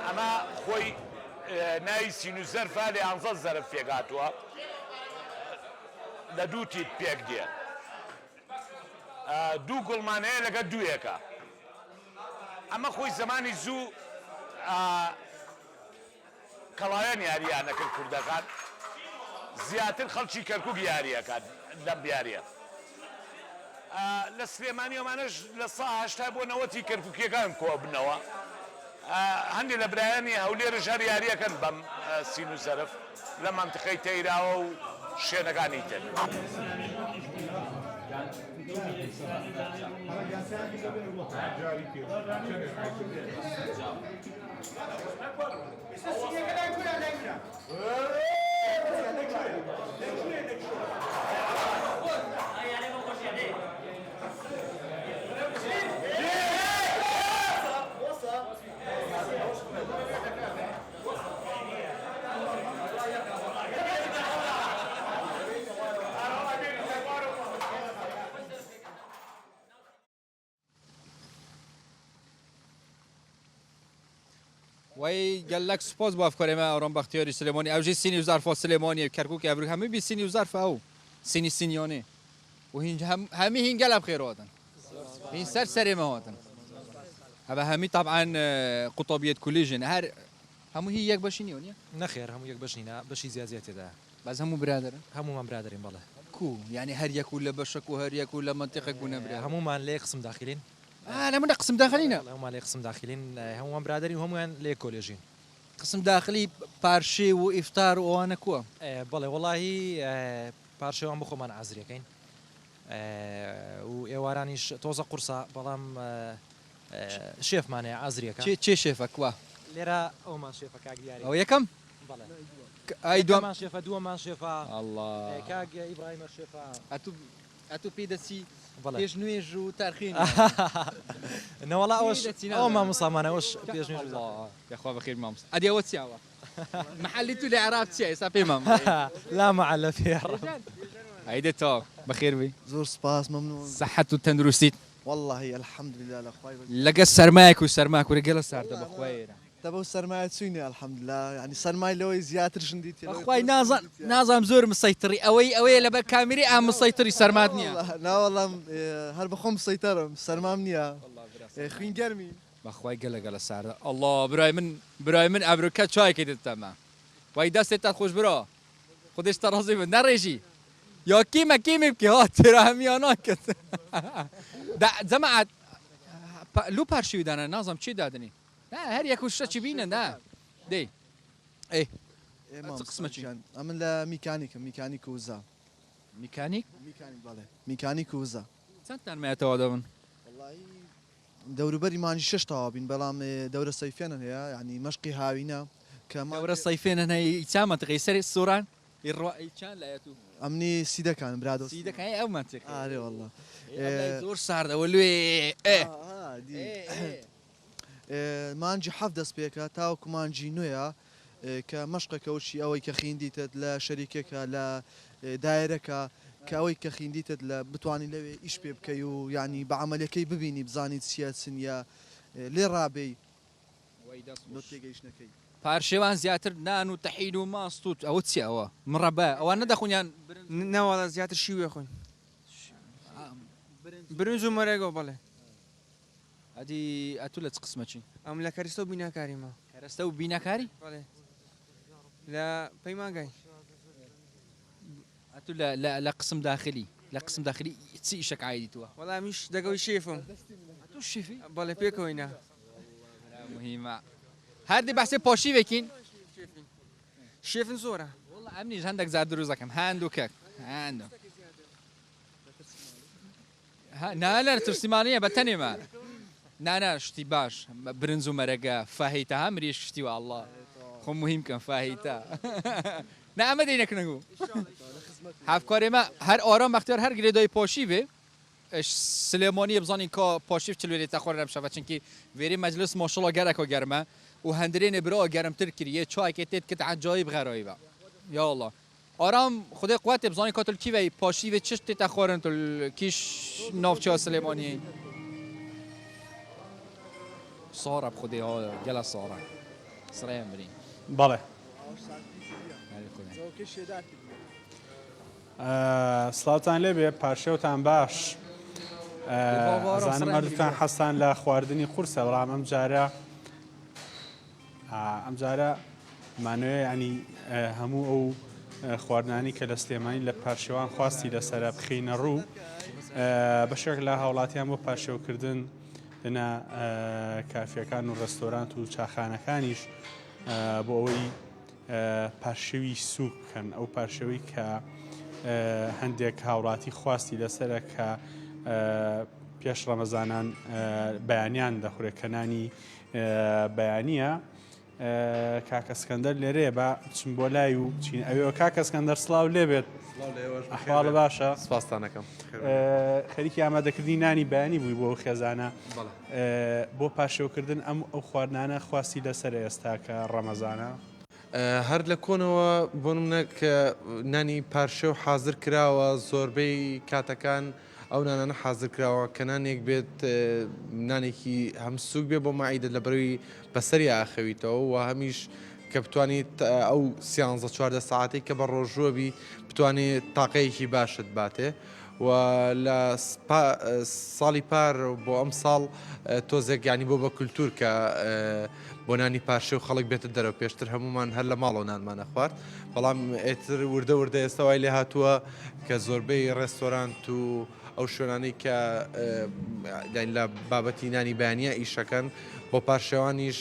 ئەمە خۆی ناوی سین و زەرفە لە 11 زەرف پێکهاتووە لە دوو تیپ پێک دێ. دوو گوڵمان هەیە لەگە دوویەکە. ئەمە خۆی زمانی زوو کەڵایەن یاریان نەکرد کوردەکان زیاتر خەڵکی کەرکووک یاریەکان لەم یاریە. لە سلێمانی ئەمانەش لە سا 80 بۆ 90 کەرکووکیەکان کۆ بنەوە. هەندێک لە برایانی هەولێرە ژەر یاریەکەن بەم سین و زەرف لە مەنتقەی تەیراوە و شوێنەکانی تر.
وی گلک سپاس با افکار ما آرام بختیاری سلیمانی اوجی سینی و ظرف سلیمانی کرکوک ابرو همه بی سینی و ظرف او سینی سینیانه و همه هین گلب خیر آدن هین سر ما آدن هذا همه طبعا قطبية كوليجن هر همو هي يك باشيني ونيا
نخير همو يك باشينا باشي زيادة ده
بس همو برادر
همو من برادرين بالله
كو يعني هر يكون لبشك وهر يكون لمنطقة كنا برادر
همو من ليه قسم داخلين
لا من قسم داخلين
هم ليه قسم داخلين همو من برادرين وهم من ليه كوليجين
قسم داخلي بارشي وإفطار وأنا كوا
بالله والله بارشي وعم بخو من عزري كين وإيوارانيش توزع قرصة بلام شيف مانع عزري كا
چه شيفك وا
ليرا او مان شيفا كاك دياري
او يكم
بالله
اي دو
مان شيفا دو مان شيفا
الله
كاك ابراهيم الشيفا
اتو بيدسي
بالله
بيش نويج وتارخين
نو والله او ما مصامنا وش بيش نويج
الله يا اخويا بخير مامس ادي اوتسياوا محلتو اللي عرفت شيء صافي مام
لا معلة فيها
هيدا توك بخير بي
زور سباس ممنون
صحة وتندرستي
والله الحمد لله لاخوي
لقى السرماك والسرماك ورجال السردة بخوير
دەبە سەرمایە چوینێ الحەمدلله ینی سەرمای لەوەی زیاترشن دیتی
خی نازام زۆر مسەیتری ئەوەیە لەبەر کامیری ئا مسەیتری سەرمات نییە
ناوەڵام هەر بەخۆم سەیتەرم سەرمام نییە خوین گەرمی
بەخوای گەلەگەلە ساردە ئەله برای من ئەبروکە چایکێتت تەمە وای دەستێت تا خۆش برۆ خودش تا ڕازی بن نەڕێژی یا کیمە بکە ها تێراهمیاناکەت جەماعەت لو پارشیویدانە نازم چی دادنی هەر یەک شتە چی بینە نا دەی قسمەچی
ئەمن لە میکانیکم میکانیک وزە
میکانیک
میکانیک وزە
چەندتان مێتەوە دەبن
دەوروبەری مانجی شش تەوا بین بەڵام دەورە سەیفێنە هەیە ینی مەشقی هاوینە کە
دەورە سەیفێنە هەیە چامەتەقی سەری سۆران چان لایەت و
ئەمنی سیدەکان برادۆ
سیدەکانی ئەو منتێک
ئارێ وەڵڵا
زۆر ساردەوە لێ
مانجی حەف دەست پێکە تاوەکو مانجی نوێە کە مەشقەکەوشی ئەوەی کە خیندیتت لە شەریکێکە لە دایرەکە کە ئەوەی کە خیندیتت لە بتوانانی لەوێ ئیش پێ بکەی و ینی بە عملەکەی ببینی بزانیت چیە چنیە لێ ڕابێی تێگەیشتەکەی
پارشێوان زیاتر نان و تەحید و ماست و ئەوە چی ئەوە مڕەبە ئەوان نەدەخونیان
ناوەڵە زیاتر شیوێ خۆین برنج و مەرەگەوە بەڵێ
ئەدی ئەتو لە چ قسمەچی
ئەم لە کەرستە و بیناکاریمە
کەرەستە و بیناکاری
بەڵێ لە پەیمانگای
ئەتو لە قسم داخلی لە قسم داخلی چی ئیشەک عایدیتوە
وەڵامیش دەگەوی شێفم
تو شێفی
بەڵێ پێکەوەینە
مهمە هەردی بەحسێ پۆشیوێکین
شێفن زۆرە
وڵ ئەمنیش هەندێک زار دروست دەکەم هەند و کەک هەند نالەر ترسیمانیە بە تەنێمان نانا شتی باش برنج و مەرەگە فاهیتە ها مریش شتی و ئەڵڵا خۆ مهم کەم فاهیتە نا ئەمە دەینەکنەگو هەفکارێمە هەر ئارام بەختیار هەر گرێدای پۆشی بێ سلێمانی بزانین کە پۆشیف چلوێتە خۆر نەبشەوە چونکی وێری مەجلس ماشەڵڵا گەرەکە گەرمە و هەندرێنێ برا گەرمتر کردیە چایکێ تێت کە عجایب غەرایبە یا الله آرام خدای قوت بزانی کاتل کی وی پاشی و چش تیتا خورن تل کیش نافچه سلیمانی صار بخدای ها گلا صار سرای مرین
بله سلاوتان لێبێ پارشێوتان باش ئەزانم هەردووتان حەسان لە خواردنی قورسە بەڵام ئەم جارە مانوێ ینی هەموو ئەو خواردنانی کە لە سلێمانی لە پارشێوان خواستی لەسەر بخینە ڕوو بەشێک لە هاوڵاتیان بۆ پارشێوکردن لەنە کافیەکان و ڕستۆرانت و چاخانەکانیش بۆ ئەوەی پارشێوی سووک بکەن ئەو پارشێوەی کە هەندێک هاوڵاتی خواستی لەسرە کە پێش ڕەمەزانان بەیانیان دەخورێکەنانی بەیانیە کاکەسکەندەر لێرێ بە چم بۆ لای و چین ئەوێ کاکەسکەندەر سڵاو لێبێت ئەحواڵە باشە
سپاسانەکەم
خەریکی ئامادەکردنی نانی بەیانی بووی بۆ خێزانە بۆ پاشێوکردن ئەم ئەو خواردنانە خواستی لەسەر ئێستا کە ڕەمەزانە
هەر لە کۆنەوە بۆ نمونە کە نانی پارشێو حازر کراوە زۆربەی کاتەکان ئەو نانانە حازر کراوە کە نانێک بێت نانێکی هەمسوک بێ بۆ ماعیدە لە بەروی بەسەری ئاخەویتەوە و هەمیش کە بتوانیت ئەو 13 ساعتی کە بە ڕۆژوەبی بتوانێت تاقەیەکی باشت باتێ و لە ساڵی پار بۆ ئەم ساڵ تۆزێک ینی بۆ بە کولتور کە بۆ نانی پارشێ و خەڵک بێتە دەرەوە پێشتر هەمومان هەر لە ماڵەوە نانمانە خوارد بەڵام ئێتر وردە ئێستاوای لێ هاتووە کە زۆربەی ڕێستۆرانت و ئەو شوێنانەی کە لە بابەتی نانی بەیانیە ئیشەکەن بۆ پارشێوانیش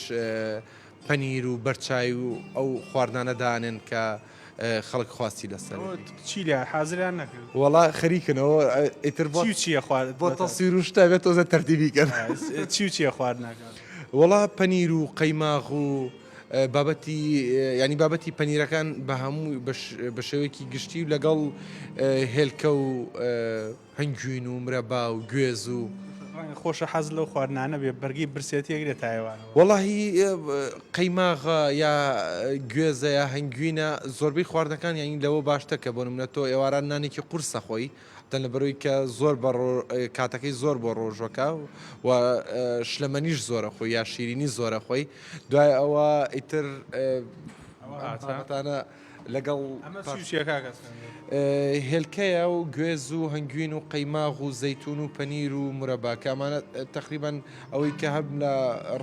پەنیر و بەرچای و ئەو خواردانە دانێن کە خەڵک خواستی لەسەر
چی لە حازریان نەکرد
وڵا خەریکنەوە ئیتر
چیە خوارد
بۆ تەسویر و شتا بێت تۆزە تەرتیبیکەن
چیە خواردنەکە
وڵا پەنیر و قەیماغ و بابەتی ینی بابەتی پەنیرەکان بە هەموو بە شێوەیەکی گشتی و لەگەڵ هێلکە و هەنگوین و مرەبا و گوێز و
خۆشە حەز لەو خواردنانە بێ بەرگی برسێتی ئەگرێت تایوان
وەڵاهی قەیماغە یا گوێزە یا هەنگوینە زۆربەی خواردنەکان یانی لەوە باشتە کە بۆ نمونە تۆ ئێواران نانێکی قورسە خۆی تەن لە بەرەوەی کە زۆر کاتەکەی زۆر بۆ ڕۆژەکە و شلەمەنیش زۆرە خۆی یا شیرینی زۆرە خۆی دوای ئەوە ئیتر ئاتانە لەگەڵ هێلکەیە و گوێز و هەنگوین و قەیماغ و زەیتون و پەنیر و مرەباکەمانە تقریبان ئەوەی کە هەم لە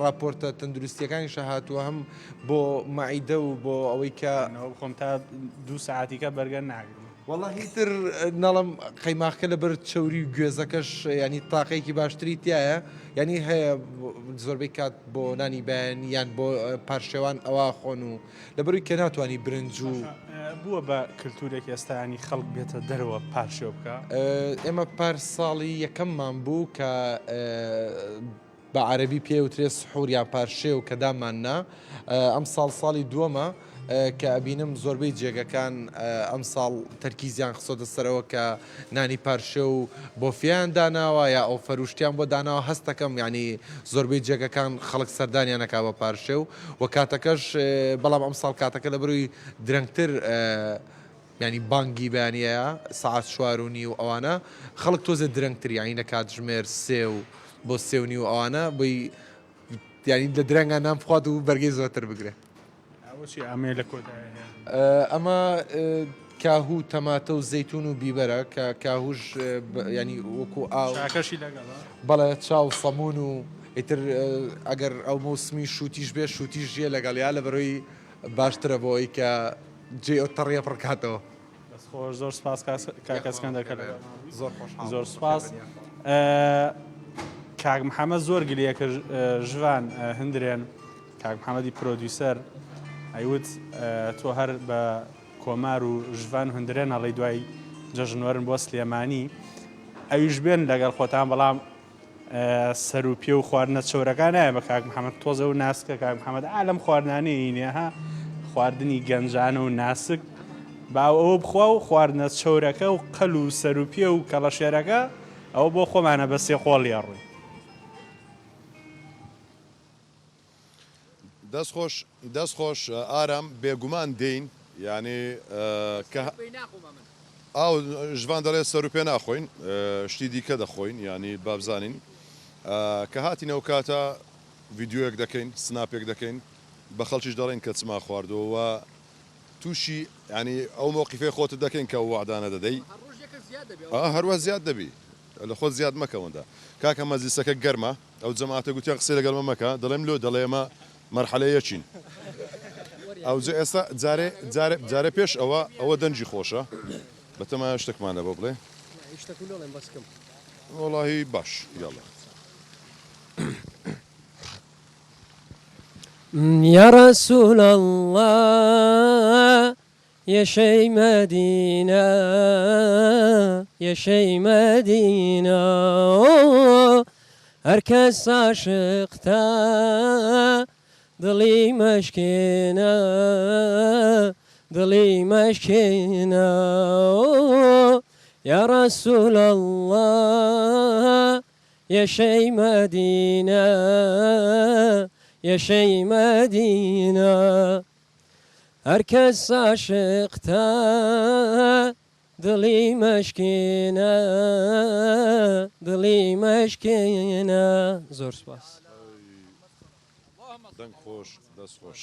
راپۆرتە تەندروستیەکانی شەهاتووە هەم بۆ مەعیدە و بۆ ئەوەی کە
خۆم تا 2 ساعتیکە بەرگەر ناگرم
والله تر نەڵم قەیماخکە لە بەر چەوری و گوێزەکەش ینی تاقەیەکی باشتری تایە ینی هەیە زۆربەی کات بۆ نانی بەیان یان بۆ پارشێوان ئەوە خۆن و لەبەروی کە ناتوانانی برنج و
بووە بە کللتورێکی ئێستانی خەڵک بێتە دەرەوە پارشێ بکە
ئێمە پارساڵی یەکەممان بوو کە بە عەربی پێوترێ سحور یان پارشێ و کە داماننا ئەم ساڵی دووەمە کە ئەبینم زۆربەی جێگەکان ئەم ساڵ تەرکیزیان خسۆتە سەرەوە کە نانی پارشە و بۆفیان داناوە یا ئەو فەروشتیان بۆ داناوە هەستەکەم ینی زۆربەی جێگەکان خەڵک سەردانیان نەکا بە پارشە و کاتەکەش بەڵام ئەم ساڵ کاتەکە لە بڕووی درەنگتر ینی بانگی بەیانەیە سعات 4:30 و ئەوانە خەڵک تۆزە درەنگتر یانی لە کاتژمێر 3 و بۆ 3:30 و ئەوانە بۆی ینی لە درەنگە نامخوات و بەرگەی زۆرتر بگرێت
ئەمێ لە کۆدا
ئەمە کاهوو تەماتە و زەیتون و بیبەرە کە کاهوش ینی وەکو
ئاکەشی لەگەڵ
بەڵێ چاو سەمون و ئیتر ئەگەر ئەو مۆسمی شوتیش بێ شوتیش ژێ لەگەڵیا لە بەرۆی باشترە بۆەوەی کە جێ ئەو تەڕیە پڕکاتەوە
خۆش زۆر سپاس کاکەسکەن دەکە زۆر سپاس کاک محەممەد زۆر گلەکە ژوان هەندرێن کاک محەممەدی پرۆدیوسەر ئەیوت تۆ هەر بە کۆمار و ژوان هەندرێن هەڵی دوای جەژنوەرن بۆ سلێمانی ئەویش بێن لەگەڵ خۆتان بەڵام سەر و پێ و خواردنە چۆرەکان نایە بە کاک محەممەد تۆزە و ناسکە کاک محەممەد ئالەم خواردنانەی نێها خواردنی گەنجانە و ناسک باو ئەوە بخوا و خواردنە چۆرەکە و قەل و سەر و پێ و کەڵەشێرەکە ئەوە بۆ خۆمانە بە سێ خۆڵی ڕووی
دەست خۆش ئارام بێگومان دێین یعنی ئاو ژوان دەڵێ سەر و پێ ناخۆین شتی دیکە دەخۆین ینی بابزانین کە هاتینەوە کاتە ڤیددیوەک دەکەین سناپێک دەکەین بە خەڵکیش دەڵێن کە چما خواردەوە تووشی ینی ئەو مۆقیفێ خۆت دەکەین کە وعدانە دەدەی هەروە زیاد دەبی لە خۆت زیاد مەکەوندا کاکە مەزیسەکە گەرمە ئەو جەماعەتە گوتیان قسەی لەگەڵمە مەکە دەڵێم لۆ دەڵێمە مەرحەلەیەچین ئەو ئێستا جارێ پێش ئەوە دەنجی خۆشە بە تەمایە شتێکمانە بۆ بڵێ وەڵاهی باش یاڵە
يا رسول الله يا شي مدينة يا شي مدينة هركس عاشقتا ضلي مشكينا ضلي مشكينا يا رسول الله يا شي مدينة يا شي مدينة هركس عاشقتا ضلي مشكينا ضلي مشكينا زور سپاس
دەنگ خۆش دەست خۆش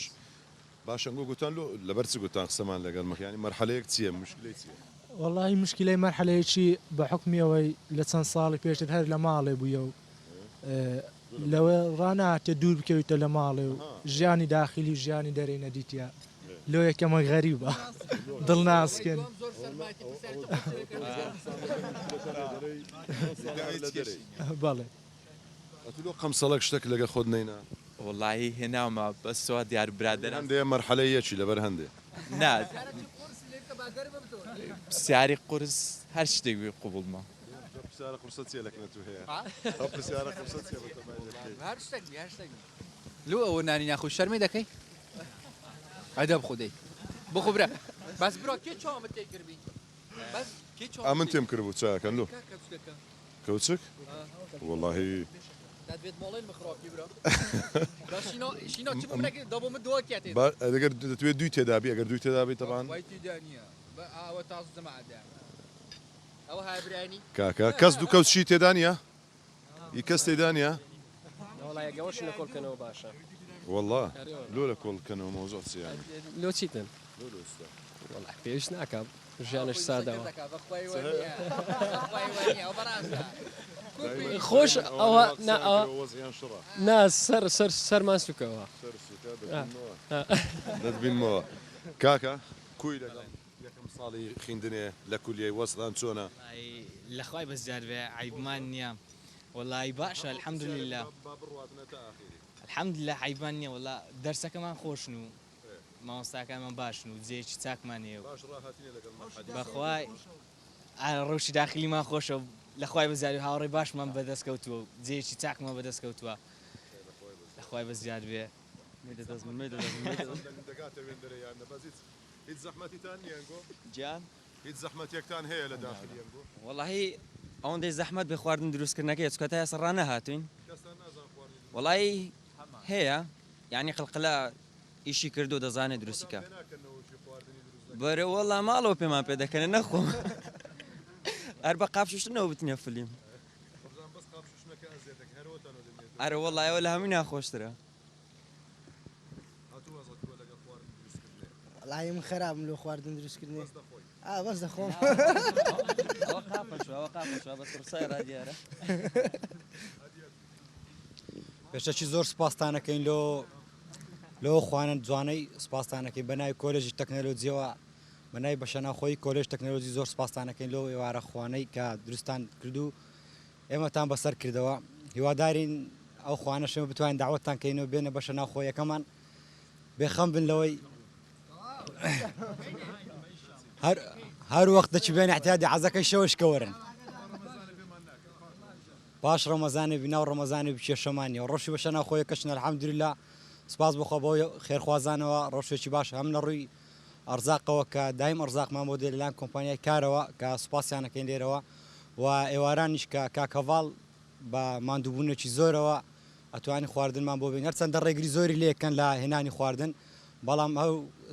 باشەنگۆ گوتان لەبەر چ گوتان قسەمان لەگەڵ مەکیانی مەرحەلەیەک چییە مشکلەی چییە
والله مشکلەی مەرحەلەیەکی بە حکمیەوەی لە چەند ساڵی پێشتر هەر لە ماڵێ بووە و لەوە ڕاناتێ دوور بکەویتە لە ماڵێ و ژیانی داخلی و ژیانی دەرەی نەدیتە لۆ یەکەمە غەریبە دڵ ناسکن بەڵێ
ئەتولۆ قەمسەڵک شتێک لەگە خۆت نەینا
وڵی هێناومە بەسەوە دیار برادر
هەندێ مەرحەلەیەکی لەبەر هەندێ
نا پرسیاری قورس هەر شتێک وێ قوبڵمە
لۆ ئەوە نانی ناخۆ شەرمەی دەکەی ئەدە بخودەی بخۆ برە بەس برۆ کێ چاومە تێکردبی
من تێم کرد بوو چاکەن لۆ كوتشك والله
دەبێت مۆڵێن مخڕۆکی برە شینۆ چ بمرەکە دەبۆ من دۆکێت
ئەگەر دەتوێت دوی تێدابی ئەگەر دوی تێدابی تەبان
ئەوە تاز زەمادا ئەوە هابرانی
کاکە کەس دوو کەوتشی تێدانە ئی کەس تێدانە
وڵای گەوەش لە کۆڵکەنەوە باشە
والله لۆ لە کۆڵکەنەوە مۆزۆ چیان
لۆ چیتن وڵای پێویست ناکەم ژیانش سادەوە خۆش ئەوە نا سەرمان سوکەوە
دەتبینمەوە کاکە کوی لەگەڵ یەکەم ساڵی خوێندنێ لە کولیای وەسڵان چۆنە
لەخوای بەزیار بێ عیبمان نییە وڵی باشە الحەمدولله الحەمدلله عیبان نییە وڵا دەرسەکەمان خۆشن و مامۆستاکانمان باشن و جێکی چاکمان هەیە بەخوای ڕۆشی داخلیمان خۆشە لەخوای بەزیاری هاوڕێی باشمان بەدەستکەوتووە و جێکی چاکمان بەدەستکەوتووە لەخوای بەزیار بێ
هیچ زەحمەتیتان نییەنگۆ
گیان
هیچ زەحمەتێکتان هەیە لە داخلی ئەنگۆ
وڵی ئەوەندەی زەحمەت بە خواردن دروستکردنەکەی چکەتە ئێستا ڕانەهاتوین وڵی هەیە یعنی قڵقلە ئیشی کردو دەزانێت دروستیکە بەرە وەڵا ماڵەوە پێمان پێ دەکەنە نەخۆم هەر بە قاپشوشتنەوە بتنێ فلیم ئەرە وەڵایەوە لە هەمووی ناخۆشترە
وڵی من خراپم لۆ خواردن دروستکردنی بەس دەخۆم
پێشەکی زۆر سپاسانەکەین لۆ خوانن جوانەی سپاسانەکەی بەناوی کۆلێژی تەکنەلۆجیەوە بەناوی بەشەناخۆی کۆلێژ تەکنەلۆجی زۆر سپاسانەکەین لۆ ئێوارە خوانەی کە دروستان کردو ئێمەتان بەسەر کردەوە هیوادارین ئەو خوانەشەمە بتوانین داوەتان کەینەوە بێنە بەشە ناوخۆیەکەمان بێخەم بن لەوەی هەر وەخت دەچ بێن احتیاجی حەزەکەی شەوەشکەوەرن باش ڕەمەزانێ بیناو ڕەمەزانێ بچێشەمانی ڕۆژی بەشە ناوخۆیە کەشن الحەمدولله سپاس بخوا بۆ خێرخوازانەوە ڕۆژێکی باش هەم لە ڕووی ئەرزاقەوە کە دایم ئەرزاقمان بۆ دێ لەلایەن کۆمپانیای کارەوە کە سوپاسیانەکەین لێرەوە و ئێوارانیش کە کاکەڤاڵ بە ماندووبوونێکی زۆرەوە ئەتوانی خواردنمان بۆ بین هەرچەندە ڕێگری زۆری لێکەن لە هێنانی خواردن بەڵام ئەو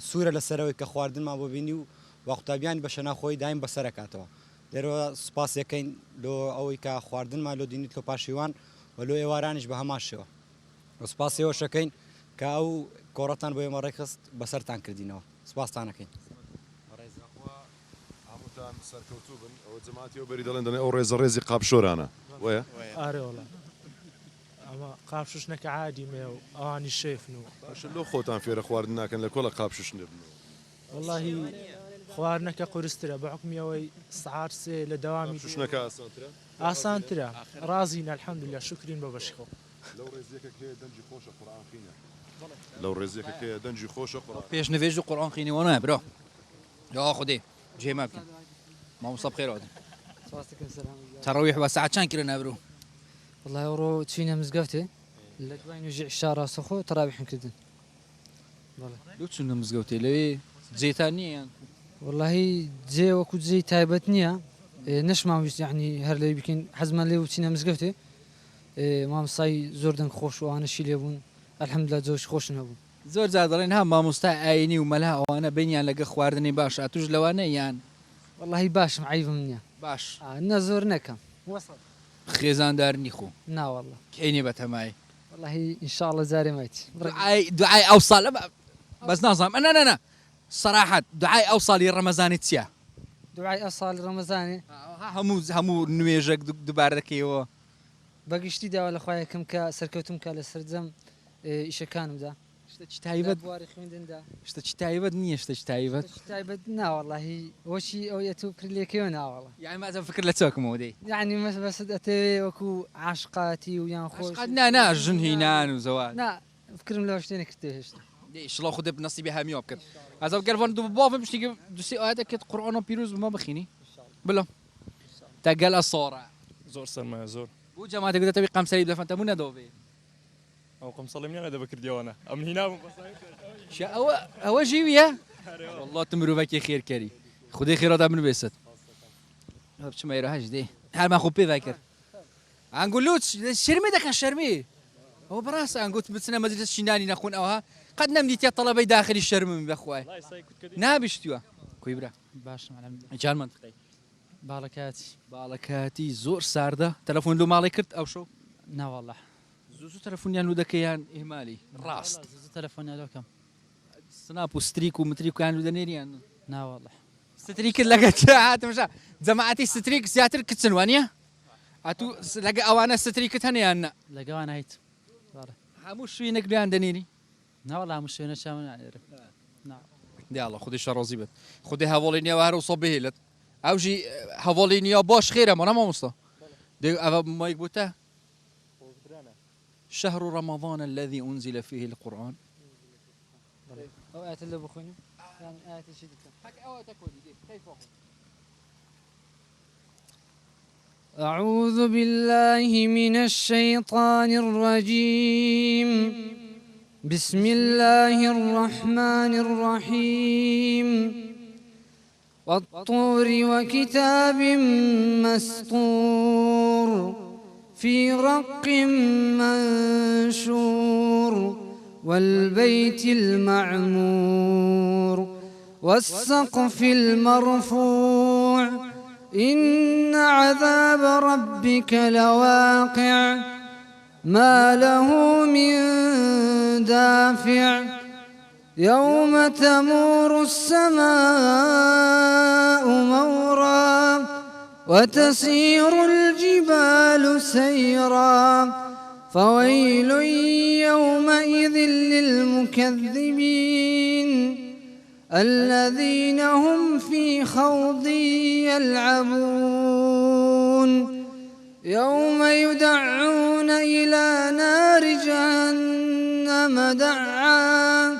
سوورە لەسەرەوەی کە خواردنمان بۆ بینی و وەقوتابیانی بە شەناخۆی دایم بەسەرەکاتەوە لێرەوە سوپاسەکەین لۆ ئەوەی کە خواردنمان لۆ دینیت لۆ پاشیوان و لۆ ئێوارانیش بە هەمان شێوە سوپاسیەوە شەکەین کە ئەو کۆڕەتان بۆ ئێمە ڕێکخست بەسەرتان کردینەوە سوپاسانەکەین
هەمووتان سەرکەوتوو بن ئەوە جەماعەتیەوە بەری دەڵێن دەڵێن ئەو ڕێزە ڕێزی قاپشۆرانە وایە
ئارێ وڵا ئەمە قاپشوشنەکە عادی مێ و ئەوانی شێفن و
لۆ خۆتان فێرە خواردن ناکەن لە کۆڵە قاپشوشن دەبن
واللهی خواردنەکە قورسترە بە حکمیەوەی سعات سێ لە دەوامی
شوشنەکە ئاسانترە
ئاسانترە ڕازین الحەمدولله شکرین بە بەشخۆ
لەو ڕێزیەکە هەیە دەنجی خۆشە قورئان خوێنە لەو ڕێزیەکە هەیە دەنجی خۆشە قورئان
پێشنەوێژ و قورئان خوێنیەوە نایە برۆ یا خودێ جێما بکەن مامۆستا بخێرەوە تەڕەویح بە ساعت چەند کرێ نابرۆ
والله ئەوڕۆ چوینە مزگەوتێ لە دوای نوێژی عیشا ڕاستەخۆ تەراویحم کردن
لۆ چونە مزگەوتێ لەوێ جێتان نییە
واللهی جێ وەکو جێی تایبەت نییە نەشماویست یعنی هەر لێ بکەین حەزمان لێ بچینە مزگەوتێ مامۆستای زۆر دەنگ خۆش و ئەوانەشی لێ بوون الحەمدولله جۆش خۆشن هەبوو
زۆر جار دەڵێن ها مامۆستای ئاینی و مەلا ئەوانە بینیان لەگە خواردنی باش ئاتوش لەوانە یان
واللهی باشم عیبم نییە
باش
نە زۆر نەکەم
خێزاندار نیخۆ
ناوەڵە
کەینێ بەتەمای
واللهی ئینشاءڵڵە جارێ مایت
دوعای ئەو ساڵ بەس نازانم ئەنە سەراحەت دوعای ئەو ساڵی ڕەمەزانی چییە
دوعای ئەو ساڵی ڕەمەزانێ
هەموو نوێژێک دووبارە دەکەیەوە
بەگشتی داوا لە خوای یەکەم کە سەرکەوتم کا لە سەرجەم ئیشەکانمدا
تایبەت
بواری خوێندندا
شتێکی تایبەت نییە شتێکی تایبەت
تایبەت ناوەڵی وەشی ئەو یەتو کردلێکەوە ناوەڵە
یعنی مازە فکر لە چاکمەوە دەی
یعنی بەست ئەتەوێ وەکو عاشقاتی و یان خۆش
نا ژن هینان و زەوال
نا فکرم لەوە شتێنە کردێ هێشتا
شڵە خودێ بنەسیبی هەمیۆ بکرد ئەزە گەلڤان دوو باوم شتێکی دووسی ئاەتێکت قورئان و پیرۆز بما بخینی بڵم تەگەل ئەسۆڕە
زۆر سەرمایە زۆر
بوو جەماعەتێک دەتەوی قەمسەری دەفەنتەمو نەدەوێ
ئەو قەمسەڵی منیانە دەبە کردیەوەنە ئەم هینابم
ئەوە ژیویە والله تو مرۆڤێکی خێرکەری خودی خێرەدا من بێست بچمە ئێرە هەش دێ هەرمان خۆ پێ کرد ئەنگول لوت شرمی دەکەن شەرمی ئەوە بەڕاستە ئەنگوت بچنە مەجلس شینانی نەخۆن ئەوها قەت نەمدیتە تەڵەبەی داخلی شەرمم بەخوای نابیشتووە کوی برا
باشم
جان منطقەی
باڵەکاتی
زۆر ساردە تەلەفۆن لۆ ماڵی کرد ئەو شەو
ناوەڵە
زوو تەلەفۆنیان و دەکەیان ئێمالی ڕاست
تەلەفۆنیادەکەم
سناپ و ستریک و متریکیان و دەنێریان
ناوەڵە
ستری کرد لەگە هاتمشا جەماعەتی ستریک زیاتر کچن وانە ئەتوو لەگە ئەوانە ستریکت هەنیان
لەگەوان هیت
هەموو شوێنێک لیان دەنێری
ناوەڵ هەموو شوێنە چاوەن
دیاڵە خودی شەڕۆزی بێت خودی هەوڵی نیێوە هەر وسە بهێلت ئەوژی هەوڵی نیە باش خێرە مەە مامۆستا ئەوە مایک بوتە شهر رمضان الذي أنزل فيه القرآن
أو آية اللي بخوني يعني آية شيء أعوذ بالله من الشيطان الرجيم بسم الله الرحمن الرحيم والطور وكتاب مسطور في رق منشور والبيت المعمور والسقف المرفوع إن عذاب ربك لواقع ما له من دافع يوم تمور السماء مورا وتسير الجبال سيرا فويل يومئذ للمكذبين الذين هم في خوض يلعبون يوم يدعون إلى نار جهنم دعا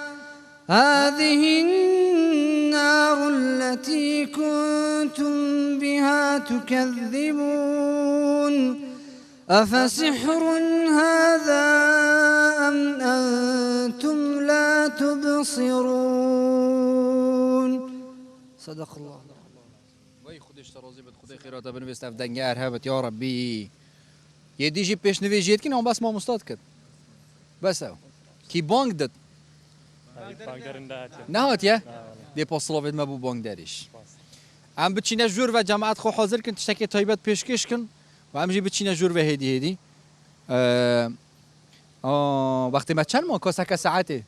هذه النار التي كنتم بها تكذبون أفسحر هذا أم أنتم لا تبصرون صدق الله
وای خودش ترازی بد خدای خیرات بنویست اف دنگار هبت یا ربی یه دیجی پیش نویجید که نام بس ما مستاد کرد بس او کی بانک داد نهات یا دی پاسلاوید ما بو بانک داریش ام بچینه جور و جماعت خو حاضر کن تشتکی تایبت پیشکش کن و همجی بچینه جور و هدی وقتی ما چند ما کاسه ساعته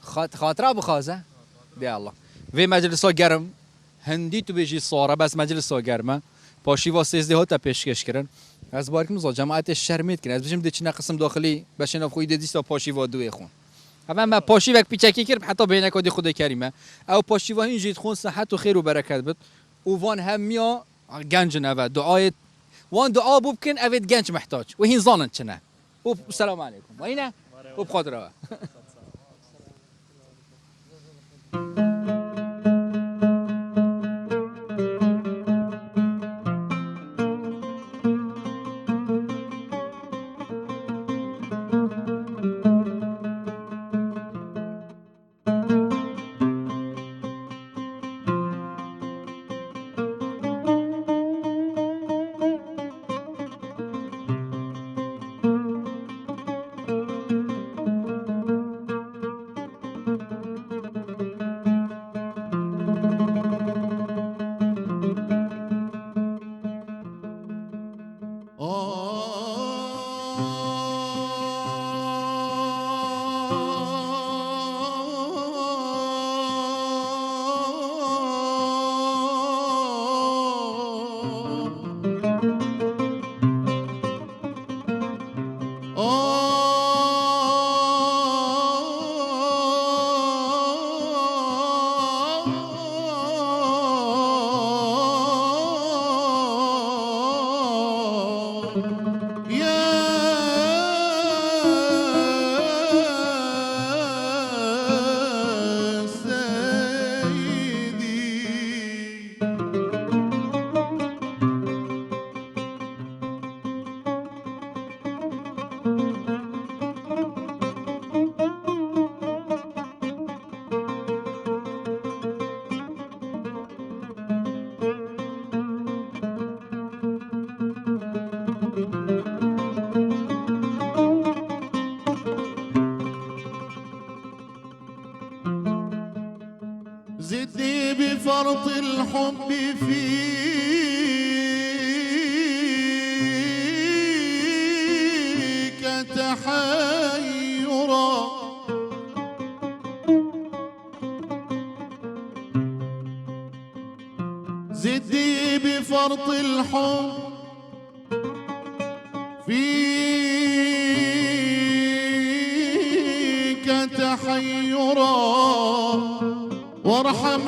خاطره بخوازه دی الله و مجلس ها گرم هندی تو بیجی صاره بس مجلس ها گرمه پاشی و 13 ها تا پیشکش کردن از بارکم زا جماعت شرمید کردن از بچم دچنا قسم داخلی بشن خوی دیدی تا پاشی و دوی خون اما ما پاشی وقت پیچکی کرد حتی بین کدی خود کریمه او پاشی و این جید خون صحت و خیر و برکت بد او وان همیا گنج نو دعای وان دعا بکن اوید گنج محتاج و هین زانن چنه و السلام علیکم و اینا و بخاطر
بفرط الحب فيك تحيرا زدي بفرط الحب فيك تحيرا وارحم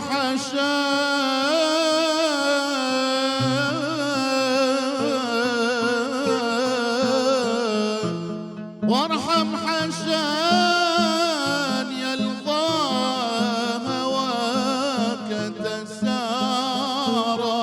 وارحم حشان يلقى هواك تسارا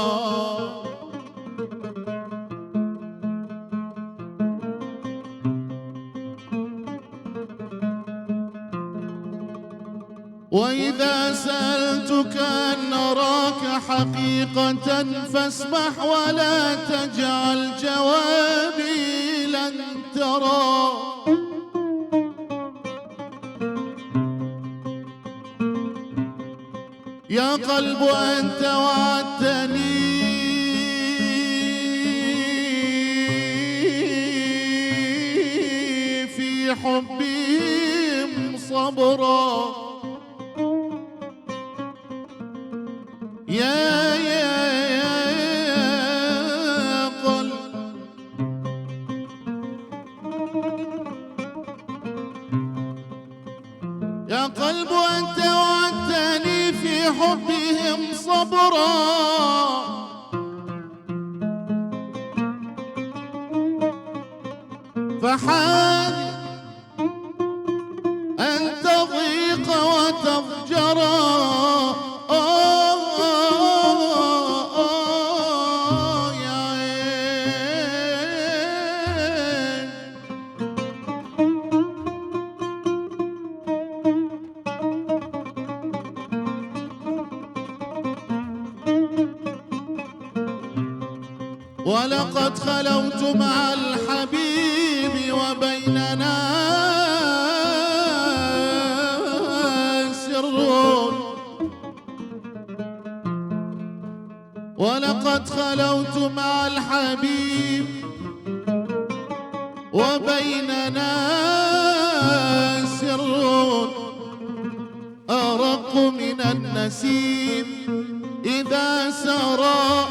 وإذا سألتك أن نراك حقيقة فاسمح ولا تجعل جوابي لن ترى يا قلب أنت وعدتني في حبهم صبرا يا قلب يا قلب أنت وعدتني في حبهم صبرا فحال أن تضيق وتضجرا ولقد خلوت مع الحبيب وبيننا سر ولقد خلوت مع الحبيب وبيننا سر أرق من النسيم إذا سرى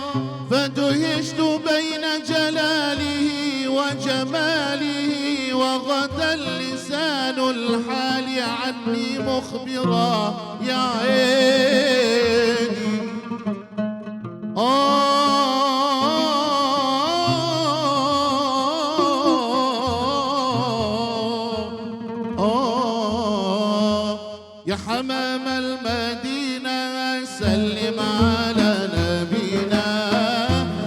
فدهشت بين جلاله وجماله وغدا لسان الحال عني مخبرا يا عيني يا حمام المدينة سلم على نبينا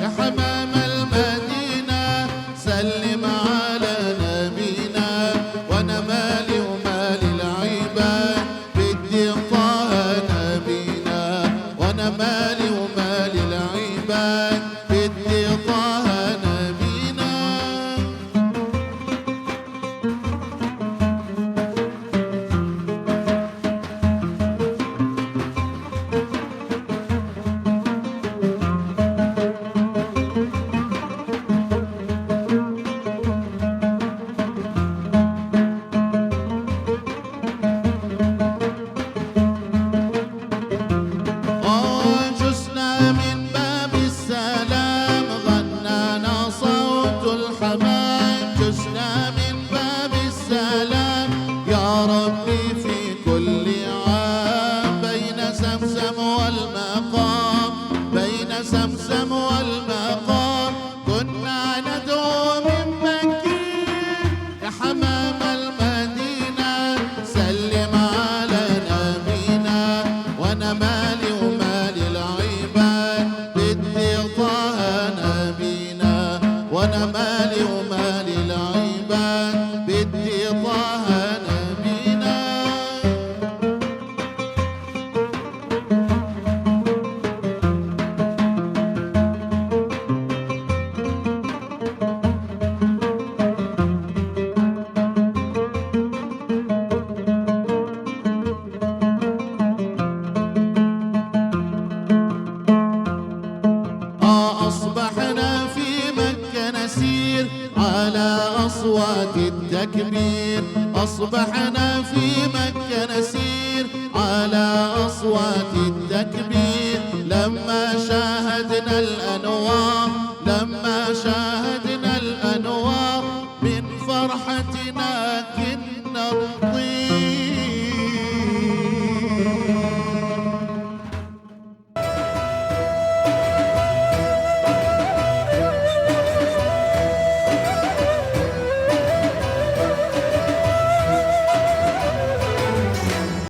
يا حمام المدينة سلم على نبينا وانا مالي ومالي العباد بدي طه نبينا وانا مالي ومالي العباد بدي طه نبينا جسنا من باب السلام غنانا صوت الحمام جسنا من باب السلام يا ربي في كل عام بين زمزم والمقام بين زمزم والمقام كنا ندعو من مكين يا حمام المدينة سلم على نبينا وانا مالي ومالي العباد بدي طه نبينا وانا مالي ومالي العباد بدي طه نبينا أصوات التكبير أصبحنا في مكة نسير على أصوات التكبير لما شاهدنا الأنوار